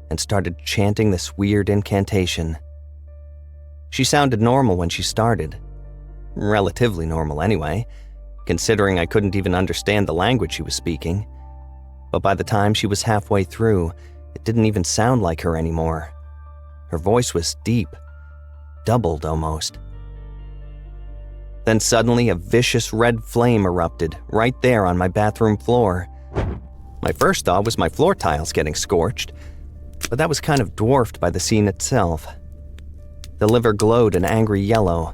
and started chanting this weird incantation. She sounded normal when she started. Relatively normal anyway, considering I couldn't even understand the language she was speaking. But by the time she was halfway through, it didn't even sound like her anymore. Her voice was deep, doubled almost. Then suddenly a vicious red flame erupted right there on my bathroom floor. My first thought was my floor tiles getting scorched, but that was kind of dwarfed by the scene itself. The liver glowed an angry yellow,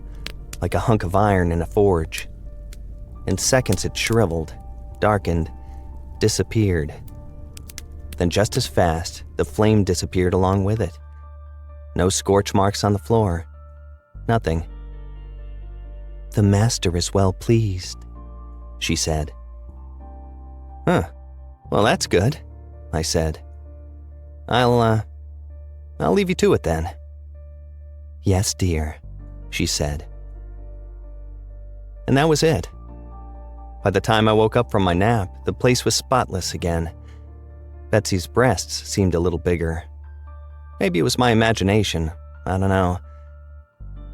like a hunk of iron in a forge. In seconds it shriveled, darkened, disappeared. Then just as fast, the flame disappeared along with it. No scorch marks on the floor. Nothing. "The master is well pleased," she said. "Huh. Well, that's good," I said. I'll leave you to it then." "Yes, dear," she said. And that was it. By the time I woke up from my nap, the place was spotless again. Betsy's breasts seemed a little bigger. Maybe it was my imagination. I don't know.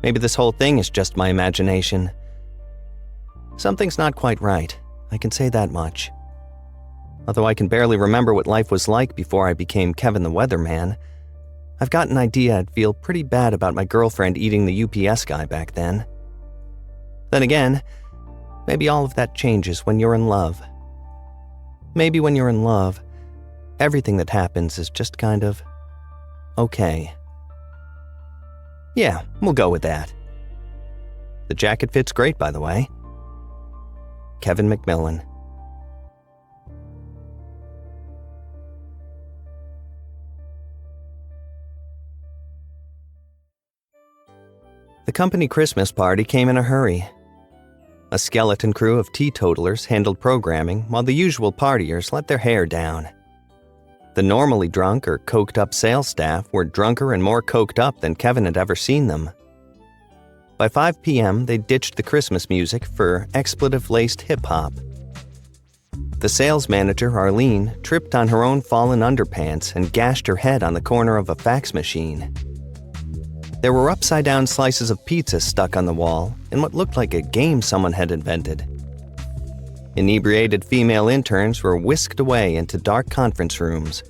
Maybe this whole thing is just my imagination. Something's not quite right, I can say that much. Although I can barely remember what life was like before I became Kevin the Weatherman, I've got an idea I'd feel pretty bad about my girlfriend eating the UPS guy back then. Then again, maybe all of that changes when you're in love. Maybe when you're in love, everything that happens is just kind of okay. Yeah, we'll go with that. The jacket fits great, by the way. Kevin McMillan. The company Christmas party came in a hurry. A skeleton crew of teetotalers handled programming while the usual partiers let their hair down. The normally drunk or coked-up sales staff were drunker and more coked up than Kevin had ever seen them. By 5 p.m., they ditched the Christmas music for expletive-laced hip-hop. The sales manager, Arlene, tripped on her own fallen underpants and gashed her head on the corner of a fax machine. There were upside-down slices of pizza stuck on the wall in what looked like a game someone had invented. Inebriated female interns were whisked away into dark conference rooms,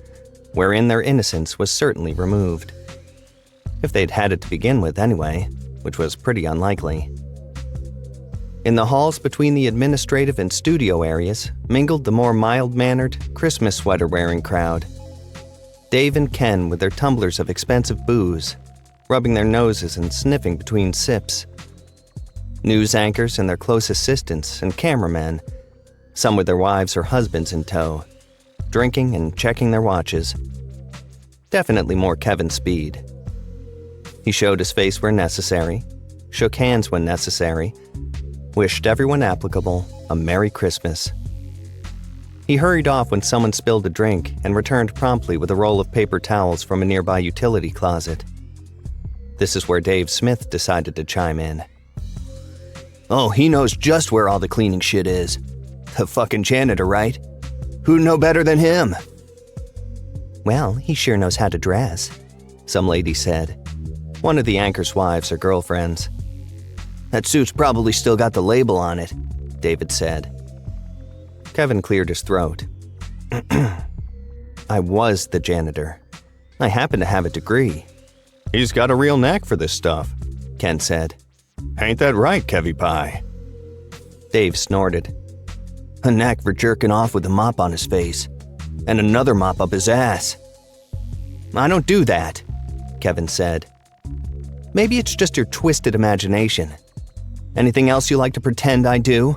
wherein their innocence was certainly removed. If they'd had it to begin with anyway, which was pretty unlikely. In the halls between the administrative and studio areas mingled the more mild-mannered, Christmas sweater-wearing crowd. Dave and Ken with their tumblers of expensive booze, rubbing their noses and sniffing between sips. News anchors and their close assistants and cameramen, some with their wives or husbands in tow, drinking and checking their watches. Definitely more Kevin speed. He showed his face where necessary, shook hands when necessary, wished everyone applicable a Merry Christmas. He hurried off when someone spilled a drink and returned promptly with a roll of paper towels from a nearby utility closet. This is where Dave Smith decided to chime in. Oh, he knows just where all the cleaning shit is. The fucking janitor, right? Who'd know better than him? Well, he sure knows how to dress, some lady said. One of the anchor's wives or girlfriends. That suit's probably still got the label on it, David said. Kevin cleared his throat. I was the janitor. I happen to have a degree. He's got a real knack for this stuff, Ken said. Ain't that right, Kevy Pie? Dave snorted. A knack for jerking off with a mop on his face. And another mop up his ass. I don't do that, Kevin said. Maybe it's just your twisted imagination. Anything else you like to pretend I do?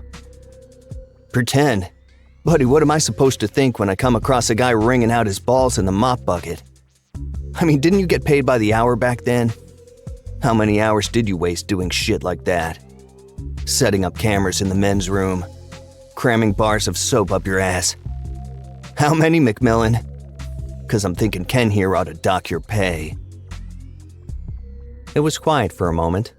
Pretend? Buddy, what am I supposed to think when I come across a guy wringing out his balls in the mop bucket? I mean, didn't you get paid by the hour back then? How many hours did you waste doing shit like that? Setting up cameras in the men's room. Cramming bars of soap up your ass. How many, McMillan? 'Cause I'm thinking Ken here ought to dock your pay. It was quiet for a moment,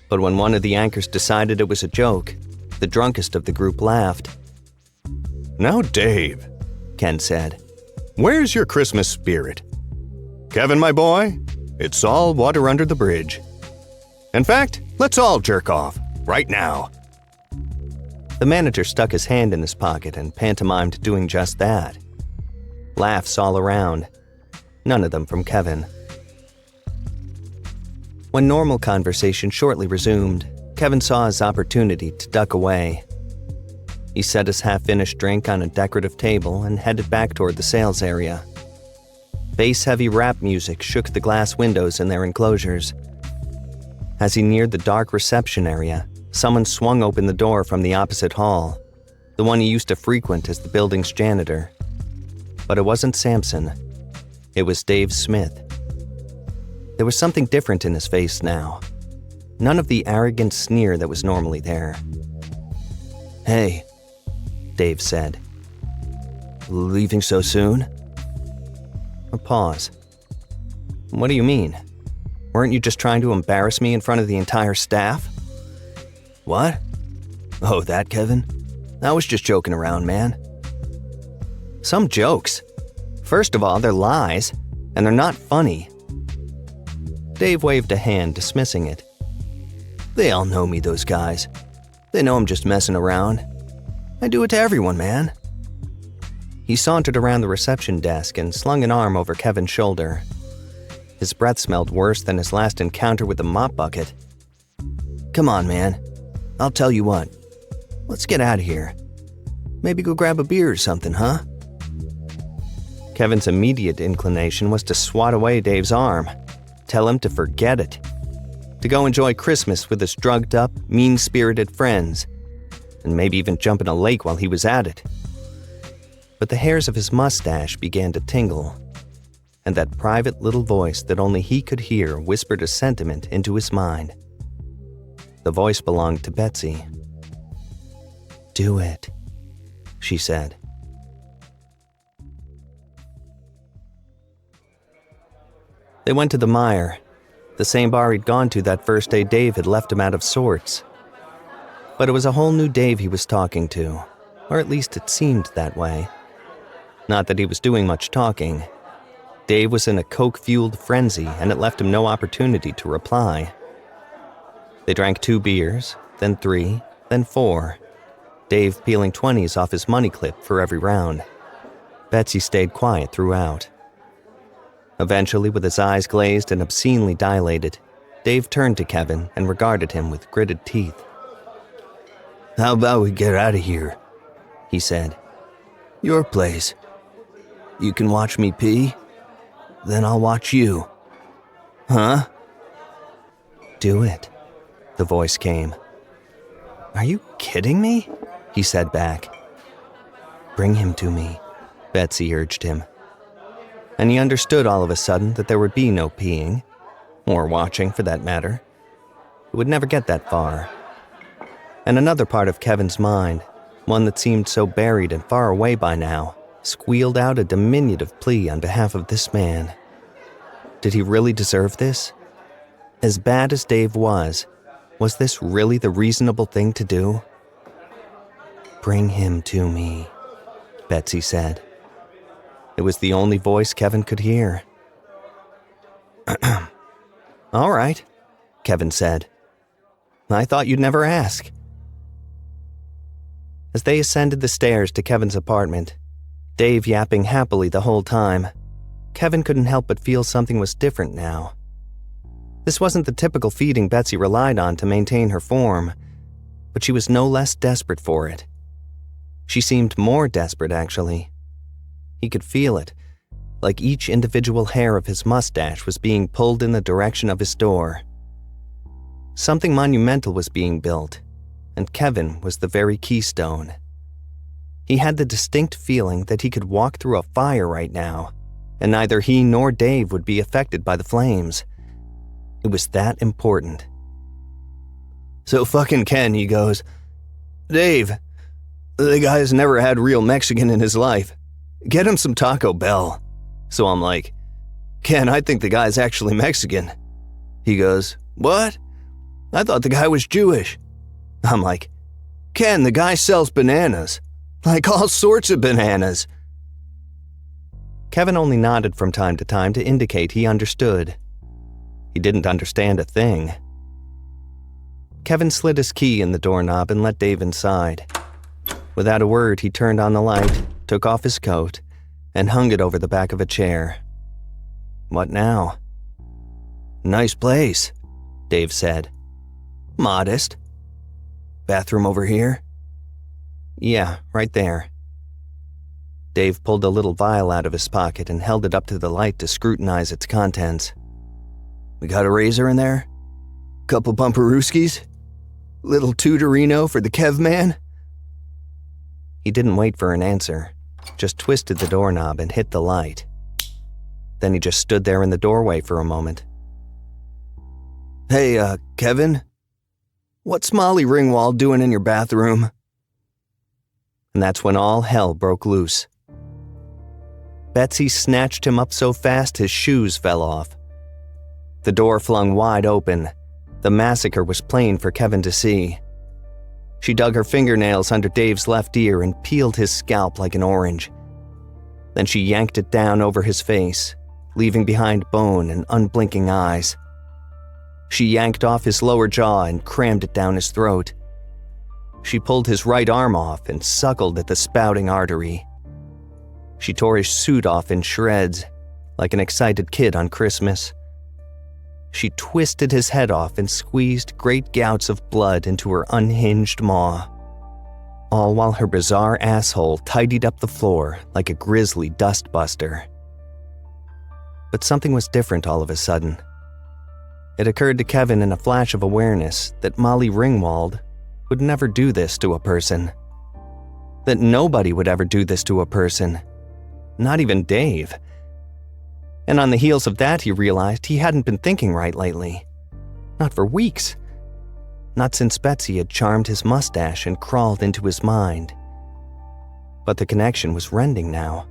but when one of the anchors decided it was a joke, the drunkest of the group laughed. Now, Dave, Ken said. Where's your Christmas spirit? Kevin, my boy, it's all water under the bridge. In fact, let's all jerk off, right now. The manager stuck his hand in his pocket and pantomimed doing just that. Laughs all around, none of them from Kevin. When normal conversation shortly resumed, Kevin saw his opportunity to duck away. He set his half-finished drink on a decorative table and headed back toward the sales area. Bass-heavy rap music shook the glass windows in their enclosures. As he neared the dark reception area, someone swung open the door from the opposite hall, the one he used to frequent as the building's janitor. But it wasn't Samson. It was Dave Smith. There was something different in his face now. None of the arrogant sneer that was normally there. Hey, Dave said. Leaving so soon? A pause. What do you mean? Weren't you just trying to embarrass me in front of the entire staff? What? Oh, that, Kevin? I was just joking around, man. Some jokes. First of all, they're lies, and they're not funny. Dave waved a hand, dismissing it. They all know me, those guys. They know I'm just messing around. I do it to everyone, man. He sauntered around the reception desk and slung an arm over Kevin's shoulder. His breath smelled worse than his last encounter with the mop bucket. Come on, man. I'll tell you what. Let's get out of here. Maybe go grab a beer or something, huh? Kevin's immediate inclination was to swat away Dave's arm, tell him to forget it, to go enjoy Christmas with his drugged-up, mean-spirited friends, and maybe even jump in a lake while he was at it. But the hairs of his mustache began to tingle, and that private little voice that only he could hear whispered a sentiment into his mind. The voice belonged to Betsy. "Do it," she said. They went to the Mire, the same bar he'd gone to that first day Dave had left him out of sorts. But it was a whole new Dave he was talking to, or at least it seemed that way. Not that he was doing much talking. Dave was in a coke-fueled frenzy, and it left him no opportunity to reply. They drank 2 beers, then 3, then 4. Dave peeling 20s off his money clip for every round. Betsy stayed quiet throughout. Eventually, with his eyes glazed and obscenely dilated, Dave turned to Kevin and regarded him with gritted teeth. "How about we get out of here?" he said. "Your place. You can watch me pee, then I'll watch you." "Huh?" "Do it," the voice came. "Are you kidding me?" he said back. "Bring him to me," Betsy urged him. And he understood all of a sudden that there would be no peeing, or watching for that matter. It would never get that far. And another part of Kevin's mind, one that seemed so buried and far away by now, squealed out a diminutive plea on behalf of this man. Did he really deserve this? As bad as Dave was this really the reasonable thing to do? "Bring him to me," Betsy said. It was the only voice Kevin could hear. "All right," Kevin said. "I thought you'd never ask." As they ascended the stairs to Kevin's apartment, Dave yapping happily the whole time, Kevin couldn't help but feel something was different now. This wasn't the typical feeding Betsy relied on to maintain her form, but she was no less desperate for it. She seemed more desperate, actually. He could feel it, like each individual hair of his mustache was being pulled in the direction of his door. Something monumental was being built, and Kevin was the very keystone. He had the distinct feeling that he could walk through a fire right now, and neither he nor Dave would be affected by the flames. It was that important. "So fucking Ken," he goes, "Dave, the guy's never had real Mexican in his life. Get him some Taco Bell." So I'm like, "Ken, I think the guy's actually Mexican." He goes, "What? I thought the guy was Jewish." I'm like, "Ken, the guy sells bananas. Like all sorts of bananas." Kevin only nodded from time to time to indicate he understood. He didn't understand a thing. Kevin slid his key in the doorknob and let Dave inside. Without a word, he turned on the light, took off his coat, and hung it over the back of a chair. What now? "Nice place," Dave said. "Modest. Bathroom over here?" "Yeah, right there." Dave pulled a little vial out of his pocket and held it up to the light to scrutinize its contents. "We got a razor in there? Couple pumperooskies? Little Tutorino for the Kev man?" He didn't wait for an answer, just twisted the doorknob and hit the light. Then he just stood there in the doorway for a moment. "Hey, Kevin? What's Molly Ringwald doing in your bathroom?" And that's when all hell broke loose. Betsy snatched him up so fast his shoes fell off. The door flung wide open. The massacre was plain for Kevin to see. She dug her fingernails under Dave's left ear and peeled his scalp like an orange. Then she yanked it down over his face, leaving behind bone and unblinking eyes. She yanked off his lower jaw and crammed it down his throat. She pulled his right arm off and suckled at the spouting artery. She tore his suit off in shreds, like an excited kid on Christmas. She twisted his head off and squeezed great gouts of blood into her unhinged maw, all while her bizarre asshole tidied up the floor like a grisly dustbuster. But something was different all of a sudden. It occurred to Kevin in a flash of awareness that Molly Ringwald would never do this to a person. That nobody would ever do this to a person. Not even Dave. And on the heels of that, he realized he hadn't been thinking right lately. Not for weeks. Not since Betsy had charmed his mustache and crawled into his mind. But the connection was rending now.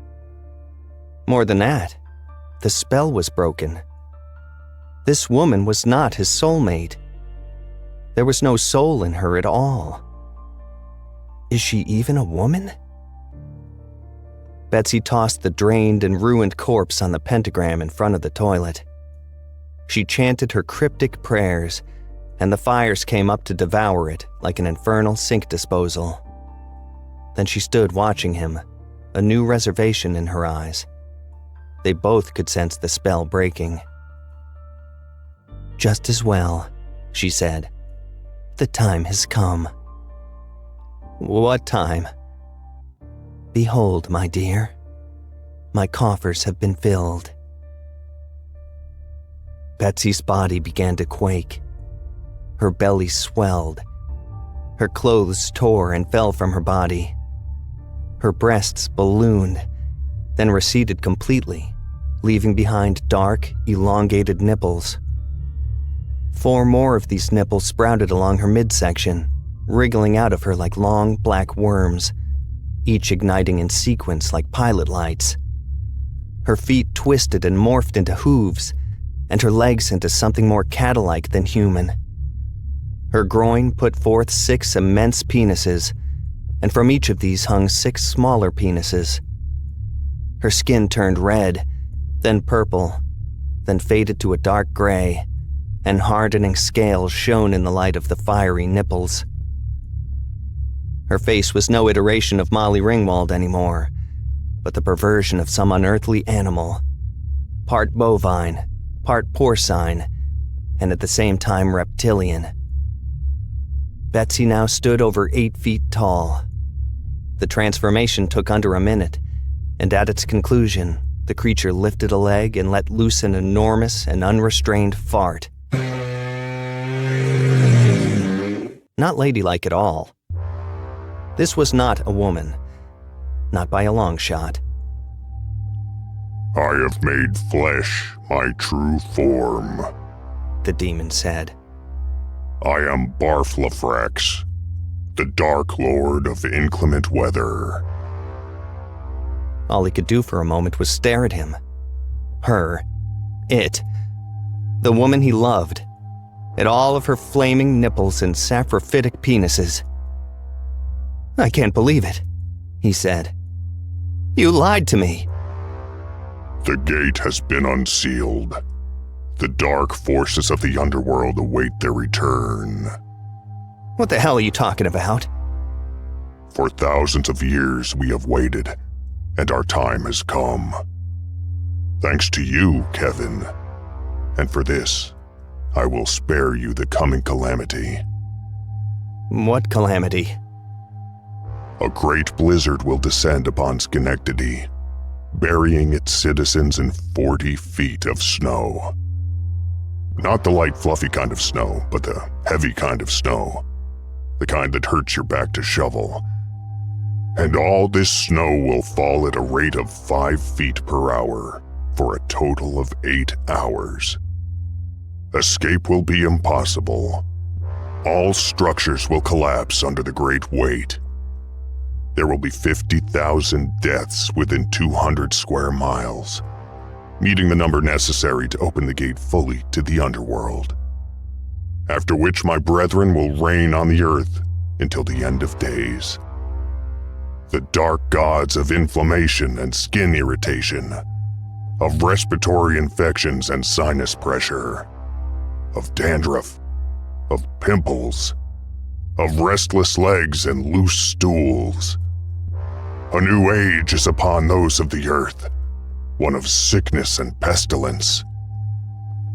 More than that, the spell was broken. This woman was not his soulmate. There was no soul in her at all. Is she even a woman? Betsy tossed the drained and ruined corpse on the pentagram in front of the toilet. She chanted her cryptic prayers, and the fires came up to devour it like an infernal sink disposal. Then she stood watching him, a new reservation in her eyes. They both could sense the spell breaking. "Just as well," she said. "The time has come." "What time?" "Behold, my dear, my coffers have been filled." Betsy's body began to quake. Her belly swelled. Her clothes tore and fell from her body. Her breasts ballooned, then receded completely, leaving behind dark, elongated nipples. 4 more of these nipples sprouted along her midsection, wriggling out of her like long black worms, each igniting in sequence like pilot lights. Her feet twisted and morphed into hooves, and her legs into something more cattle-like than human. Her groin put forth 6 immense penises, and from each of these hung 6 smaller penises. Her skin turned red, then purple, then faded to a dark gray, and hardening scales shone in the light of the fiery nipples. Her face was no iteration of Molly Ringwald anymore, but the perversion of some unearthly animal, part bovine, part porcine, and at the same time reptilian. Betsy now stood over 8 feet tall. The transformation took under a minute, and at its conclusion, the creature lifted a leg and let loose an enormous and unrestrained fart. Not ladylike at all. This was not a woman, not by a long shot. "I have made flesh my true form," the demon said. "I am Barflafrax, the Dark Lord of inclement weather." All he could do for a moment was stare at him. Her. It. The woman he loved. At all of her flaming nipples and saprophytic penises. "I can't believe it," he said. "You lied to me." "The gate has been unsealed. The dark forces of the underworld await their return. What the hell are you talking about? For thousands of years we have waited, and our time has come. Thanks to you, Kevin. And for this, I will spare you the coming calamity." What calamity? "A great blizzard will descend upon Schenectady, burying its citizens in 40 feet of snow. Not the light, fluffy kind of snow, but the heavy kind of snow. The kind that hurts your back to shovel. And all this snow will fall at a rate of 5 feet per hour for a total of 8 hours. Escape will be impossible. All structures will collapse under the great weight. There will be 50,000 deaths within 200 square miles, meeting the number necessary to open the gate fully to the underworld. After which my brethren will reign on the earth until the end of days. The dark gods of inflammation and skin irritation, of respiratory infections and sinus pressure, of dandruff, of pimples, of restless legs and loose stools. A new age is upon those of the earth, one of sickness and pestilence,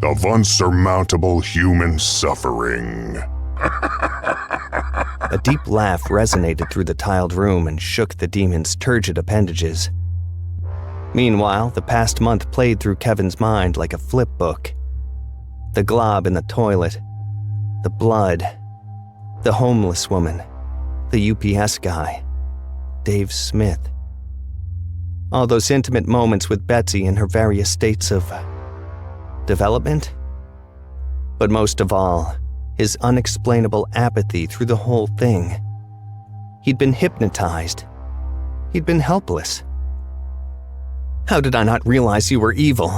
of unsurmountable human suffering." A deep laugh resonated through the tiled room and shook the demon's turgid appendages. Meanwhile, the past month played through Kevin's mind like a flip book. The glob in the toilet, the blood, the homeless woman, the UPS guy, Dave Smith. All those intimate moments with Betsy in her various states of development. But most of all, his unexplainable apathy through the whole thing. He'd been hypnotized. He'd been helpless. How did I not realize you were evil?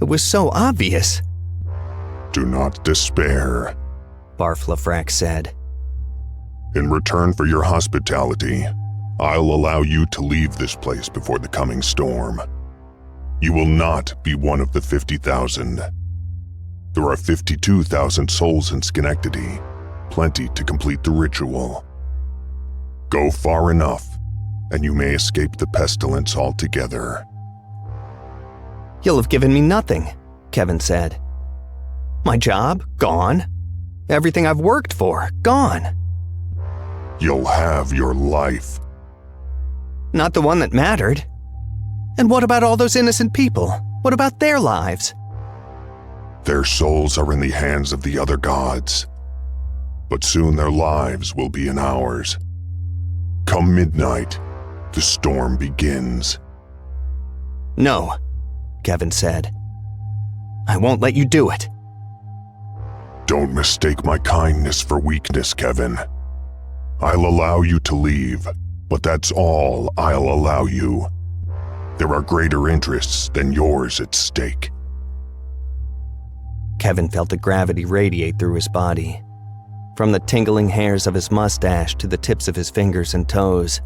It was so obvious. "Do not despair. Barflafrax said. In return for your hospitality, I'll allow you to leave this place before the coming storm. You will not be one of the 50,000. There are 52,000 souls in Schenectady, plenty to complete the ritual. Go far enough, and you may escape the pestilence altogether. You'll have given me nothing, Kevin said. My job, gone. Everything I've worked for, gone. You'll have your life. Not the one that mattered. And what about all those innocent people? What about their lives? Their souls are in the hands of the other gods. But soon their lives will be in ours. Come midnight, the storm begins. No, Kevin said. I won't let you do it. Don't mistake my kindness for weakness, Kevin. I'll allow you to leave, but that's all I'll allow you. There are greater interests than yours at stake. Kevin felt the gravity radiate through his body, from the tingling hairs of his mustache to the tips of his fingers and toes.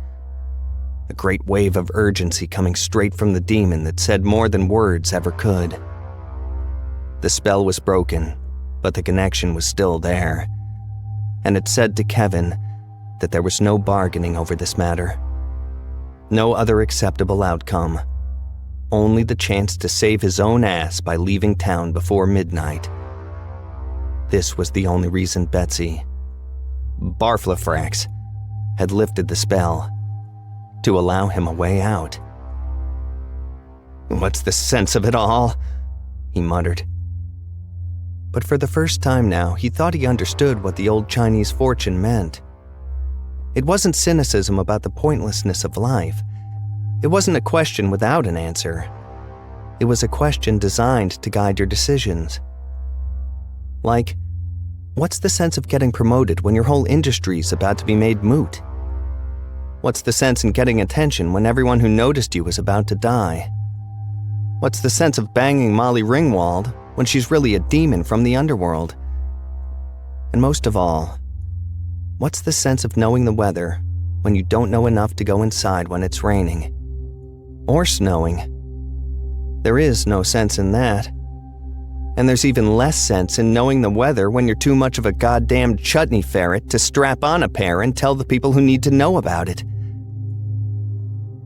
A great wave of urgency coming straight from the demon that said more than words ever could. The spell was broken, but the connection was still there, and it said to Kevin that there was no bargaining over this matter. No other acceptable outcome. Only the chance to save his own ass by leaving town before midnight. This was the only reason Betsy, Barflafrax, had lifted the spell, to allow him a way out. What's the sense of it all? He muttered. But for the first time now, he thought he understood what the old Chinese fortune meant. It wasn't cynicism about the pointlessness of life. It wasn't a question without an answer. It was a question designed to guide your decisions. Like, what's the sense of getting promoted when your whole industry's about to be made moot? What's the sense in getting attention when everyone who noticed you is about to die? What's the sense of banging Molly Ringwald when she's really a demon from the underworld? And most of all, what's the sense of knowing the weather when you don't know enough to go inside when it's raining? Or snowing? There is no sense in that. And there's even less sense in knowing the weather when you're too much of a goddamn chutney ferret to strap on a pair and tell the people who need to know about it.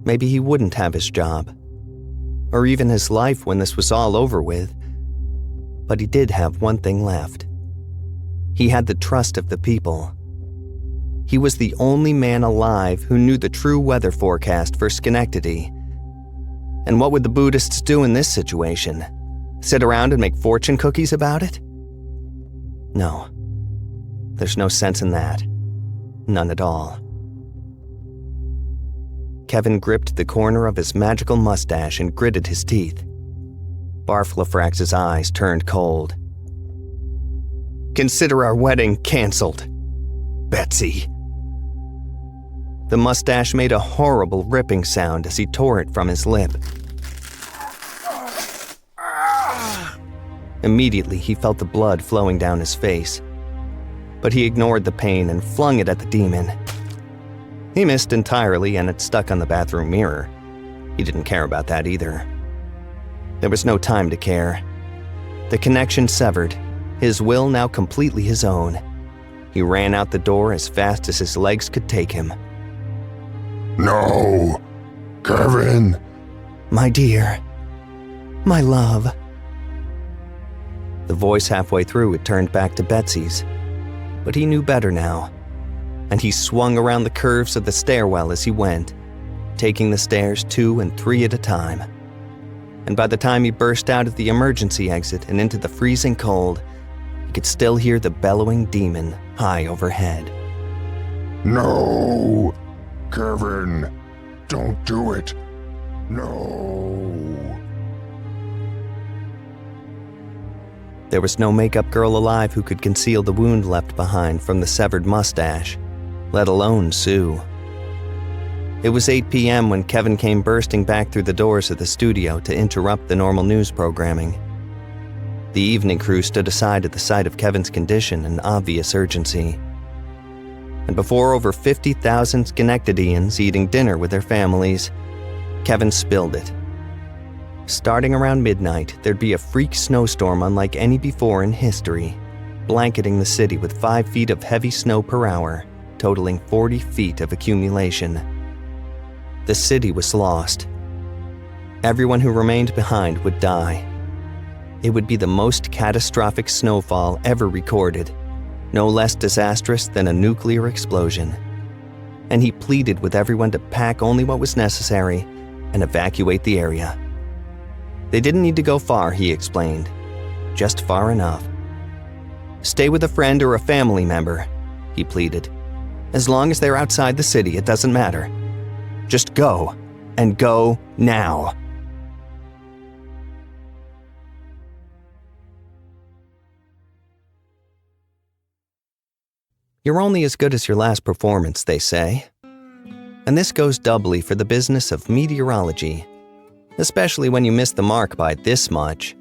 Maybe he wouldn't have his job, or even his life when this was all over with. But he did have one thing left. He had the trust of the people. He was the only man alive who knew the true weather forecast for Schenectady. And what would the Buddhists do in this situation? Sit around and make fortune cookies about it? No. There's no sense in that. None at all. Kevin gripped the corner of his magical mustache and gritted his teeth. Barflafrax's eyes turned cold. Consider our wedding canceled, Betsy. The mustache made a horrible ripping sound as he tore it from his lip. Immediately, he felt the blood flowing down his face. But he ignored the pain and flung it at the demon. He missed entirely and it stuck on the bathroom mirror. He didn't care about that either. There was no time to care. The connection severed, his will now completely his own. He ran out the door as fast as his legs could take him. No! Kevin! My dear. My love. The voice halfway through it turned back to Betsy's. But he knew better now. And he swung around the curves of the stairwell as he went, taking the stairs 2 and 3 at a time. And by the time he burst out of the emergency exit and into the freezing cold, he could still hear the bellowing demon high overhead. No! Kevin! Don't do it! No! There was no makeup girl alive who could conceal the wound left behind from the severed mustache, let alone Sue. It was 8 p.m. when Kevin came bursting back through the doors of the studio to interrupt the normal news programming. The evening crew stood aside at the sight of Kevin's condition and obvious urgency. and before over 50,000 Schenectadyans eating dinner with their families, Kevin spilled it. Starting around midnight, there'd be a freak snowstorm unlike any before in history, blanketing the city with 5 feet of heavy snow per hour, totaling 40 feet of accumulation. The city was lost. Everyone who remained behind would die. It would be the most catastrophic snowfall ever recorded, no less disastrous than a nuclear explosion. And he pleaded with everyone to pack only what was necessary and evacuate the area. They didn't need to go far, he explained, just far enough. Stay with a friend or a family member, he pleaded. As long as they're outside the city, it doesn't matter. Just go, and go now. You're only as good as your last performance, they say. And this goes doubly for the business of meteorology, especially when you miss the mark by this much.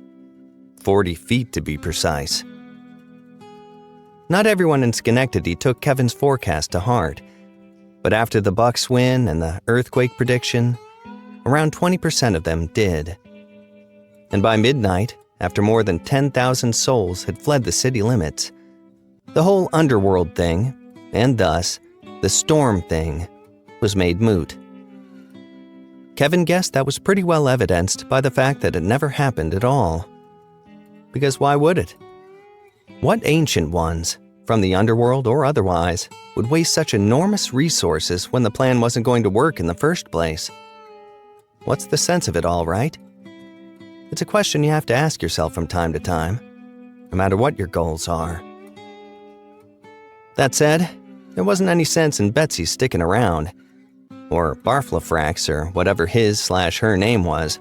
40 feet to be precise. Not everyone in Schenectady took Kevin's forecast to heart, but after the Bucks win and the earthquake prediction, around 20% of them did. And by midnight, after more than 10,000 souls had fled the city limits, the whole underworld thing, and thus the storm thing, was made moot. Kevin guessed that was pretty well evidenced by the fact that it never happened at all. Because why would it? What ancient ones, from the underworld or otherwise, would waste such enormous resources when the plan wasn't going to work in the first place? What's the sense of it all, right? It's a question you have to ask yourself from time to time, no matter what your goals are. That said, there wasn't any sense in Betsy sticking around, or Barflafrax, or whatever his/her name was.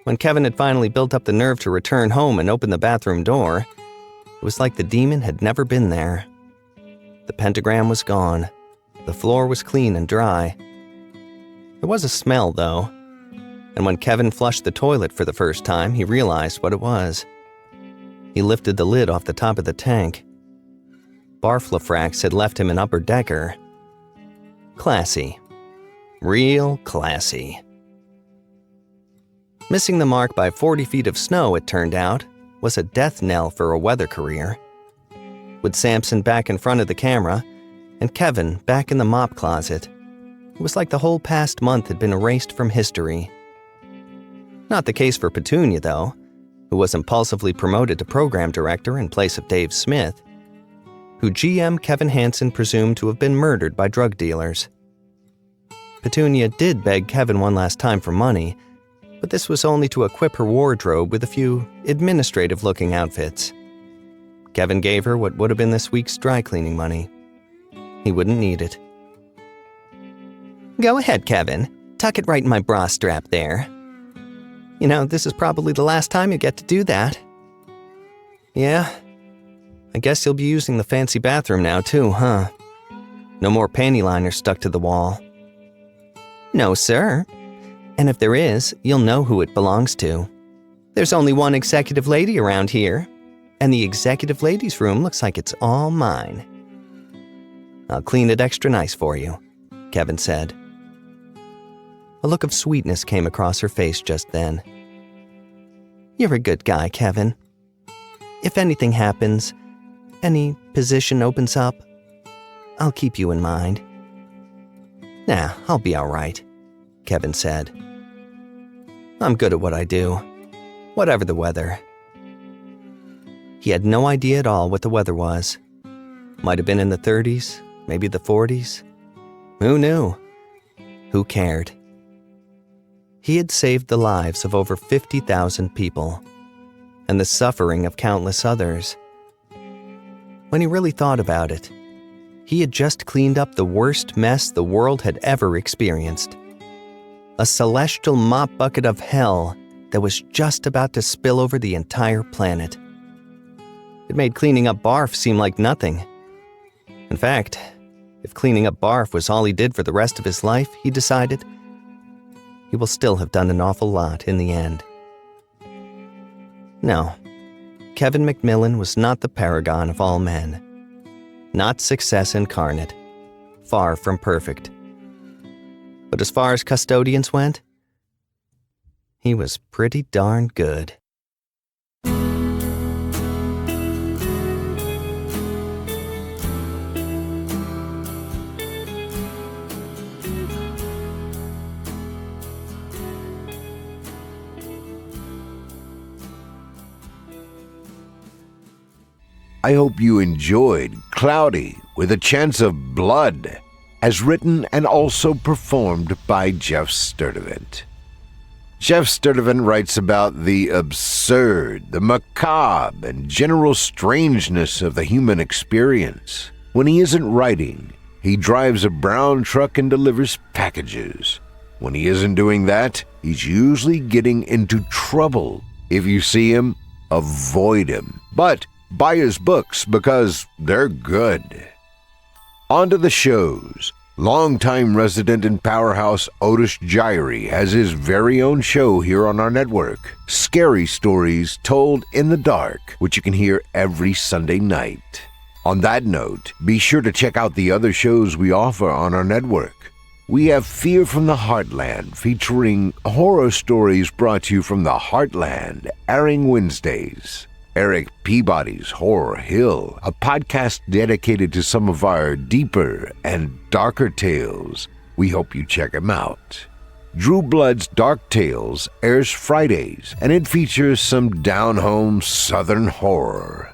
When Kevin had finally built up the nerve to return home and open the bathroom door, it was like the demon had never been there. The pentagram was gone. The floor was clean and dry. There was a smell, though, and when Kevin flushed the toilet for the first time, he realized what it was. He lifted the lid off the top of the tank. Barflafrax had left him an upper decker. Classy. Real classy. Missing the mark by 40 feet of snow, it turned out, was a death knell for a weather career. With Samson back in front of the camera, and Kevin back in the mop closet, it was like the whole past month had been erased from history. Not the case for Petunia, though, who was impulsively promoted to program director in place of Dave Smith, who GM Kevin Hansen presumed to have been murdered by drug dealers. Petunia did beg Kevin one last time for money, but this was only to equip her wardrobe with a few administrative-looking outfits. Kevin gave her what would have been this week's dry cleaning money. He wouldn't need it. Go ahead, Kevin. Tuck it right in my bra strap there. You know, this is probably the last time you get to do that. Yeah, I guess you'll be using the fancy bathroom now too, huh? No more panty liners stuck to the wall. No, sir. And if there is, you'll know who it belongs to. There's only one executive lady around here, and the executive ladies' room looks like it's all mine. I'll clean it extra nice for you, Kevin said. A look of sweetness came across her face just then. You're a good guy, Kevin. If anything happens, any position opens up, I'll keep you in mind. Nah, I'll be all right, Kevin said. I'm good at what I do, whatever the weather. He had no idea at all what the weather was. Might have been in the 30s, maybe the 40s. Who knew? Who cared? He had saved the lives of over 50,000 people, and the suffering of countless others. When he really thought about it, he had just cleaned up the worst mess the world had ever experienced. A celestial mop bucket of hell that was just about to spill over the entire planet. It made cleaning up barf seem like nothing. In fact, if cleaning up barf was all he did for the rest of his life, he decided, he will still have done an awful lot in the end. No, Kevin McMillan was not the paragon of all men. Not success incarnate. Far from perfect. But as far as custodians went, he was pretty darn good. I hope you enjoyed Cloudy with a Chance of Blood, as written and also performed by Geoff Sturtevant. Geoff Sturtevant writes about the absurd, the macabre, and general strangeness of the human experience. When he isn't writing, he drives a brown truck and delivers packages. When he isn't doing that, he's usually getting into trouble. If you see him, avoid him. But buy his books because they're good. On to the shows. Longtime resident in Powerhouse Otis Gyrie has his very own show here on our network, Scary Stories Told in the Dark, which you can hear every Sunday night. On that note, be sure to check out the other shows we offer on our network. We have Fear from the Heartland, featuring horror stories brought to you from the Heartland, airing Wednesdays. Eric Peabody's Horror Hill, a podcast dedicated to some of our deeper and darker tales. We hope you check him out. Drew Blood's Dark Tales airs Fridays, and it features some down-home southern horror.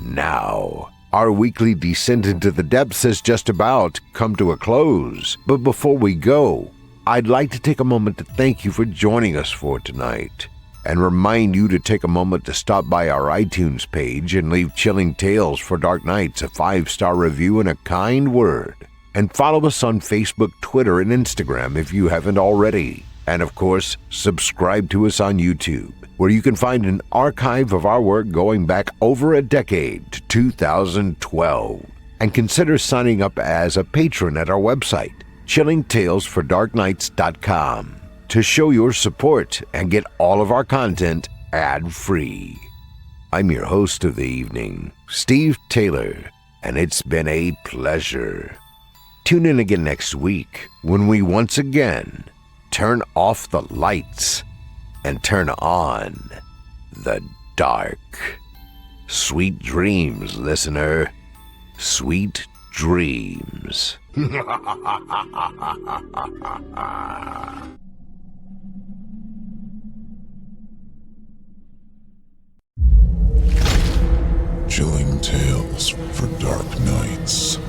Now, our weekly descent into the depths has just about come to a close. But before we go, I'd like to take a moment to thank you for joining us for tonight, and remind you to take a moment to stop by our iTunes page and leave Chilling Tales for Dark Nights a 5-star review and a kind word. And follow us on Facebook, Twitter, and Instagram if you haven't already. And of course, subscribe to us on YouTube, where you can find an archive of our work going back over a decade to 2012. And consider signing up as a patron at our website, chillingtalesfordarknights.com. to show your support and get all of our content ad-free. I'm your host of the evening, Steve Taylor, and it's been a pleasure. Tune in again next week when we once again turn off the lights and turn on the dark. Sweet dreams, listener. Sweet dreams. Chilling Tales for Dark Nights.